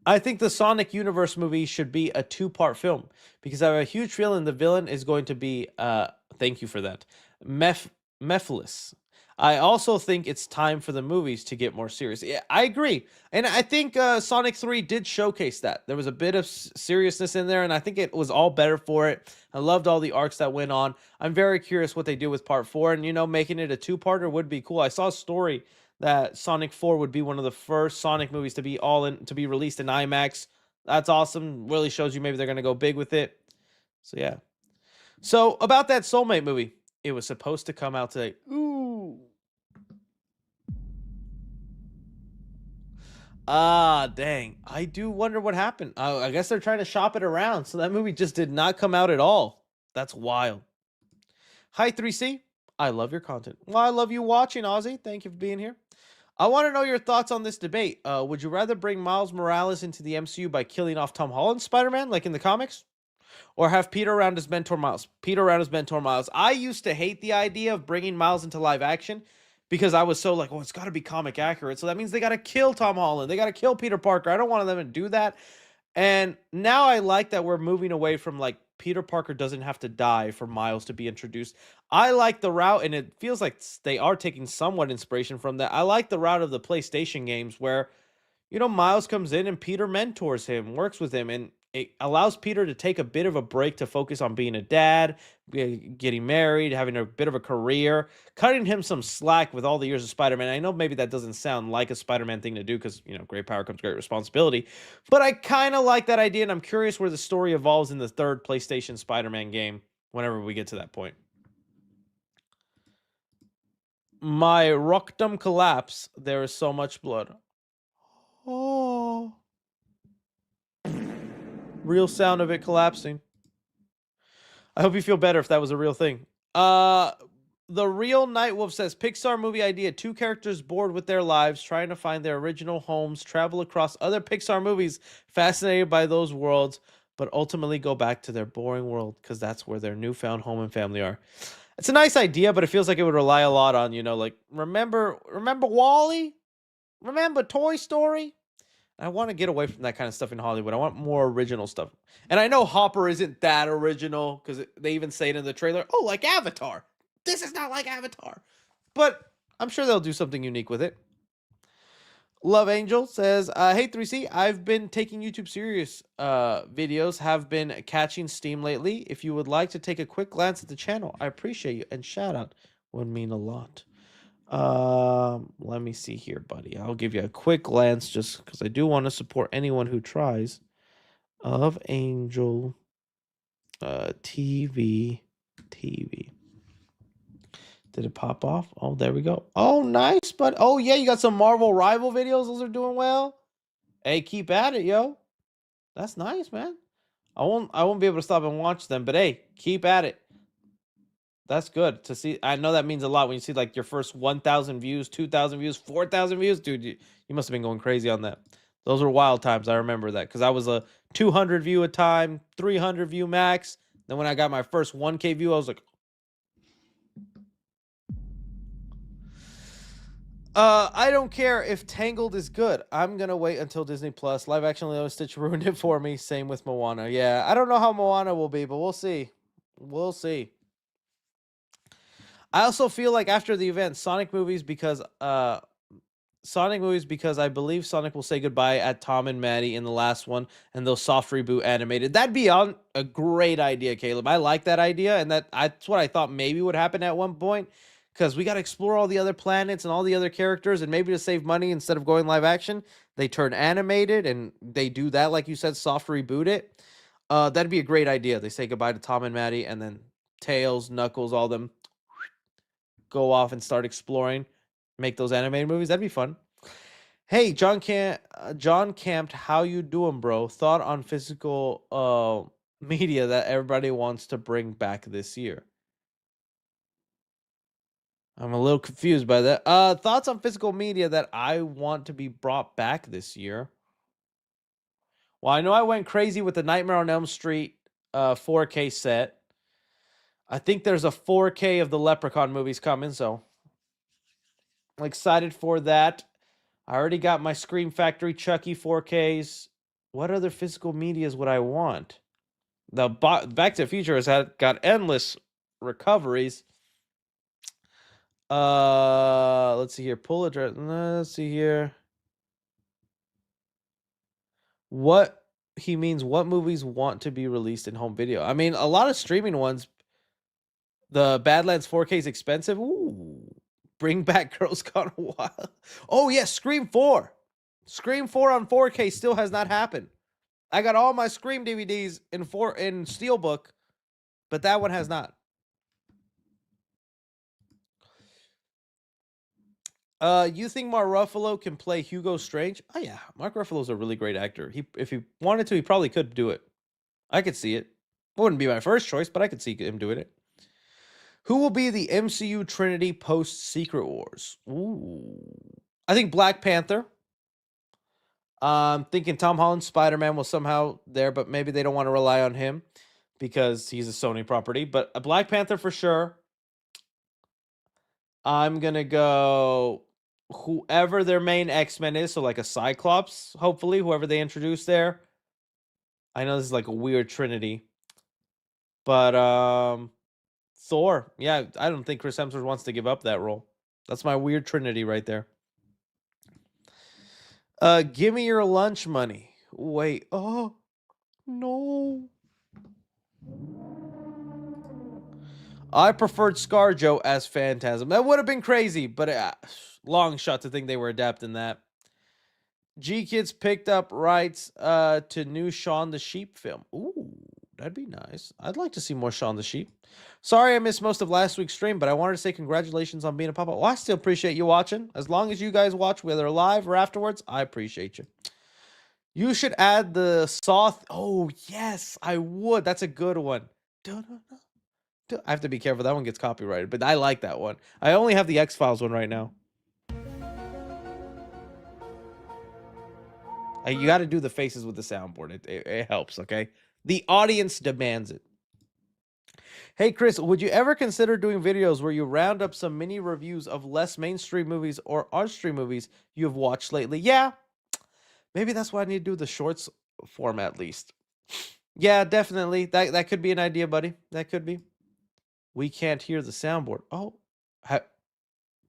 I think the Sonic Universe movie should be a 2-part film because I have a huge feeling the villain is going to be, thank you for that, Mephiles. I also think it's time for the movies to get more serious. Yeah, I agree. And I think Sonic 3 did showcase that. There was a bit of seriousness in there, and I think it was all better for it. I loved all the arcs that went on. I'm very curious what they do with part 4, and, making it a two-parter would be cool. I saw a story that Sonic 4 would be one of the first Sonic movies to be released in IMAX. That's awesome. Really shows you maybe they're going to go big with it. So, yeah. So, about that Soulmate movie, it was supposed to come out today. Ooh. Dang. I do wonder what happened. I guess they're trying to shop it around. So that movie just did not come out at all. That's wild. Hi, 3C. I love your content. Well, I love you watching, Ozzy. Thank you for being here. I want to know your thoughts on this debate. Would you rather bring Miles Morales into the MCU by killing off Tom Holland's Spider-Man, like in the comics? Or have Peter around his mentor Miles? Peter around his mentor Miles. I used to hate the idea of bringing Miles into live action because I was so like, oh, it's got to be comic accurate. So that means they got to kill Tom Holland. They got to kill Peter Parker. I don't want them to do that. And now I like that we're moving away from like Peter Parker doesn't have to die for Miles to be introduced. I like the route, and it feels like they are taking somewhat inspiration from that. I like the route of the PlayStation games where Miles comes in and Peter mentors him, works with him, and it allows Peter to take a bit of a break to focus on being a dad, getting married, having a bit of a career, cutting him some slack with all the years of Spider-Man. I know maybe that doesn't sound like a Spider-Man thing to do because, great power comes great responsibility, but I kind of like that idea, and I'm curious where the story evolves in the third PlayStation Spider-Man game whenever we get to that point. My rectum collapse. There is so much blood. Oh. Real sound of it collapsing. I hope you feel better if that was a real thing. The Real Nightwolf says, Pixar movie idea. 2 characters bored with their lives, trying to find their original homes, travel across other Pixar movies, fascinated by those worlds, but ultimately go back to their boring world because that's where their newfound home and family are. It's a nice idea, but it feels like it would rely a lot on, like, remember WALL-E? Remember Toy Story? I want to get away from that kind of stuff in Hollywood. I want more original stuff. And I know Hopper isn't that original because they even say it in the trailer. Oh, like Avatar. This is not like Avatar. But I'm sure they'll do something unique with it. Love Angel says, hey 3C, I've been taking YouTube serious videos, have been catching steam lately. If you would like to take a quick glance at the channel, I appreciate you. And shout out would mean a lot. Let me see here, buddy. I'll give you a quick glance just because I do want to support anyone who tries. Of Angel TV. Did it pop off? Oh, there we go. Oh, nice, but oh yeah, you got some Marvel Rival videos. Those are doing well. Hey, keep at it, yo. That's nice, man. I won't be able to stop and watch them, but hey, keep at it. That's good to see. I know that means a lot when you see like your first 1,000 views, 2,000 views, 4,000 views. Dude, you must have been going crazy on that. Those were wild times. I remember that because I was a 200 view a time, 300 view max. Then when I got my first 1K view, I was like, I don't care if Tangled is good. I'm going to wait until Disney Plus. Live action Lilo and Stitch ruined it for me. Same with Moana. Yeah, I don't know how Moana will be, but we'll see. We'll see. I also feel like after the event, Sonic movies because I believe Sonic will say goodbye at Tom and Maddie in the last one, and they'll soft reboot animated. That'd be a great idea, Caleb. I like that idea, and that's what I thought maybe would happen at one point, because we got to explore all the other planets and all the other characters, and maybe to save money, instead of going live action, they turn animated, and they do that, like you said, soft reboot it. That'd be a great idea. They say goodbye to Tom and Maddie, and then Tails, Knuckles, all them go off and start exploring, make those animated movies. That'd be fun. Hey, John Camped, how you doing, bro? Thought on physical media that everybody wants to bring back this year. I'm a little confused by that. Thoughts on physical media that I want to be brought back this year. Well, I know I went crazy with the Nightmare on Elm Street 4K set. I think there's a 4K of the Leprechaun movies coming, so I'm excited for that. I already got my Scream Factory Chucky 4Ks. What other physical medias would I want? The Back to the Future has got endless recoveries. Let's see here. Pull address. Let's see here. What he means, what movies want to be released in home video? I mean, a lot of streaming ones. The Badlands 4K is expensive. Ooh. Bring back Girls Gone Wild. Oh, yeah, Scream 4. Scream 4 on 4K still has not happened. I got all my Scream DVDs in Steelbook, but that one has not. You think Mark Ruffalo can play Hugo Strange? Oh yeah, Mark Ruffalo's a really great actor. If he wanted to, he probably could do it. I could see it. Wouldn't be my first choice, but I could see him doing it. Who will be the MCU Trinity post Secret Wars? Ooh, I think Black Panther. Thinking Tom Holland's Spider-Man will somehow there, but maybe they don't want to rely on him because he's a Sony property. But a Black Panther for sure. I'm gonna go whoever their main X-Men is, so like a Cyclops, hopefully, whoever they introduce there. I know this is like a weird trinity. But Thor. Yeah, I don't think Chris Hemsworth wants to give up that role. That's my weird trinity right there. Give me your lunch money. Wait, oh no. I preferred ScarJo as Phantasm. That would have been crazy, but long shot to think they were adapting that. G-Kids picked up rights to new Shaun the Sheep film. Ooh, that'd be nice. I'd like to see more Shaun the Sheep. Sorry I missed most of last week's stream, but I wanted to say congratulations on being a papa. Well, I still appreciate you watching. As long as you guys watch, whether live or afterwards, I appreciate you. You should add the Saw. Oh, yes, I would. That's a good one. I have to be careful. That one gets copyrighted, but I like that one. I only have the X-Files one right now. You got to do the faces with the soundboard. It helps, okay? The audience demands it. Hey, Chris, would you ever consider doing videos where you round up some mini reviews of less mainstream movies or on-stream movies you have watched lately? Yeah. Maybe that's why I need to do the shorts format at least. Yeah, definitely. That could be an idea, buddy. That could be. We can't hear the soundboard. Oh,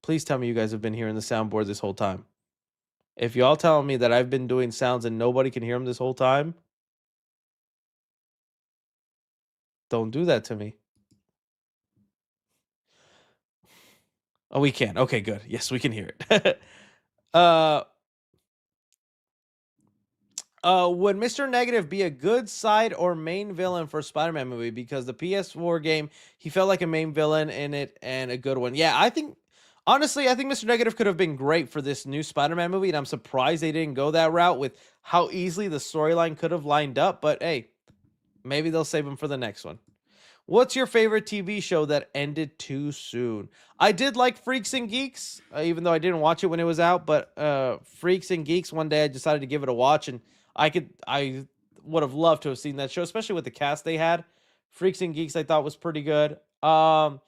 please tell me you guys have been hearing the soundboard this whole time. If y'all telling me that I've been doing sounds and nobody can hear them this whole time, don't do that to me. Oh, we can. Okay, good. Yes, we can hear it. Would Mr. Negative be a good side or main villain for a Spider-Man movie? Because the PS4 game, he felt like a main villain in it and a good one. Yeah, honestly, I think Mr. Negative could have been great for this new Spider-Man movie, and I'm surprised they didn't go that route with how easily the storyline could have lined up. But hey, maybe they'll save him for the next one. What's your favorite TV show that ended too soon? I did like Freaks and Geeks, even though I didn't watch it when it was out. But Freaks and Geeks, one day I decided to give it a watch, and I would have loved to have seen that show, especially with the cast they had. Freaks and Geeks I thought was pretty good. I'm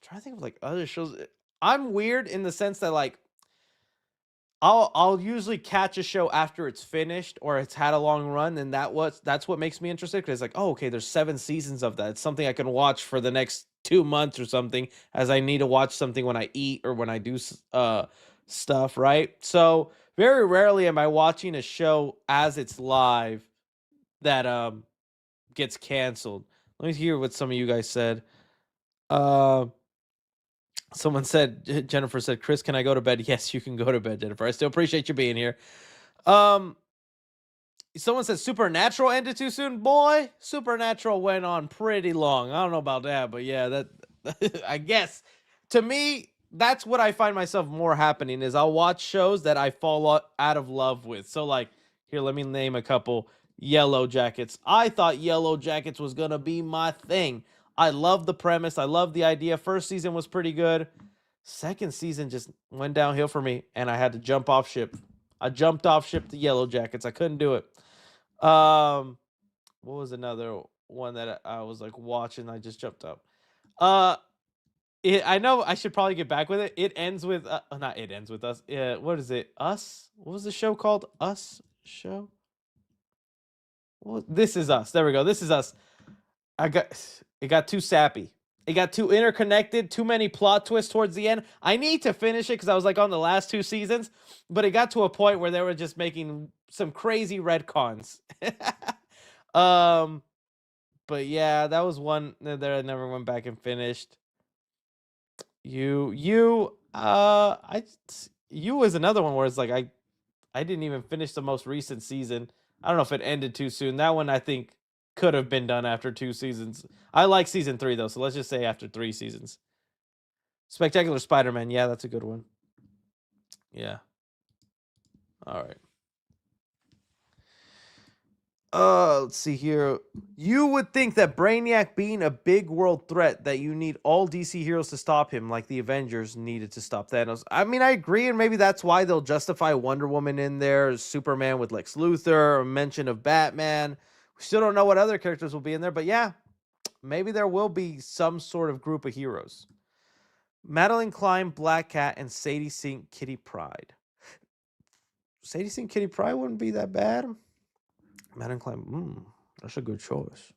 trying to think of like other shows. I'm weird in the sense that like I'll usually catch a show after it's finished or it's had a long run, and that's what makes me interested, because it's like, oh, okay, there's 7 seasons of that. It's something I can watch for the next 2 months or something, as I need to watch something when I eat or when I do stuff, right? So very rarely am I watching a show as it's live that gets canceled. Let me hear what some of you guys said. Someone said, Jennifer said, Chris, can I go to bed? Yes, you can go to bed, Jennifer. I still appreciate you being here. Someone said Supernatural ended too soon. Boy, Supernatural went on pretty long. I don't know about that, but yeah, that I guess to me, that's what I find myself more happening is I'll watch shows that I fall out of love with. So like, here, let me name a couple. Yellow Jackets. I thought Yellow Jackets was going to be my thing. I love the premise. I love the idea. First season was pretty good. Second season just went downhill for me, and I had to jump off ship. I jumped off ship to Yellow Jackets. I couldn't do it. What was another one that I was like watching? I just jumped up. I know I should probably get back with it. It ends with not it ends with us. What is it? Us? What was the show called? Us show? Well, This Is Us. There we go. This Is Us. It got too sappy. It got too interconnected, too many plot twists towards the end. I need to finish it because I was like on the last 2 seasons, but it got to a point where they were just making some crazy retcons. um, but yeah, that was one that I never went back and finished. You was another one where it's like I didn't even finish the most recent season. I don't know if it ended too soon. That one I think could have been done after 2 seasons. I like season 3 though, so let's just say after 3 seasons. Spectacular Spider-Man, yeah, that's a good one. Yeah. All right. Let's see here. You would think that Brainiac being a big world threat, that you need all DC heroes to stop him, like the Avengers needed to stop Thanos. I mean, I agree, and maybe that's why they'll justify Wonder Woman in there, Superman with Lex Luthor, a mention of Batman. We still don't know what other characters will be in there, but yeah, maybe there will be some sort of group of heroes. Madeline Klein, Black Cat, and Sadie Sink Kitty Pryde. Sadie Sink Kitty Pryde wouldn't be that bad. Madeline Klein, that's a good choice.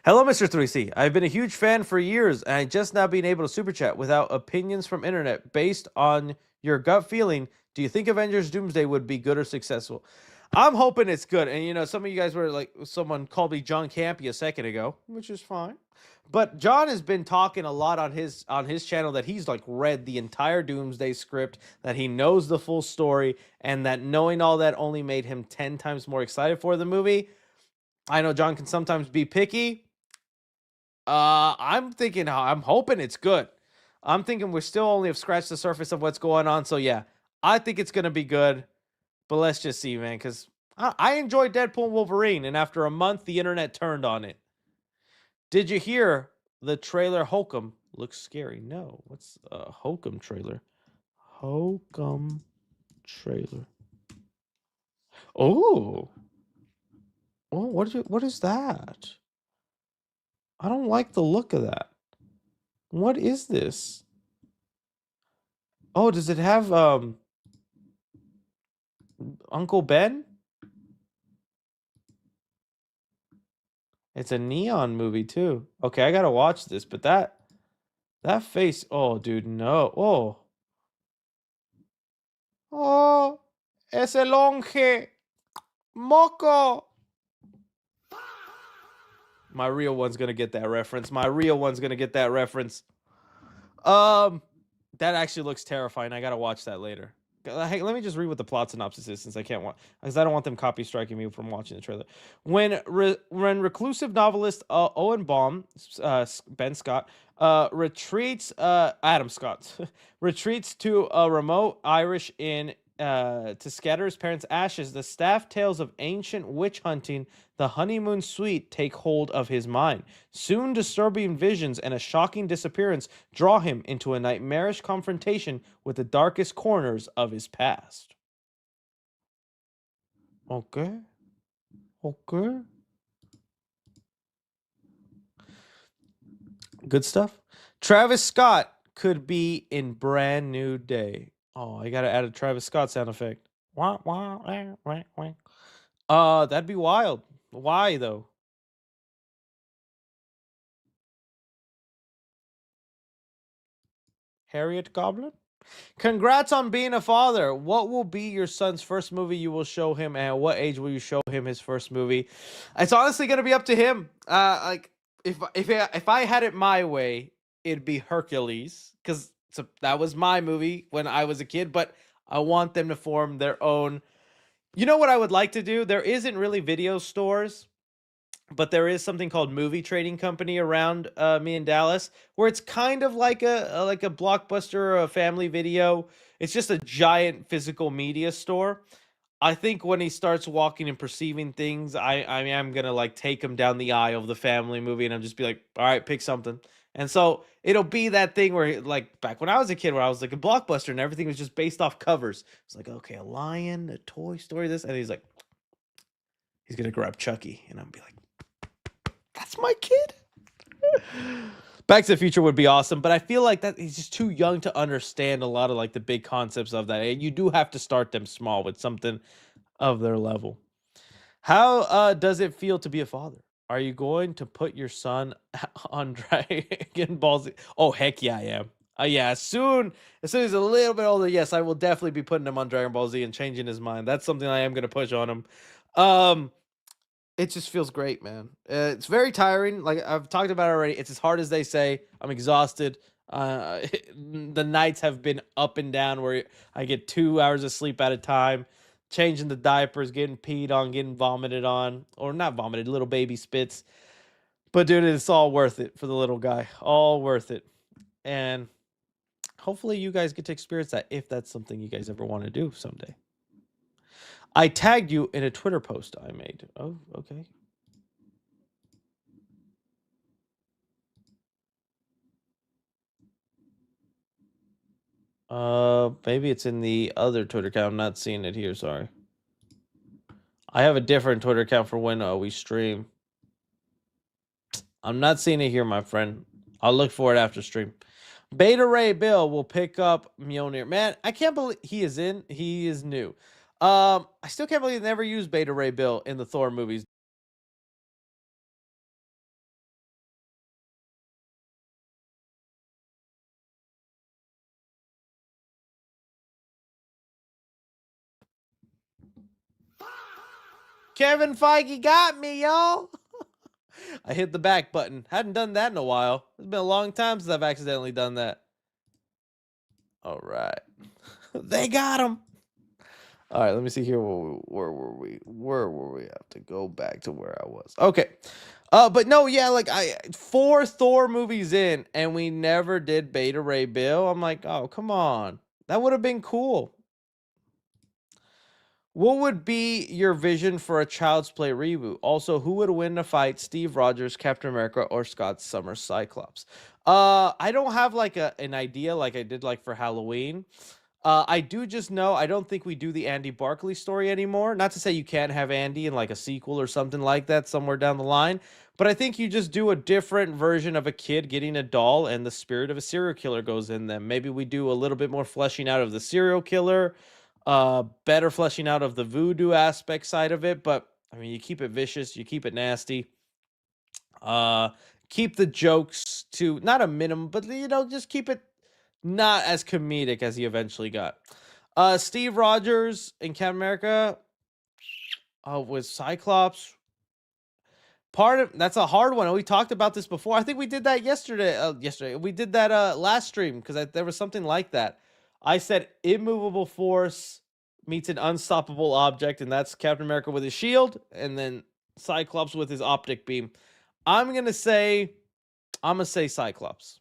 Hello, Mr. 3C. I've been a huge fan for years, and I just now being able to super chat without opinions from internet. Based on your gut feeling, do you think Avengers Doomsday would be good or successful? I'm hoping it's good. And, you know, some of you guys were like, someone called me John Campy a second ago, which is fine. But John has been talking a lot on his channel that he's like read the entire Doomsday script, that he knows the full story, and that knowing all that only made him 10 times more excited for the movie. I know John can sometimes be picky. I'm hoping it's good. I'm thinking we still only have scratched the surface of what's going on. So yeah, I think it's gonna be good. But let's just see, man, because I enjoyed Deadpool and Wolverine, and after a month, the internet turned on it. Did you hear the trailer? Hokum looks scary. No, what's a Hokum trailer? Hokum trailer. Oh, what is that? I don't like the look of that. What is this? Oh, does it have Uncle Ben? It's a neon movie too. Okay, I gotta watch this, but that face, oh dude, no. Oh, ese longe. Moco. My real one's gonna get that reference. That actually looks terrifying. I gotta watch that later. Hey, let me just read what the plot synopsis is, since I can't watch, because I don't want them copy striking me from watching the trailer. When reclusive novelist Owen Baum, Ben Scott, retreats, Adam Scott, retreats to a remote Irish inn to scatter his parents' ashes, the staff tales of ancient witch hunting, the honeymoon suite, take hold of his mind. Soon, disturbing visions and a shocking disappearance draw him into a nightmarish confrontation with the darkest corners of his past. Okay. Good stuff. Travis Scott could be in Brand New Day. Oh, I gotta add a Travis Scott sound effect. That'd be wild. Why though? Harriet Goblin? Congrats on being a father. What will be your son's first movie you will show him, and at what age will you show him his first movie? It's honestly gonna be up to him. Like if I had it my way, it'd be Hercules, because that was my movie when I was a kid. But I want them to form their own. You know what I would like to do? There isn't really video stores, but there is something called Movie Trading Company around me in Dallas, where it's kind of like a Blockbuster or a Family Video. It's just a giant physical media store. I think when he starts walking and perceiving things, I am gonna like take him down the aisle of the family movie, and I'm just be like, all right, pick something. And so it'll be that thing where, like back when I was a kid, where I was like a Blockbuster and everything was just based off covers. It's like, okay, a lion, a Toy Story, this, and he's like, he's gonna grab Chucky, and I'm be like, that's my kid. Back to the Future would be awesome, but I feel like that he's just too young to understand a lot of like the big concepts of that. And you do have to start them small with something of their level. How does it feel to be a father? Are you going to put your son on Dragon Ball Z? Oh, heck yeah, I am. Yeah, as soon as he's a little bit older, yes, I will definitely be putting him on Dragon Ball Z and changing his mind. That's something I am going to push on him. Um, it just feels great, man. It's very tiring. Like I've talked about it already. It's as hard as they say. I'm exhausted. The nights have been up and down where I get 2 hours of sleep at a time, changing the diapers, getting peed on, getting vomited on, or not vomited, little baby spits. But dude, it's all worth it for the little guy. All worth it. And hopefully you guys get to experience that if that's something you guys ever want to do someday. I tagged you in a Twitter post I made. Oh, okay. Maybe it's in the other Twitter account. I'm not seeing it here. Sorry. I have a different Twitter account for when we stream. I'm not seeing it here, my friend. I'll look for it after stream. Beta Ray Bill will pick up Mjolnir. Man, I can't believe he is in. He is new. I still can't believe they never used Beta Ray Bill in the Thor movies. Kevin Feige got me, y'all. I hit the back button. Hadn't done that in a while. It's been a long time since I've accidentally done that. All right. They got him. All right, let me see here. Where were we? Where were we? I have to go back to where I was. Okay. But no, yeah, like 4 Thor movies in, and we never did Beta Ray Bill. I'm like, oh, come on. That would have been cool. What would be your vision for a Child's Play reboot? Also, who would win the fight, Steve Rogers, Captain America, or Scott Summers, Cyclops? I don't have like an idea like I did like for Halloween. I do just know I don't think we do the Andy Barkley story anymore. Not to say you can't have Andy in like a sequel or something like that somewhere down the line, but I think you just do a different version of a kid getting a doll and the spirit of a serial killer goes in them. Maybe we do a little bit more fleshing out of the serial killer, better fleshing out of the voodoo aspect side of it, but I mean, you keep it vicious, you keep it nasty. Keep the jokes to not a minimum, but just keep it not as comedic as he eventually got. Steve Rogers in Captain America with Cyclops. That's a hard one. We talked about this before. I think we did that yesterday. We did that last stream because there was something like that. I said immovable force meets an unstoppable object, and that's Captain America with his shield, and then Cyclops with his optic beam. I'm gonna say Cyclops.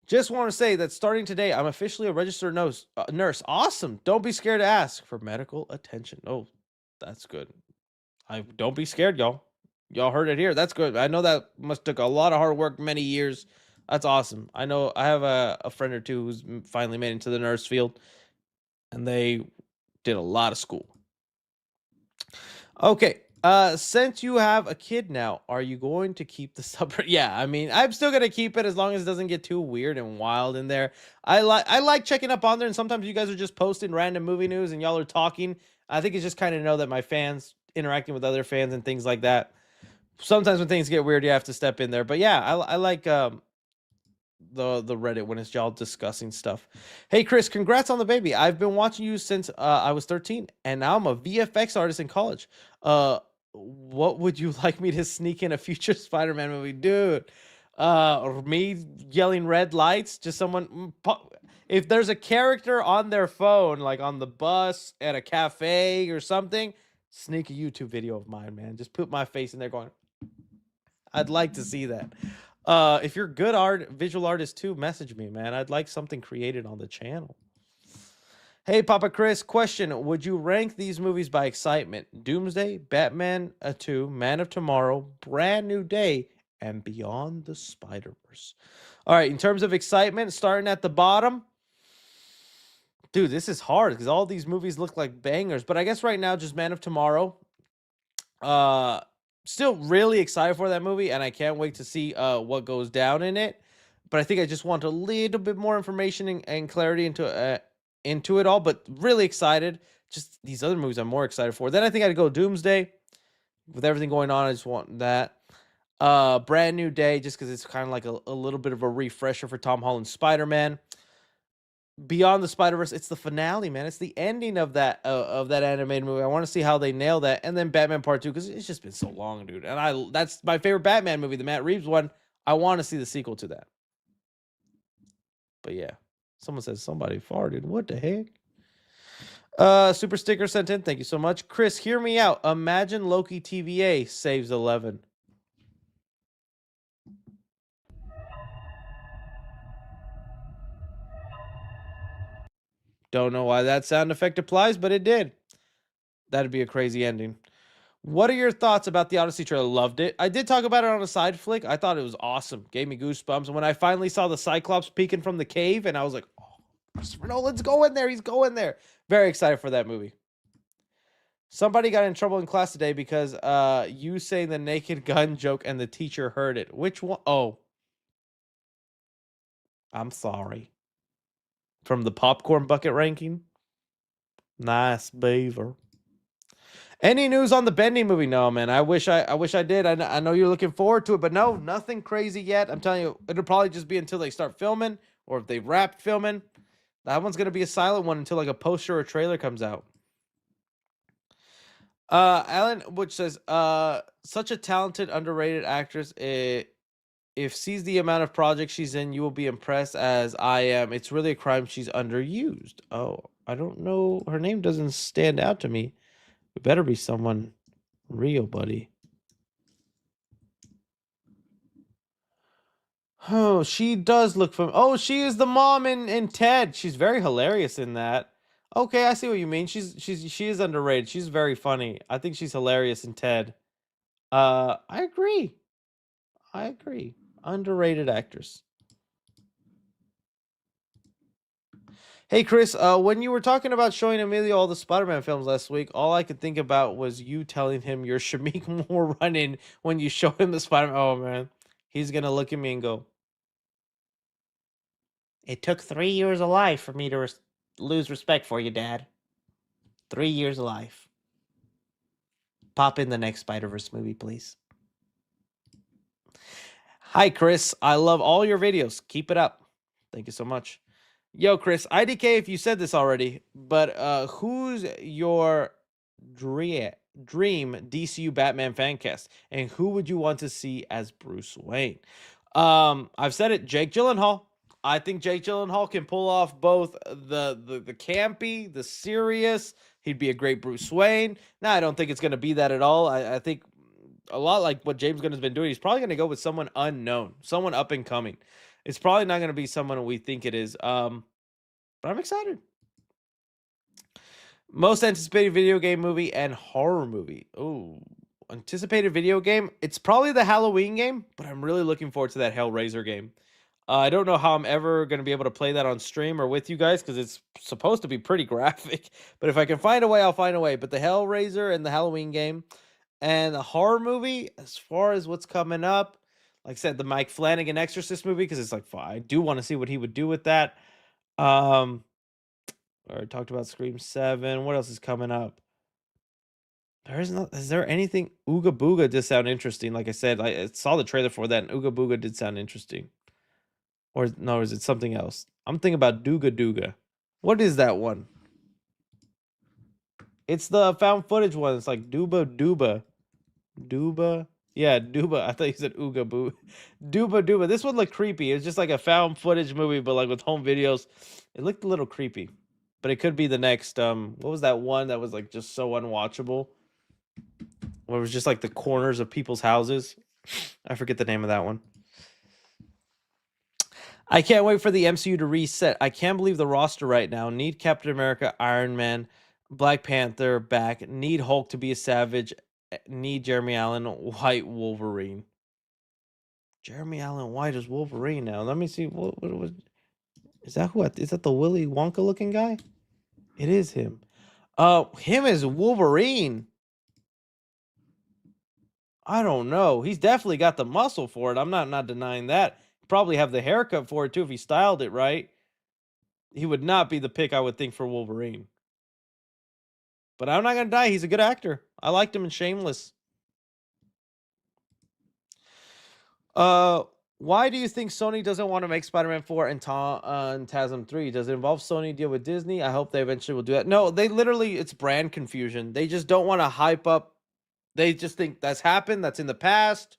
Just want to say that starting today, I'm officially a registered nurse. Awesome. Don't be scared to ask for medical attention. Oh, that's good. Don't be scared, y'all. Y'all heard it here. That's good. I know that must took a lot of hard work, many years. That's awesome. I know I have a friend or two who's finally made into the nurse field, and they did a lot of school. Okay. Since you have a kid now, are you going to keep the sub? Yeah, I mean, I'm still gonna keep it as long as it doesn't get too weird and wild in there. I like checking up on there, and sometimes you guys are just posting random movie news and y'all are talking. I think it's just kind of know that my fans interacting with other fans and things like that. Sometimes when things get weird, you have to step in there. But yeah, I like the Reddit when it's y'all discussing stuff. Hey Chris, congrats on the baby. I've been watching you since I was 13, and now I'm a VFX artist in college. What would you like me to sneak in a future Spider-Man movie, dude? Me yelling red lights, just someone. If there's a character on their phone, like on the bus at a cafe or something, sneak a YouTube video of mine, man. Just put my face in there going. I'd like to see that. If you're good visual artist too, message me, man. I'd like something created on the channel. Hey, Papa Chris, question. Would you rank these movies by excitement? Doomsday, Batman 2, Man of Tomorrow, Brand New Day, and Beyond the Spider-Verse. All right, in terms of excitement, starting at the bottom. Dude, this is hard because all these movies look like bangers. But I guess right now, just Man of Tomorrow. Still really excited for that movie, and I can't wait to see what goes down in it. But I think I just want a little bit more information and clarity into it all. But really excited. Just these other movies I'm more excited for. Then I think I'd go Doomsday, With everything going on, I just want that. Brand New Day, just because it's kind of like a little bit of a refresher for Tom Holland's Spider-Man. Beyond the Spider-Verse, it's the finale, man. It's the ending of that animated movie. I want to see how they nail that. And then Batman Part 2, because it's just been so long, dude. And that's my favorite Batman movie, the Matt Reeves one. I want to see the sequel to that. But yeah. Someone says somebody farted. What the heck? Super sticker sent in. Thank you so much. Chris, hear me out. Imagine Loki TVA saves 11. Don't know why that sound effect applies, but it did. That'd be a crazy ending. What are your thoughts about the Odyssey trailer? Loved it. I did talk about it on a side flick. I thought it was awesome. Gave me goosebumps. And when I finally saw the Cyclops peeking from the cave, and I was like, oh, Christopher Nolan's going there. He's going there. Very excited for that movie. Somebody got in trouble in class today because you saying the naked gun joke and the teacher heard it. Which one? Oh. I'm sorry. From the popcorn bucket ranking? Nice beaver. Any news on the Bendy movie? No, man. I wish I did. I know you're looking forward to it, but no, nothing crazy yet. I'm telling you, it'll probably just be until they start filming or if they wrap filming. That one's gonna be a silent one until like a poster or a trailer comes out. Alan, which says, such a talented, underrated actress. If sees the amount of projects she's in, you will be impressed as I am. It's really a crime she's underused. Oh, I don't know. Her name doesn't stand out to me. It better be someone real, buddy. Oh, she does look from. Oh, she is the mom in Ted. She's very hilarious in that. Okay, I see what you mean. She is underrated. She's very funny. I think she's hilarious in Ted. I agree. I agree. Underrated actress. Hey Chris, when you were talking about showing Emilio all the Spider-Man films last week, all I could think about was you telling him you're Shamik Moore running when you show him the Spider-Man. Oh man, he's gonna look at me and go, "It took 3 years of life for me to lose respect for you, Dad. 3 years of life. Pop in the next Spider-Verse movie, please." Hi Chris, I love all your videos. Keep it up. Thank you so much. Yo, Chris, IDK, if you said this already, but who's your dream DCU Batman fan cast, and who would you want to see as Bruce Wayne? I've said it, Jake Gyllenhaal. I think Jake Gyllenhaal can pull off both the campy, the serious. He'd be a great Bruce Wayne. Now, I don't think it's going to be that at all. I think a lot like what James Gunn has been doing. He's probably going to go with someone unknown, someone up and coming. It's probably not going to be someone we think it is. But I'm excited. Most anticipated video game movie and horror movie. Oh, anticipated video game. It's probably the Halloween game, but I'm really looking forward to that Hellraiser game. I don't know how I'm ever going to be able to play that on stream or with you guys because it's supposed to be pretty graphic. But if I can find a way, I'll find a way. But the Hellraiser and the Halloween game and the horror movie, as far as what's coming up, like I said, the Mike Flanagan Exorcist movie, because it's like, I do want to see what he would do with that. Or talked about Scream 7. What else is coming up? Is there anything? Ooga Booga did sound interesting. Like I said, I saw the trailer for that, and Ooga Booga did sound interesting. Or no, is it something else? I'm thinking about Dooga Dooga. What is that one? It's the found footage one. It's like Dooba Dooba. Dooba? Yeah, Dooba. I thought you said Ooga Boo. Dooba Dooba. This one looked creepy. It's just like a found footage movie, but like with home videos. It looked a little creepy. But it could be the next, what was that one that was like just so unwatchable? Where it was just like the corners of people's houses. I forget the name of that one. I can't wait for the MCU to reset. I can't believe the roster right now. Need Captain America, Iron Man, Black Panther back. Need Hulk to be a savage. Need Jeremy Allen White Wolverine. Jeremy Allen White is Wolverine now. Let me see. What is that? Is that the Willy Wonka looking guy? It is him. Him as Wolverine. I don't know. He's definitely got the muscle for it. I'm not denying that. Probably have the haircut for it too if he styled it right. He would not be the pick I would think for Wolverine. But I'm not gonna die. He's a good actor. I liked him in Shameless. Uh, why do you think Sony doesn't want to make Spider-Man 4 and TASM 3? Does it involve Sony deal with Disney? I hope they eventually will do that. No, they literally, it's brand confusion. They just don't want to hype up. They just think that's happened. That's in the past.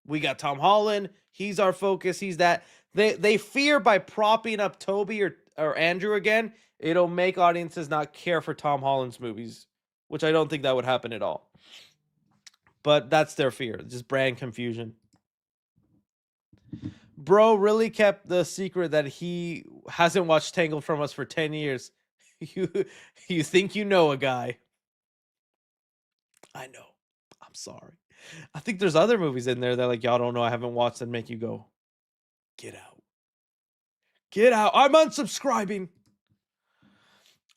We got Tom Holland. He's our focus. He's that. They fear by propping up Toby or Andrew again, it'll make audiences not care for Tom Holland's movies, which I don't think that would happen at all. But that's their fear, just brand confusion. Bro really kept the secret that he hasn't watched Tangled from us for 10 years. You think you know a guy. I know. I'm sorry. I think there's other movies in there that like y'all don't know I haven't watched and make you go, get out. Get out. I'm unsubscribing.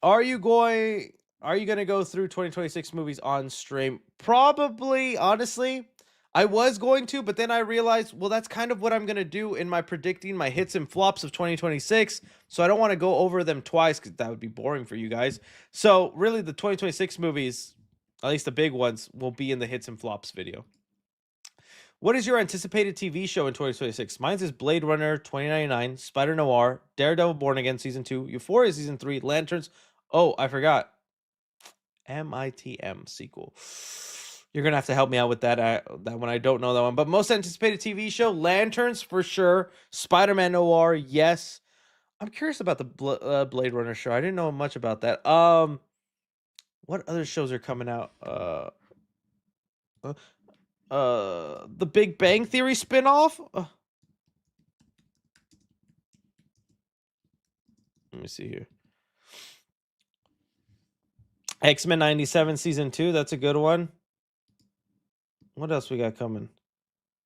Are you going to go through 2026 movies on stream? Probably, honestly. I was going to, but then I realized, well, that's kind of what I'm going to do in my predicting my hits and flops of 2026. So I don't want to go over them twice because that would be boring for you guys. So really the 2026 movies, at least the big ones, will be in the hits and flops video. What is your anticipated TV show in 2026? Mine's is Blade Runner 2099, Spider Noir, Daredevil Born Again Season 2, Euphoria Season 3, Lanterns. Oh, I forgot. MITM sequel. You're going to have to help me out with that one. I don't know that one. But most anticipated TV show, Lanterns for sure. Spider-Man Noir, yes. I'm curious about the Blade Runner show. I didn't know much about that. What other shows are coming out? The Big Bang Theory spinoff? Let me see here. X-Men 97 Season 2. That's a good one. What else we got coming?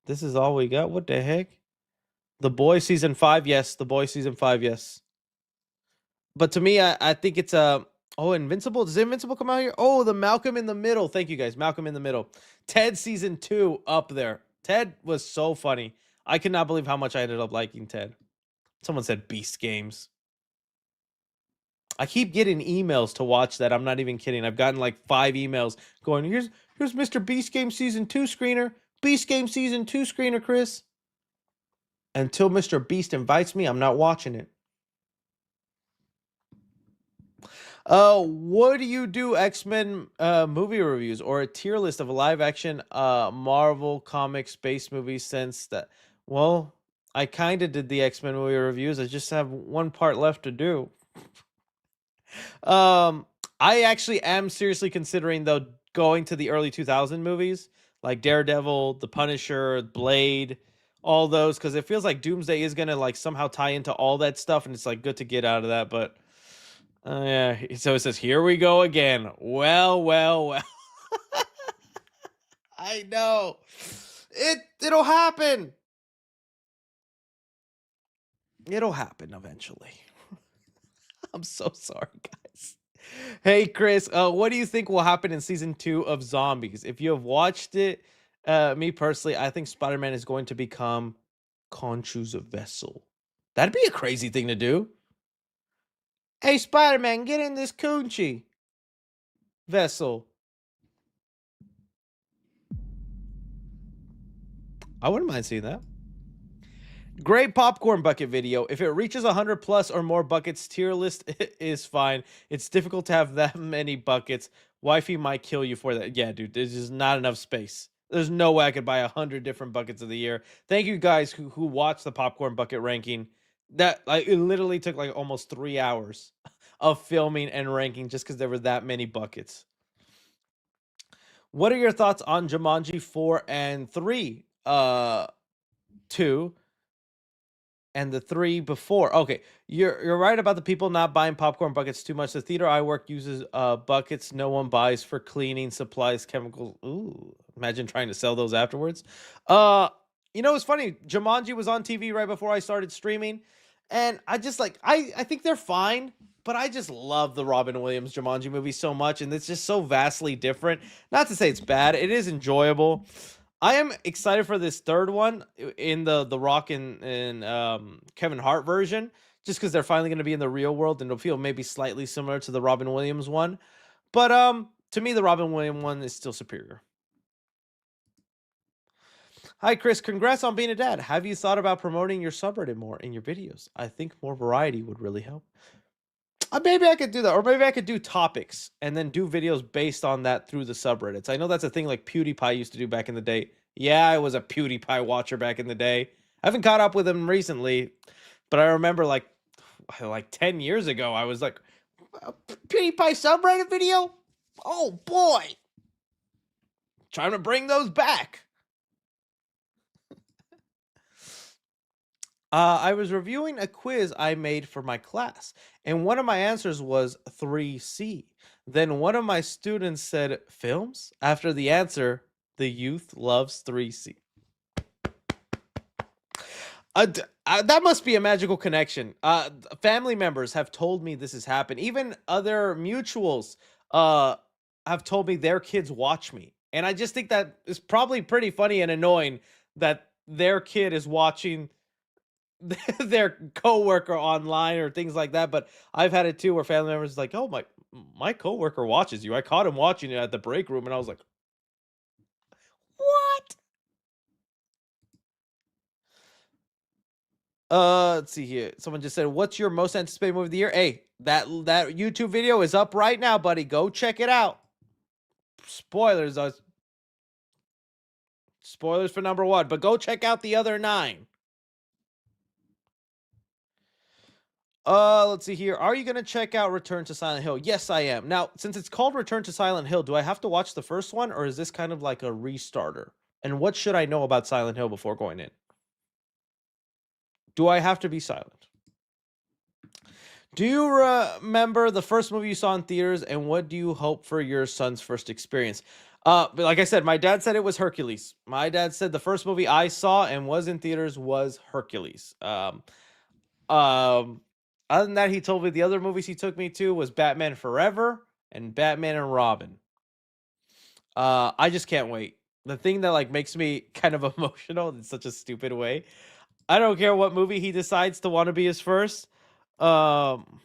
This is all we got? What the heck? The Boys Season 5. Yes. The Boys Season 5. Yes. But to me, I think it's oh, Invincible. Does Invincible come out here? Oh, the Malcolm in the Middle. Thank you, guys. Malcolm in the Middle. Ted Season 2 up there. Ted was so funny. I cannot believe how much I ended up liking Ted. Someone said Beast Games. I keep getting emails to watch that. I'm not even kidding. I've gotten like 5 emails going, here's Mr. Beast Game Season 2 screener. Beast Game Season 2 screener, Chris. Until Mr. Beast invites me, I'm not watching it. What do you do X-Men movie reviews or a tier list of a live action Marvel comics based movies since that? Well, I kind of did the X-Men movie reviews. I just have one part left to do. I actually am seriously considering though going to the early 2000 movies like Daredevil, The Punisher, Blade, all those because it feels like Doomsday is gonna like somehow tie into all that stuff, and it's like good to get out of that. But yeah, so it says here we go again. Well. I know it'll happen. It'll happen eventually. I'm so sorry, guys. Hey, Chris, what do you think will happen in season 2 of Zombies? If you have watched it, me personally, I think Spider-Man is going to become Khonshu's vessel. That'd be a crazy thing to do. Hey, Spider-Man, get in this Khonshu vessel. I wouldn't mind seeing that. Great popcorn bucket video. If it reaches 100 plus or more buckets, tier list is fine. It's difficult to have that many buckets. Wifey might kill you for that. Yeah, dude, there's just not enough space. There's no way I could buy 100 different buckets of the year. Thank you guys who watched the popcorn bucket ranking. That like it literally took like almost 3 hours of filming and ranking just because there were that many buckets. What are your thoughts on Jumanji 4 and 3? 2 and the 3 before. Okay, you're right about the people not buying popcorn buckets too much. The theater I work uses buckets no one buys for cleaning supplies, chemicals. Ooh, imagine trying to sell those afterwards. It's funny. Jumanji was on TV right before I started streaming, and I just like I think they're fine, but I just love the Robin Williams Jumanji movie so much, and it's just so vastly different. Not to say it's bad, it is enjoyable. I am excited for this third one in the Rock and Kevin Hart version, just because they're finally going to be in the real world and it'll feel maybe slightly similar to the Robin Williams one. But to me, the Robin Williams one is still superior. Hi, Chris. Congrats on being a dad. Have you thought about promoting your subreddit more in your videos? I think more variety would really help. Maybe I could do that, or maybe I could do topics and then do videos based on that through the subreddits. I know that's a thing like PewDiePie used to do back in the day. Yeah, I was a PewDiePie watcher back in the day. I haven't caught up with him recently, but I remember like 10 years ago, I was like, "A PewDiePie subreddit video? Oh boy. Trying to bring those back." I was reviewing a quiz I made for my class, and one of my answers was 3C. Then one of my students said, "Films?" After the answer, "The youth loves 3C." That must be a magical connection. Family members have told me this has happened. Even other mutuals uh, have told me their kids watch me. And I just think that is probably pretty funny and annoying that their kid is watching their coworker online or things like that. But I've had it too where family members like, "Oh, my coworker watches you. I caught him watching it at the break room," and I was like, "What?" Let's see here. Someone just said, "What's your most anticipated movie of the year?" Hey, that YouTube video is up right now, buddy. Go check it out. Spoilers, spoilers for number 1, but go check out the other 9. Let's see here. Are you gonna check out Return to Silent Hill? Yes, I am. Now, since it's called Return to Silent Hill, do I have to watch the first one, or is this kind of like a restarter? And what should I know about Silent Hill before going in? Do I have to be silent? Do you remember the first movie you saw in theaters, and what do you hope for your son's first experience? But like I said, my dad said it was Hercules. My dad said the first movie I saw and was in theaters was Hercules. Um, Other than that, he told me the other movies he took me to was Batman Forever and Batman and Robin. I just can't wait. The thing that like makes me kind of emotional in such a stupid way. I don't care what movie he decides to want to be his first. Um,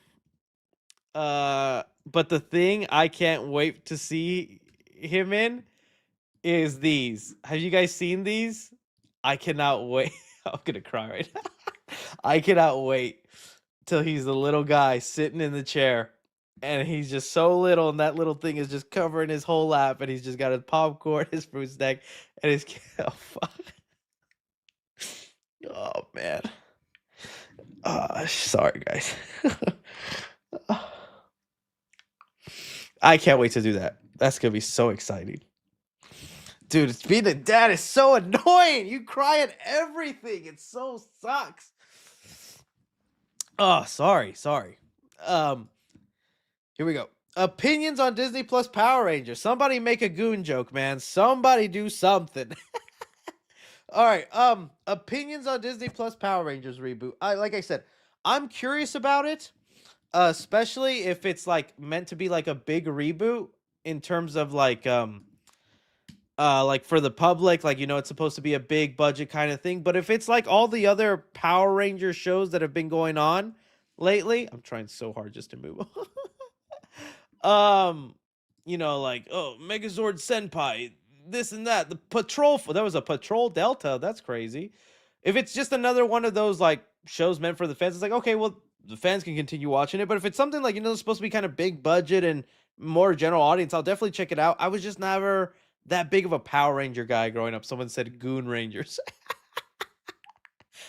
but the thing I can't wait to see him in is these. Have you guys seen these? I cannot wait. I'm gonna cry right now. I cannot wait till he's the little guy sitting in the chair and he's just so little and that little thing is just covering his whole lap and he's just got his popcorn, his fruit snack, and his oh fuck. Oh man. Sorry guys. I can't wait to do that. That's gonna be so exciting. Dude, being a dad is so annoying. You cry at everything. It so sucks. Oh, sorry. Here we go. Opinions on Disney Plus Power Rangers. Somebody make a goon joke, man. Somebody do something. All right. Opinions on Disney Plus Power Rangers reboot. Like I said, I'm curious about it, especially if it's like meant to be like a big reboot in terms of like for the public, like it's supposed to be a big budget kind of thing. But if it's like all the other Power Ranger shows that have been going on lately, I'm trying so hard just to move on. Like Megazord Senpai, this and that. The Patrol, there was a Patrol Delta. That's crazy. If it's just another one of those like shows meant for the fans, it's like, okay, well, the fans can continue watching it. But if it's something like it's supposed to be kind of big budget and more general audience, I'll definitely check it out. I was just never that big of a Power Ranger guy growing up. Someone said Goon Rangers.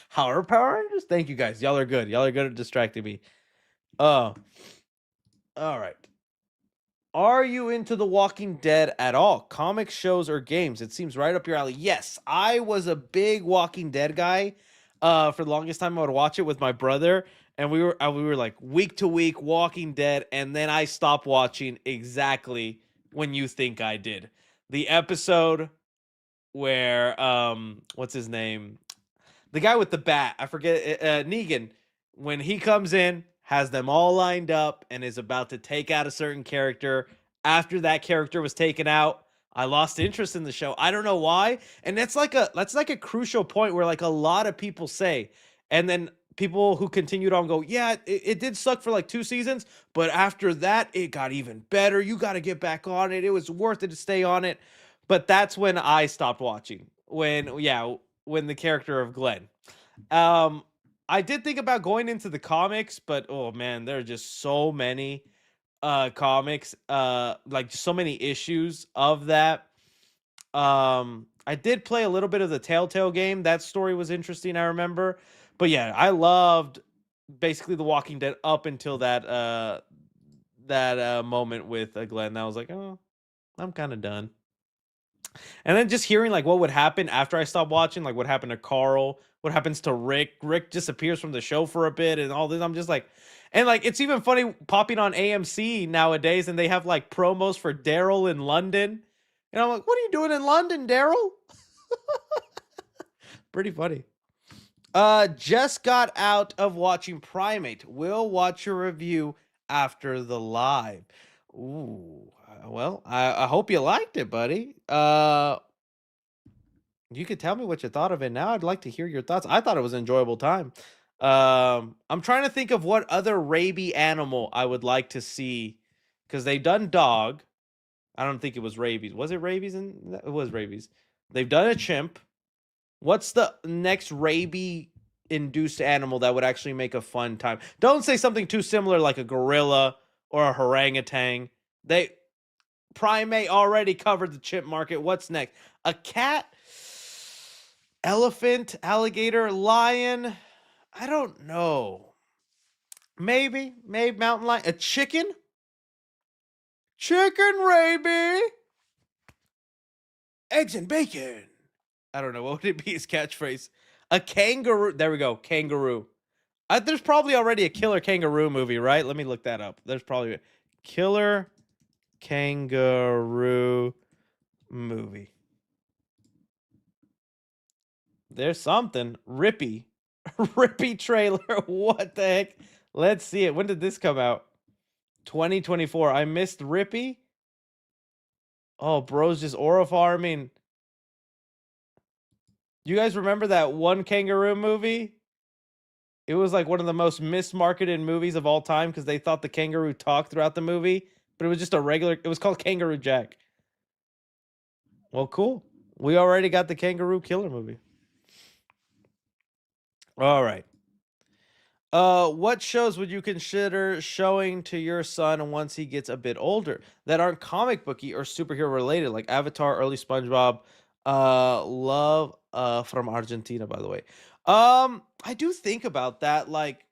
How are Power Rangers? Thank you guys. Y'all are good. Y'all are good at distracting me. All right. Are you into The Walking Dead at all? Comics, shows, or games? It seems right up your alley. Yes, I was a big Walking Dead guy. For the longest time, I would watch it with my brother, and we were like week to week Walking Dead, and then I stopped watching exactly when you think I did. The episode where what's his name? The guy with the bat, I forget, Negan, when he comes in, has them all lined up and is about to take out a certain character. After that character was taken out, I lost interest in the show. I don't know why. And that's like a crucial point where like a lot of people say, and then people who continued on go, yeah, it did suck for like 2 seasons, but after that, it got even better. You got to get back on it. It was worth it to stay on it. But that's when I stopped watching. when when the character of Glenn. Um, I did think about going into the comics, but oh man, there are just so many comics, like so many issues of that. I did play a little bit of the Telltale game. That story was interesting, I remember. But yeah, I loved basically The Walking Dead up until that moment with Glenn. I was like, oh, I'm kind of done. And then just hearing like what would happen after I stopped watching, like what happened to Carl, what happens to Rick. Rick disappears from the show for a bit and all this. I'm just like, and like it's even funny popping on AMC nowadays, and they have like promos for Daryl in London. And I'm like, what are you doing in London, Daryl? Pretty funny. Just got out of watching Primate. We'll watch your review after the live. Ooh, well, I hope you liked it, buddy. You could tell me what you thought of it now. I'd like to hear your thoughts. I thought it was an enjoyable time. I'm trying to think of what other rabies animal I would like to see, because they've done dog. I don't think it was rabies. Was it rabies? It was rabies. They've done a chimp. What's the next rabies-induced animal that would actually make a fun time? Don't say something too similar like a gorilla or a orangutan. Primate already covered the chimp market. What's next? A cat? Elephant? Alligator? Lion? I don't know. Maybe mountain lion. A chicken? Chicken rabies? Eggs and bacon. I don't know. What would it be his catchphrase? A kangaroo. There we go. Kangaroo. There's probably already a killer kangaroo movie, right? Let me look that up. There's probably a killer kangaroo movie. There's something. Rippy. Rippy trailer. What the heck? Let's see it. When did this come out? 2024. I missed Rippy. Oh, bro's just aura farming. You guys remember that one kangaroo movie? It was like one of the most mismarketed movies of all time because they thought the kangaroo talked throughout the movie, but it was just a regular. It was called Kangaroo Jack. Well, cool. We already got the kangaroo killer movie. All right. What shows would you consider showing to your son once he gets a bit older that aren't comic booky or superhero related, like Avatar, early SpongeBob? Love from Argentina, by the way. I do think about that, like,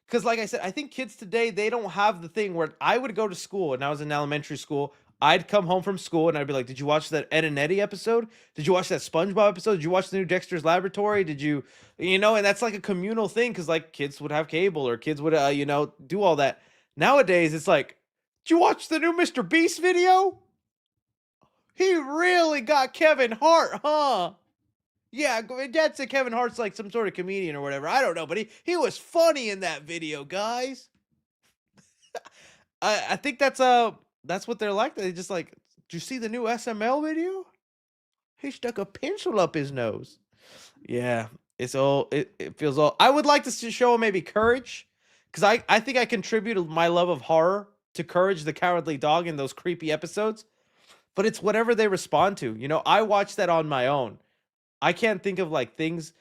because like I said, I think kids today, they don't have the thing where I would go to school and I was in elementary school. I'd come home from school and I'd be like, did you watch that Ed and Eddie episode? Did you watch that SpongeBob episode? Did you watch the new Dexter's Laboratory? Did you, and that's like a communal thing because like kids would have cable or kids would, do all that. Nowadays, it's like, did you watch the new Mr. Beast video? He really got Kevin Hart, huh? Yeah, Dad said Kevin Hart's like some sort of comedian or whatever. I don't know, but he was funny in that video, guys. I think that's what they're like. They just like, did you see the new SML video? He stuck a pencil up his nose. Yeah, it feels all. I would like to show him maybe Courage, because I think I contributed my love of horror to Courage the Cowardly Dog in those creepy episodes. But it's whatever they respond to. I watched that on my own. I can't think of like things.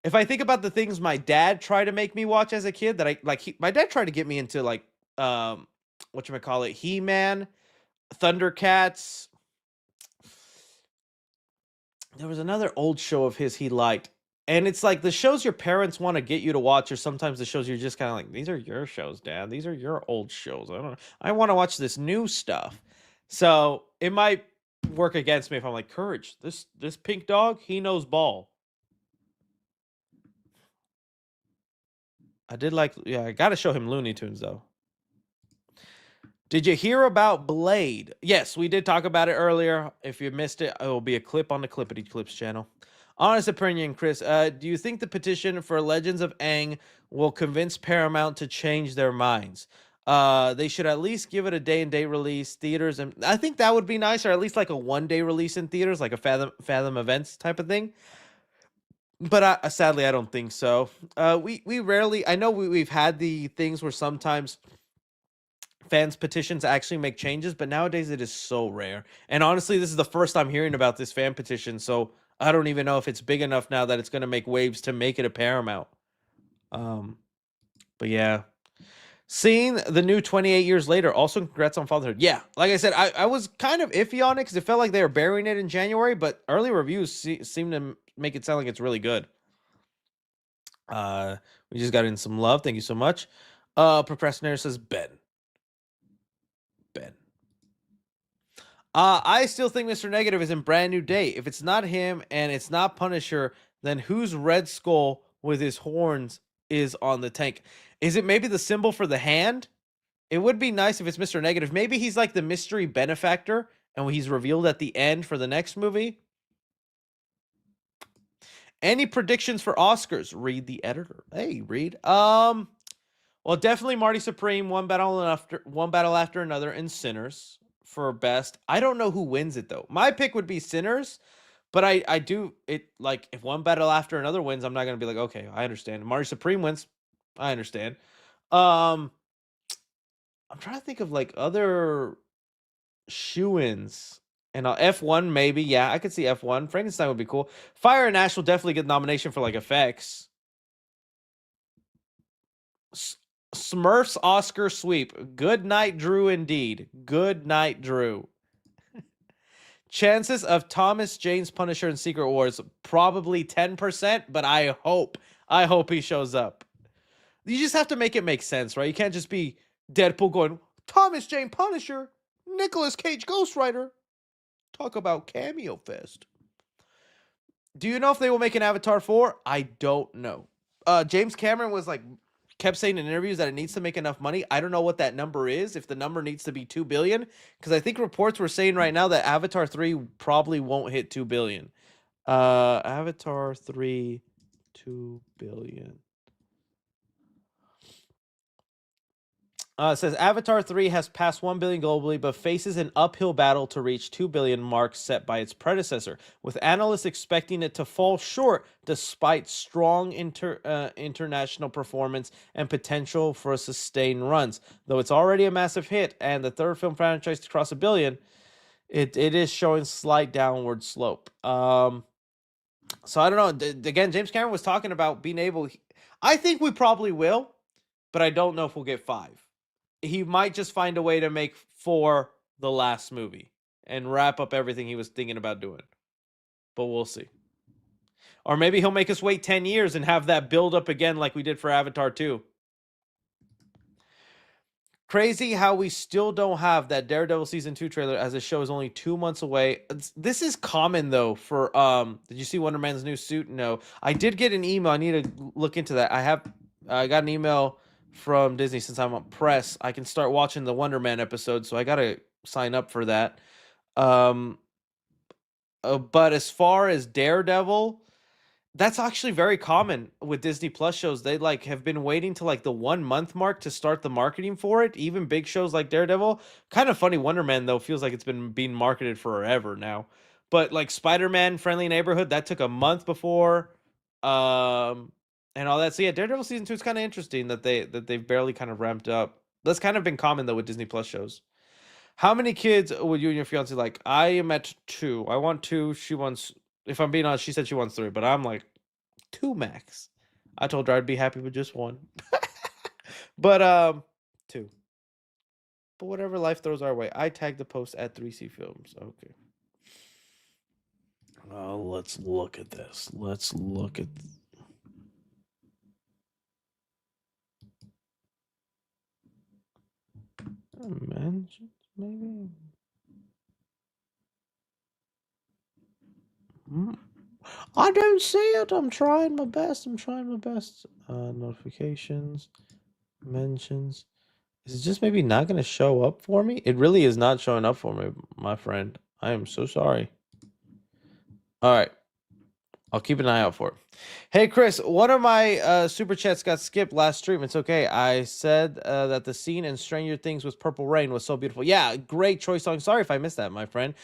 If I think about the things my dad tried to make me watch as a kid, that I like, my dad tried to get me into like, whatchamacallit, He-Man, Thundercats. There was another old show of his he liked. And it's like the shows your parents want to get you to watch, or sometimes the shows you're just kind of like, these are your shows, Dad. These are your old shows. I want to watch this new stuff. So it might work against me if I'm like, Courage, this pink dog, he knows ball. I gotta show him Looney Tunes though. Did you hear about Blade? Yes, we did talk about it earlier. If you missed it, it will be a clip on the Clippity Clips channel. Honest opinion, Chris, do you think the petition for Legends of Aang will convince Paramount to change their minds? They should at least give it a day-and-date release, theaters, and I think that would be nice, or at least like a one-day release in theaters, like a Fathom Events type of thing. But sadly, I don't think so. We rarely. I know we've had the things where sometimes fans petitions actually make changes, but nowadays it is so rare. And honestly, this is the first I'm hearing about this fan petition, so I don't even know if it's big enough now that it's going to make waves to make it a Paramount. But yeah. Seeing the new 28 years later, also congrats on fatherhood. Yeah, like I said, I was kind of iffy on it because it felt like they were burying it in January, but early reviews seem to make it sound like it's really good. We just got in some love. Thank you so much. Procrastinator says Ben. I still think Mr. Negative is in Brand New Day. If it's not him and it's not Punisher, then whose Red Skull with his horns is on the tank? Is it maybe the symbol for the hand? It would be nice if it's Mr. Negative. Maybe he's like the mystery benefactor and he's revealed at the end for the next movie. Any predictions for Oscars? Read the editor. Hey, Reed. Well, definitely Marty Supreme, one battle after another, and Sinners for best. I don't know who wins it though. My pick would be Sinners, but I do it like if one battle after another wins, I'm not gonna be like, okay, I understand. Marty Supreme wins, I understand. I'm trying to think of like other shoo-ins. And F1 maybe, yeah, I could see F1. Frankenstein would be cool. Fire and Ash will definitely get nomination for like effects. Smurfs Oscar sweep. Good night, Drew. Indeed, good night, Drew. Chances of Thomas Jane's Punisher in Secret Wars probably 10%, but I hope he shows up. You just have to make it make sense, right? You can't just be Deadpool going Thomas Jane Punisher, Nicolas Cage Ghost Rider. Talk about cameo fest. Do you know if they will make an Avatar 4? I don't know. James Cameron kept saying in interviews that it needs to make enough money. I don't know what that number is, if the number needs to be 2 billion, because I think reports were saying right now that Avatar 3 probably won't hit 2 billion. Avatar 3, 2 billion. It says Avatar 3 has passed 1 billion globally, but faces an uphill battle to reach 2 billion mark set by its predecessor, with analysts expecting it to fall short despite strong international performance and potential for sustained runs. Though it's already a massive hit and the third film franchise to cross 1 billion, it is showing slight downward slope. So I don't know. Again, James Cameron was talking about being able. I think we probably will, but I don't know if we'll get 5. He might just find a way to make 4 the last movie and wrap up everything he was thinking about doing. But we'll see. Or maybe he'll make us wait 10 years and have that build up again like we did for Avatar 2. Crazy how we still don't have that Daredevil Season 2 trailer as the show is only 2 months away. This is common though for did you see Wonder Man's new suit? No. I did get an email. I need to look into that. I got an email from Disney since I'm on press. I can start watching the Wonder Man episode, so I gotta sign up for that. But as far as Daredevil, that's actually very common with Disney Plus shows. They have been waiting to the 1 month mark to start the marketing for it. Even big shows like Daredevil. Kind of funny, Wonder Man though feels like it's been being marketed forever now. But Spider-Man Friendly Neighborhood, that took a month before. And all that. So yeah, Daredevil Season 2 is kind of interesting that they've barely kind of ramped up. That's kind of been common though with Disney Plus shows. How many kids would you and your fiance like? I am at 2. I want 2. She wants, if I'm being honest, she said she wants 3, but I'm like 2 max. I told her I'd be happy with just 1. But 2. But whatever life throws our way. I tagged the post at 3C Films. Okay. Let's look at this. Let's look at Mentions, maybe. I don't see it. I'm trying my best. Notifications, mentions. Is it just maybe not going to show up for me? It really is not showing up for me, my friend. I am so sorry. All right. I'll keep an eye out for it. Hey, Chris, one of my super chats got skipped last stream. It's okay. I said that the scene in Stranger Things with Purple Rain was so beautiful. Yeah, great choice song. Sorry if I missed that, my friend.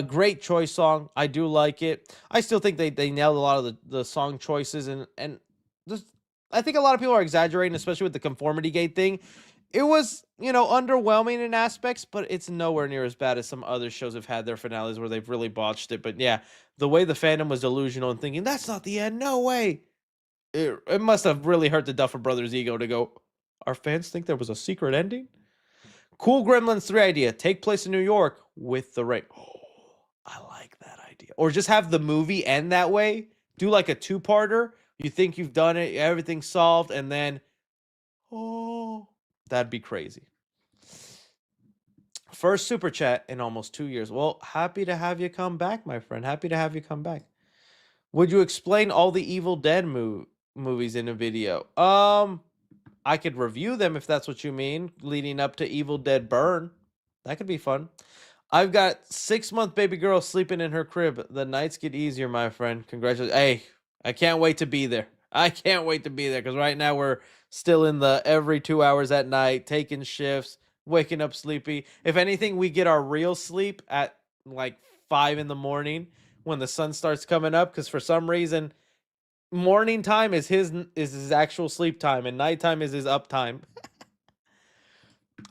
Great choice song. I do like it. I still think they nailed a lot of the song choices. And just, I think a lot of people are exaggerating, especially with the conformity gate thing. it was, underwhelming in aspects, but it's nowhere near as bad as some other shows have had their finales where they've really botched it. But yeah, the way the fandom was delusional and thinking that's not the end, no way. It must have really hurt the Duffer Brothers' ego to go, our fans think there was a secret ending? Cool Gremlins 3 idea. Take place in New York with the rain. Oh, I like that idea. Or just have the movie end that way. Do like a two-parter. You think you've done it, everything's solved, and then, oh, that'd be crazy. First super chat in almost 2 years. Well, happy to have you come back, my friend. Happy to have you come back. Would you explain all the Evil Dead movies in a video? I could review them if that's what you mean, leading up to Evil Dead Burn. That could be fun. I've got 6-month baby girl sleeping in her crib. The nights get easier, my friend. Congratulations. Hey, I can't wait to be there. I can't wait to be there because right now we're still in the every 2 hours at night, taking shifts, waking up sleepy. If anything, we get our real sleep at like 5 in the morning when the sun starts coming up because for some reason morning time is his actual sleep time and nighttime is his up time.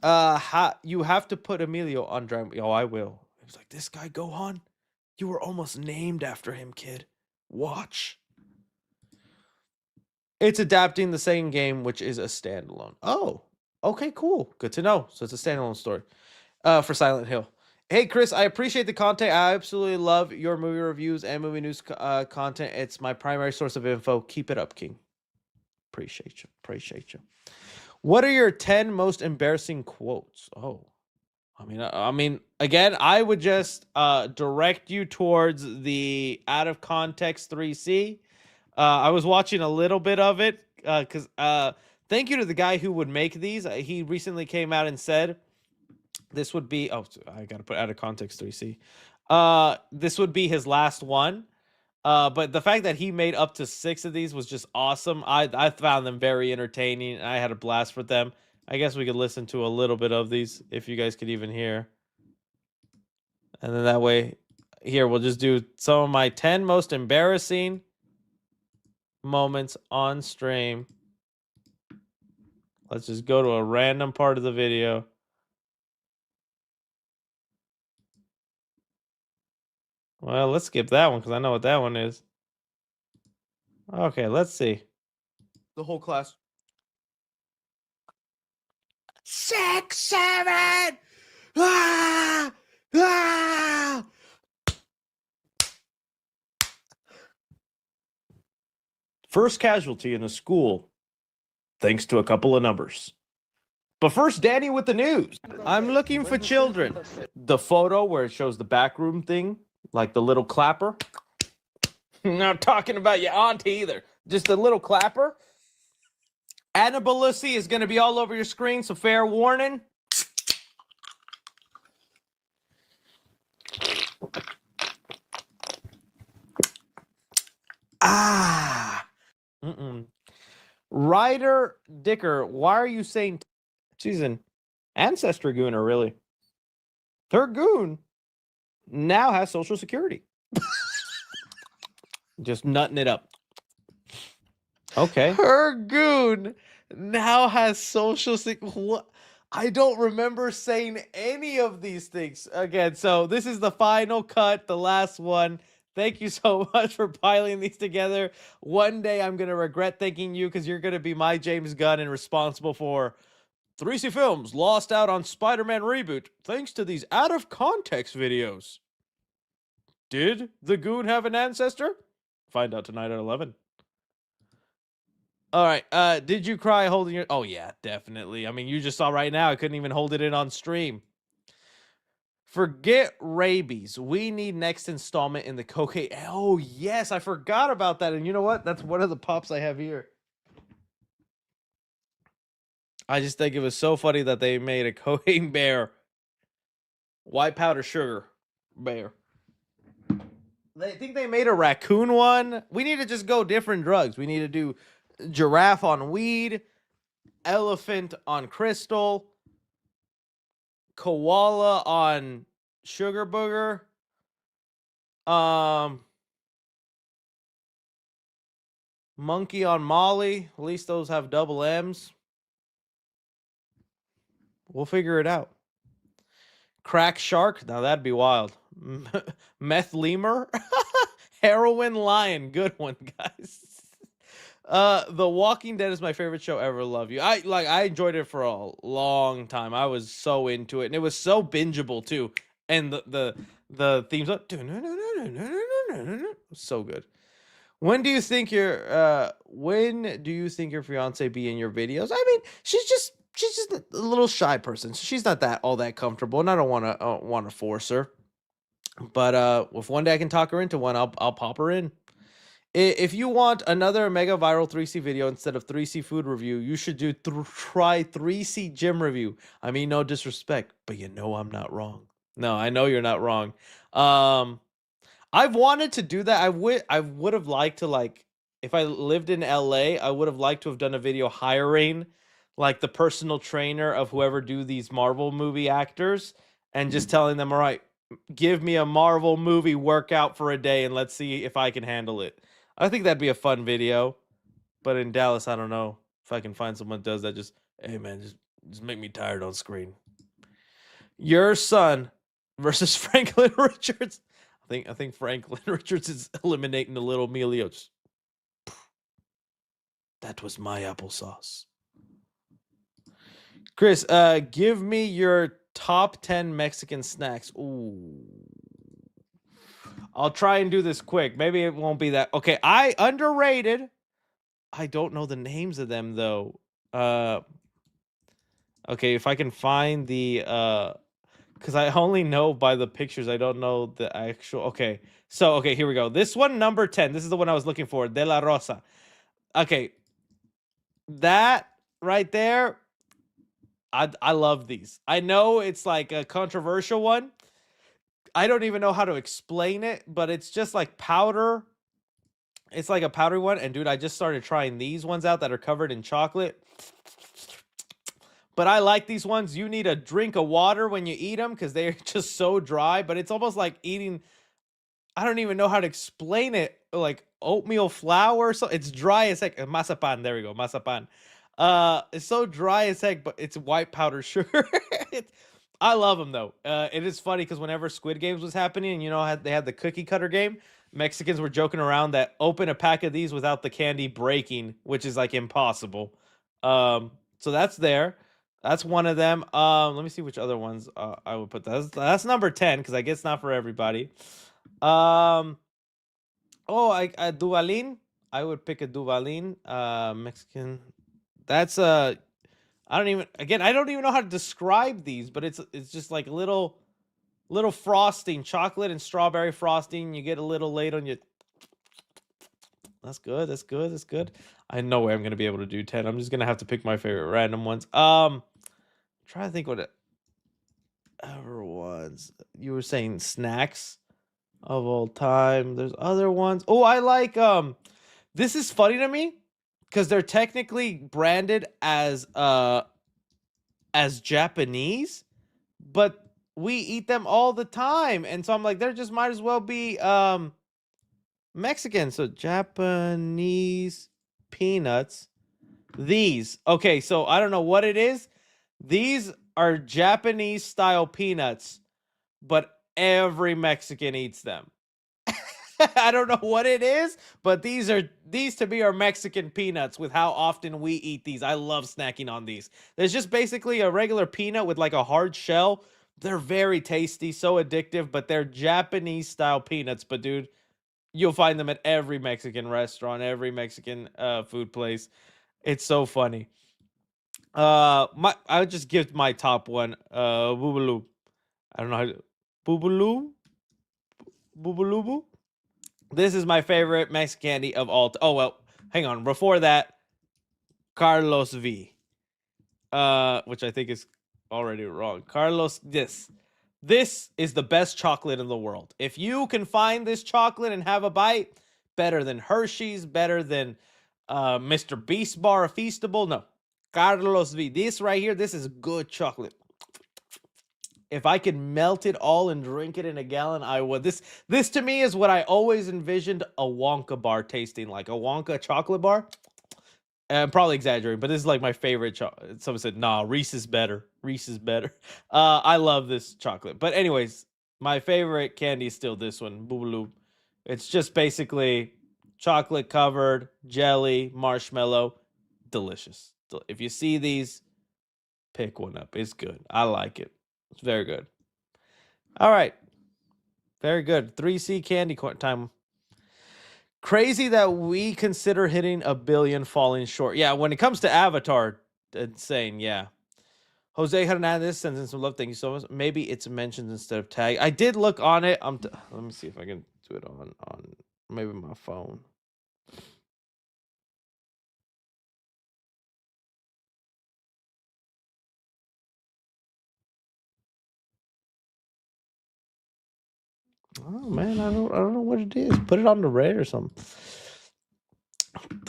You have to put Emilio on Dragon. Oh, I will. He was like, this guy Gohan, you were almost named after him, kid. Watch. It's adapting the same game, which is a standalone. Oh, okay, cool. Good to know. So it's a standalone story for Silent Hill. Hey, Chris, I appreciate the content. I absolutely love your movie reviews and movie news content. It's my primary source of info. Keep it up, King. Appreciate you. Appreciate you. What are your 10 most embarrassing quotes? Oh, I mean, again, I would just direct you towards the Out of Context 3C. I was watching a little bit of it because thank you to the guy who would make these. He recently came out and said this would be, oh, I got to put Out of Context 3C. This would be his last one. But the fact that he made up to 6 of these was just awesome. I found them very entertaining, and I had a blast with them. I guess we could listen to a little bit of these if you guys could even hear. And then that way, here, we'll just do some of my 10 most embarrassing moments on stream. Let's just go to a random part of the video. Well, let's skip that one because I know what that one is. Okay, let's see. The whole class. 6, 7. Ah! Ah! First casualty in a school, thanks to a couple of numbers. But first, Danny with the news. I'm looking for children. The photo where it shows the backroom thing, like the little clapper. I'm not talking about your auntie either. Just a little clapper. Anna Belusi is going to be all over your screen, so fair warning. Ah. Ryder Dicker, why are you saying she's an ancestor gooner, really? Her goon now has Social Security. Just nutting it up. Okay. Her goon now has Social Security. I don't remember saying any of these things. Again, so this is the final cut, the last one. Thank you so much for piling these together. One day I'm going to regret thanking you because you're going to be my James Gunn and responsible for 3C Films lost out on Spider-Man reboot thanks to these out of context videos. Did the goon have an ancestor? Find out tonight at 11. All right. Did you cry holding your... Oh, yeah, definitely. I mean, you just saw right now. I couldn't even hold it in on stream. Forget rabies. We need next installment in the cocaine. Oh, yes. I forgot about that. And you know what? That's one of the pops I have here. I just think it was so funny that they made a cocaine bear. White powder sugar bear. They think they made a raccoon one. We need to just go different drugs. We need to do giraffe on weed, elephant on crystal, koala on sugar booger, monkey on Molly. At least those have double M's. We'll figure it out. Crack shark? Now that'd be wild. Meth lemur? Heroin lion. Good one, guys. The Walking Dead is my favorite show ever. Love you. I enjoyed it for a long time. I was so into it, and it was so bingeable too. And the themes up, so good. When do you think your fiance be in your videos? I mean, she's just a little shy person. So she's not that all that comfortable, and I don't want to force her. But if one day I can talk her into one, I'll pop her in. If you want another mega viral 3C video instead of 3C food review, you should try 3C gym review. I mean, no disrespect, but you know I'm not wrong. No, I know you're not wrong. I've wanted to do that. I would have liked to, like, if I lived in LA, I would have liked to have done a video hiring like the personal trainer of whoever do these Marvel movie actors and just telling them, all right, give me a Marvel movie workout for a day and let's see if I can handle it. I think that'd be a fun video. But in Dallas, I don't know if I can find someone that does that. Just, hey man, just make me tired on screen. Your son versus Franklin Richards. I think Franklin Richards is eliminating the little Emilio. Just, that was my applesauce. Chris, give me your top 10 Mexican snacks. Ooh. I'll try and do this quick. Maybe it won't be that. Okay, underrated. I don't know the names of them though. Okay, if I can find the because I only know by the pictures. I don't know the actual. Okay, so here we go. This one, number 10. This is the one I was looking for. De La Rosa. Okay, that right there. I love these. I know it's like a controversial one. I don't even know how to explain it, but it's just like powder. It's like a powdery one. And dude, I just started trying these ones out that are covered in chocolate. But I like these ones. You need a drink of water when you eat them because they're just so dry. But it's almost like eating, I don't even know how to explain it. Like oatmeal flour. So it's dry as heck. Mazapan. There we go. Mazapan. It's so dry as heck, but it's white powder sugar. I love them though. It is funny because whenever Squid Games was happening, and you know they had the cookie cutter game, Mexicans were joking around that open a pack of these without the candy breaking, which is like impossible. So that's there. That's one of them. Let me see which other ones I would put. That's number 10 because I guess not for everybody. Oh, I Duvalin. I would pick a Duvalin. Mexican. That's I don't even know how to describe these, but it's just like little frosting, chocolate and strawberry frosting. You get a little late on your. That's good. That's good. That's good. I know way I'm gonna be able to do 10. I'm just gonna have to pick my favorite random ones. Try to think what ever ones. You were saying snacks of all time. There's other ones. Oh, I like this is funny to me because they're technically branded as Japanese, but we eat them all the time. And so I'm like, they just might as well be Mexican. So Japanese peanuts. These. Okay, so I don't know what it is. These are Japanese style peanuts, but every Mexican eats them. I don't know what it is, but these to me are Mexican peanuts with how often we eat these. I love snacking on these. There's just basically a regular peanut with like a hard shell. They're very tasty, so addictive, but they're Japanese style peanuts. But dude, you'll find them at every Mexican restaurant, every Mexican food place. It's so funny. I would just give my top one, Boobaloo. I don't know how to Boobaloo? Boobaloo? This is my favorite Mexican candy of all. Oh well, hang on. Before that, Carlos V, which I think is already wrong. Carlos, this is the best chocolate in the world. If you can find this chocolate and have a bite, better than Hershey's, better than Mr. Beast Bar, Feastable. No, Carlos V. This right here, this is good chocolate. If I could melt it all and drink it in a gallon, I would. This to me is what I always envisioned a Wonka bar tasting like. A Wonka chocolate bar. I'm probably exaggerating, but this is like my favorite chocolate. Someone said, "Nah, Reese is better. Reese is better." I love this chocolate. But anyways, my favorite candy is still this one, Boobaloo. It's just basically chocolate covered jelly, marshmallow, delicious. If you see these, pick one up. It's good. I like it. It's very good. All right, very good. 3C candy time. Crazy that we consider hitting 1 billion falling short. Yeah, when it comes to Avatar, insane. Yeah. Jose Hernandez sends in some love. Thank you so much. Maybe it's mentioned instead of tag. I did look on it. Let me see if I can do it on maybe my phone. Oh man, I don't know what it is. Put it on the red or something.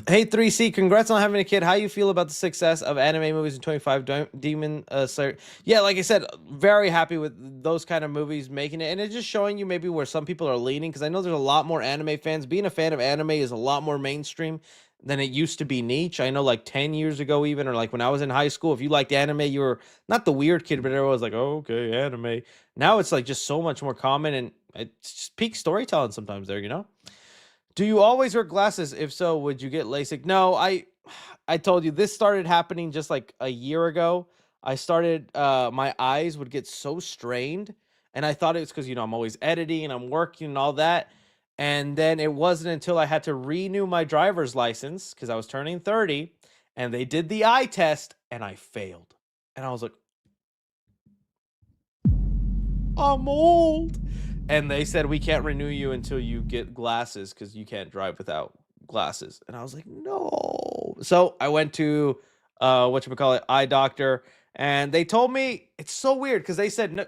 Hey 3C, congrats on having a kid. How you feel about the success of anime movies in 25 Demon Slayer? Yeah, like I said, very happy with those kind of movies making it, and it's just showing you maybe where some people are leaning, because I know there's a lot more anime fans. Being a fan of anime is a lot more mainstream than it used to be niche. I know like 10 years ago even, or like when I was in high school, if you liked anime, you were not the weird kid, but everyone was like, oh, okay, anime. Now it's like just so much more common, and it's just peak storytelling sometimes there, you know? Do you always wear glasses? If so, would you get LASIK? No, I told you this started happening just like a year ago. I started my eyes would get so strained, and I thought it was because I'm always editing and I'm working and all that. And then it wasn't until I had to renew my driver's license because I was turning 30, and they did the eye test and I failed. And I was like, I'm old. And they said, we can't renew you until you get glasses because you can't drive without glasses. And I was like, no. So I went to whatchamacallit, eye doctor, and they told me it's so weird because they said, no,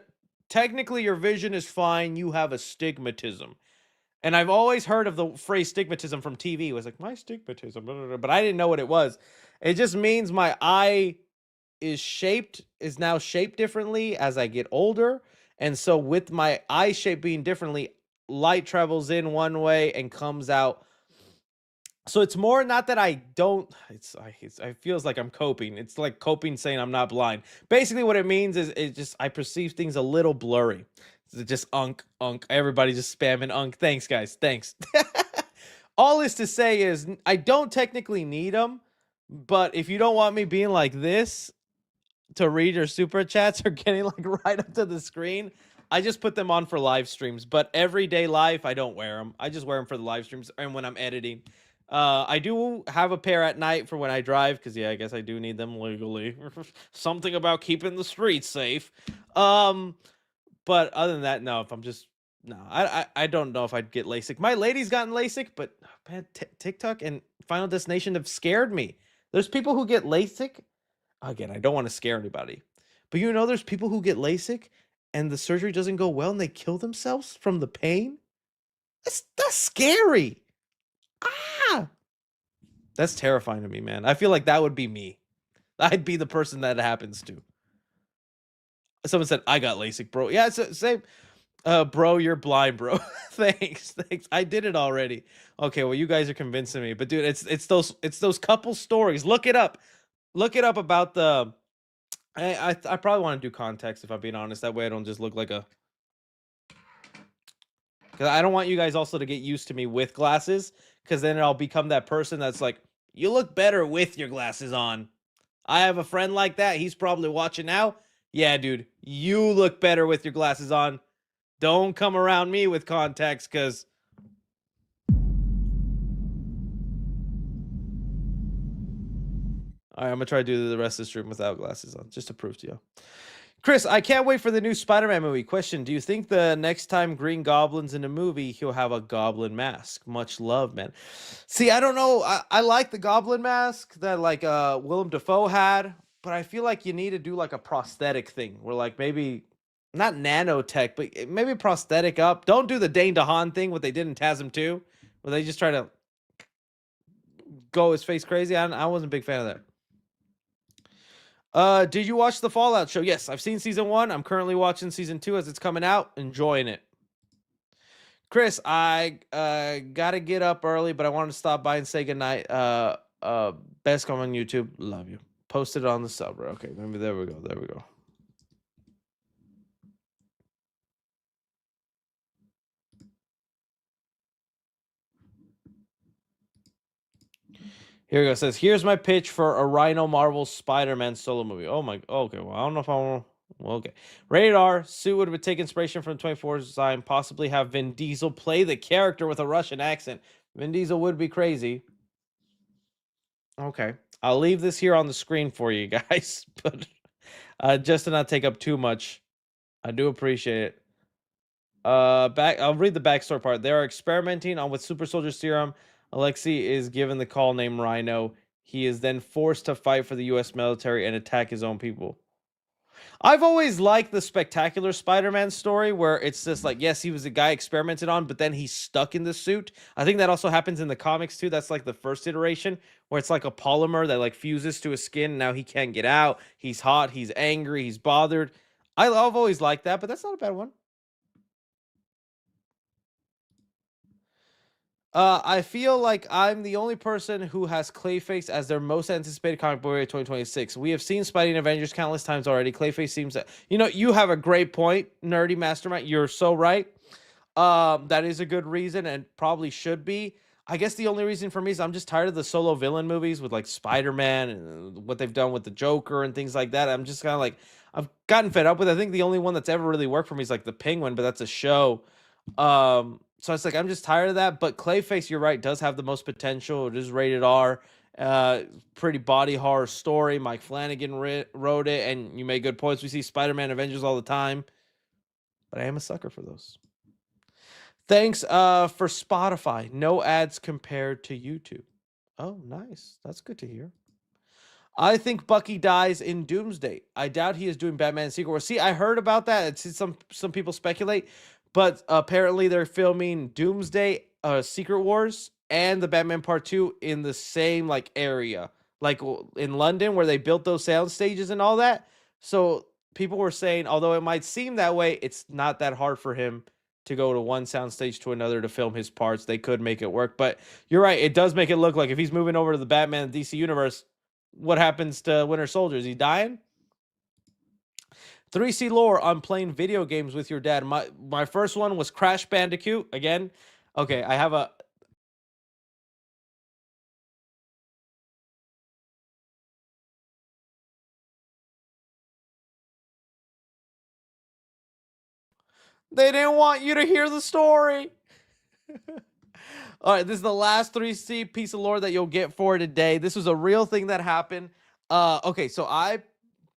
technically your vision is fine. You have astigmatism. And I've always heard of the phrase stigmatism from TV. It was like, my stigmatism, blah, blah, blah, but I didn't know what it was. It just means my eye is now shaped differently as I get older. And so with my eye shape being differently, light travels in one way and comes out. So it's more not that I don't, it feels like I'm coping. It's like coping saying I'm not blind. Basically what it means is it just, I perceive things a little blurry. It's just unk. Everybody just spamming unk. Thanks guys. Thanks. All this to say is I don't technically need them, but if you don't want me being like this, to read your super chats or getting like right up to the screen, I just put them on for live streams. But everyday life, I don't wear them. I just wear them for the live streams and when I'm editing. I do have a pair at night for when I drive because yeah, I guess I do need them legally. Something about keeping the streets safe. But other than that, no. If I'm just no, I don't know if I'd get LASIK. My lady's gotten LASIK, but man, TikTok and Final Destination have scared me. There's people who get LASIK. Again, I don't want to scare anybody, but there's people who get LASIK and the surgery doesn't go well and they kill themselves from the pain. That's scary. Ah, that's terrifying to me, man. I feel like that would be me. I'd be the person that happens to. Someone said I got LASIK, bro. Yeah, it's same. Bro, you're blind, bro. Thanks. I did it already. Okay, well, you guys are convincing me, but dude, it's those couple stories. Look it up. Look it up about the. I probably want to do context if I'm being honest. That way I don't just look like a. Because I don't want you guys also to get used to me with glasses. Because then I'll become that person that's like, you look better with your glasses on. I have a friend like that. He's probably watching now. Yeah, dude, you look better with your glasses on. Don't come around me with contacts, because. All right, I'm going to try to do the rest of the stream without glasses on, just to prove to you. Chris, I can't wait for the new Spider-Man movie. Question, do you think the next time Green Goblin's in a movie, he'll have a goblin mask? Much love, man. See, I don't know. I like the goblin mask that, like, Willem Dafoe had, but I feel like you need to do, like, a prosthetic thing where, like, maybe, not nanotech, but maybe prosthetic up. Don't do the Dane DeHaan thing, what they did in TASM 2, where they just try to go his face crazy. I wasn't a big fan of that. Did you watch the Fallout show? Yes, I've seen season 1. I'm currently watching season 2 as it's coming out. Enjoying it. Chris, I gotta get up early, but I wanted to stop by and say goodnight. Best comment on YouTube. Love you. Posted it on the subreddit. Okay, maybe there we go. There we go. Here we go. It says, here's my pitch for a Rhino Marvel Spider-Man solo movie. Oh my. Okay. Well, I don't know if I want. Well, okay. Rated R. Suit would take inspiration from 24's design. Possibly have Vin Diesel play the character with a Russian accent. Vin Diesel would be crazy. Okay. I'll leave this here on the screen for you guys, but just to not take up too much. I do appreciate it. I'll read the backstory part. They are experimenting on with super soldier serum. Alexei is given the call name Rhino. He is then forced to fight for the US military and attack his own people. I've always liked the Spectacular Spider-Man story where it's just like, yes, he was a guy experimented on, but then he's stuck in the suit. I think that also happens in the comics too. That's like the first iteration where it's like a polymer that like fuses to his skin. Now he can't get out. He's hot. He's angry. He's bothered. I've always liked that, but that's not a bad one. I feel like I'm the only person who has Clayface as their most anticipated comic book of 2026. We have seen Spidey and Avengers countless times already. Clayface seems that, you have a great point, nerdy mastermind. You're so right. That is a good reason and probably should be. I guess the only reason for me is I'm just tired of the solo villain movies with like Spider-Man and what they've done with the Joker and things like that. I'm just kind of like, I've gotten fed up with it. I think the only one that's ever really worked for me is like the Penguin, but that's a show. So it's like I'm just tired of that. But Clayface, you're right, does have the most potential. It is rated R. Pretty body horror story. Mike Flanagan wrote it, and you made good points. We see Spider-Man, Avengers all the time, but I am a sucker for those. Thanks for Spotify. No ads compared to YouTube. Oh, nice. That's good to hear. I think Bucky dies in Doomsday. I doubt he is doing Batman Secret Wars. See, I heard about that. It's some people speculate, but apparently they're filming Doomsday, Secret Wars, and the Batman Part 2 in the same like area, like in London where they built those sound stages and all that. So people were saying, although it might seem that way, it's not that hard for him to go to one soundstage to another to film his parts. They could make it work, but you're right. It does make it look like if he's moving over to the Batman DC universe, what happens to Winter Soldier? Is he dying? 3C lore on playing video games with your dad. My first one was Crash Bandicoot. Again, okay, I have a... They didn't want you to hear the story. All right, this is the last 3C piece of lore that you'll get for today. This was a real thing that happened. Okay, so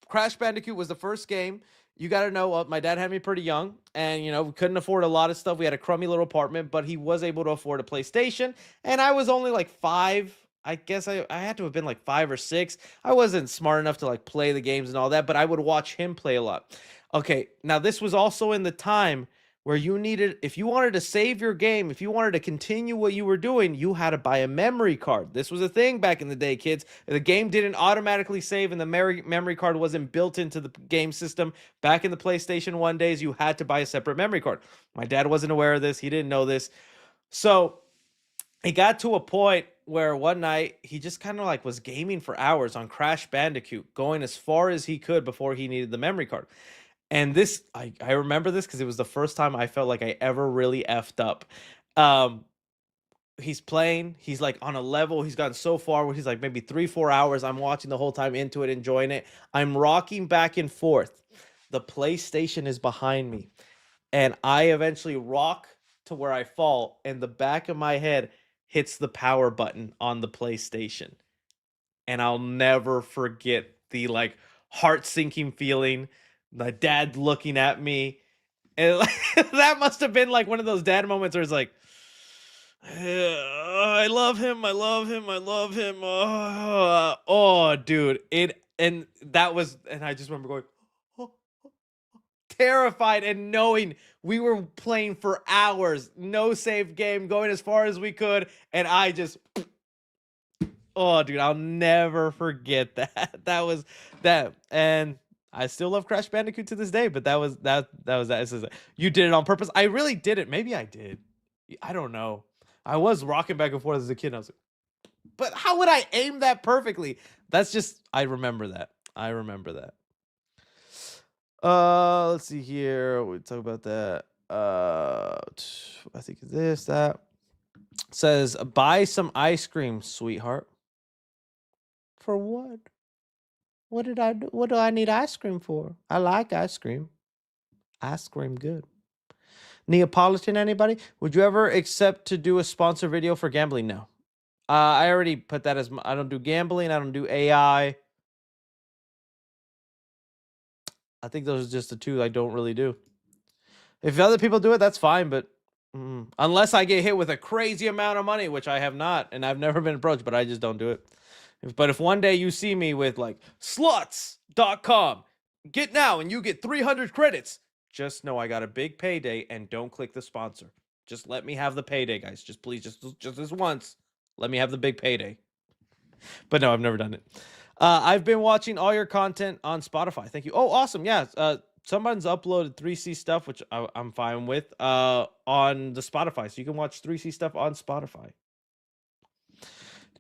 Crash Bandicoot was the first game. You got to know, my dad had me pretty young, and, we couldn't afford a lot of stuff. We had a crummy little apartment, but he was able to afford a PlayStation, and I was only like 5. I guess I had to have been like 5 or 6. I wasn't smart enough to like play the games and all that, but I would watch him play a lot. Okay, now this was also in the time where if you wanted to save your game, if you wanted to continue what you were doing, you had to buy a memory card. This was a thing back in the day, kids. The game didn't automatically save and the memory card wasn't built into the game system. Back in the PlayStation 1 days, you had to buy a separate memory card. My dad wasn't aware of this. He didn't know this. So it got to a point where one night he just kind of like was gaming for hours on Crash Bandicoot, going as far as he could before he needed the memory card. And this, I remember this because it was the first time I felt like I ever really effed up. He's playing. He's like on a level. He's gotten so far where he's like maybe 3-4 hours. I'm watching the whole time into it, enjoying it. I'm rocking back and forth. The PlayStation is behind me. And I eventually rock to where I fall. And the back of my head hits the power button on the PlayStation. And I'll never forget the like heart-sinking feeling. My dad looking at me, and that must have been like one of those dad moments where it's like, I love him, I love him, I love him. Oh, dude, and I just remember going, oh, terrified and knowing we were playing for hours, no save game, going as far as we could, and I just. Oh, dude, I'll never forget that. That was that, and I still love Crash Bandicoot to this day, but that was that. You did it on purpose. I really did it. Maybe I did. I don't know. I was rocking back and forth as a kid. And I was like, but how would I aim that perfectly? That's just, I remember that. I remember that. Let's see here. We talk about that. I think this, that. Says, buy some ice cream, sweetheart. For what? What did I do? What do I need ice cream for? I like ice cream. Ice cream good. Neapolitan, anybody? Would you ever accept to do a sponsor video for gambling? No. I already put that as I don't do gambling. I don't do AI. I think those are just the two I don't really do. If other people do it, that's fine. But unless I get hit with a crazy amount of money, which I have not, and I've never been approached, but I just don't do it. But if one day you see me with like slots.com, get now and you get 300 credits, just know I got a big payday and don't click the sponsor. Just let me have the payday, guys. Just please, just this once. Let me have the big payday. But no, I've never done it. I've been watching all your content on Spotify. Thank you. Oh, awesome. Yeah. Someone's uploaded 3C stuff, which I'm fine with, on the Spotify. So you can watch 3C stuff on Spotify.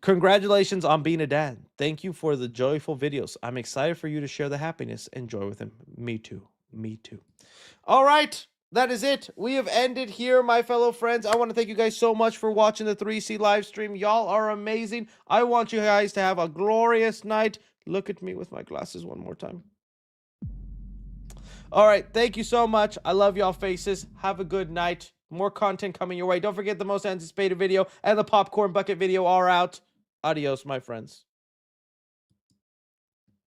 Congratulations on being a dad. Thank you for the joyful videos. I'm excited for you to share the happiness and joy with him. Me too. Me too. All right. That is it. We have ended here, my fellow friends. I want to thank you guys so much for watching the 3C live stream. Y'all are amazing. I want you guys to have a glorious night. Look at me with my glasses one more time. All right. Thank you so much. I love y'all faces. Have a good night. More content coming your way. Don't forget the most anticipated video and the popcorn bucket video are out. Adios, my friends.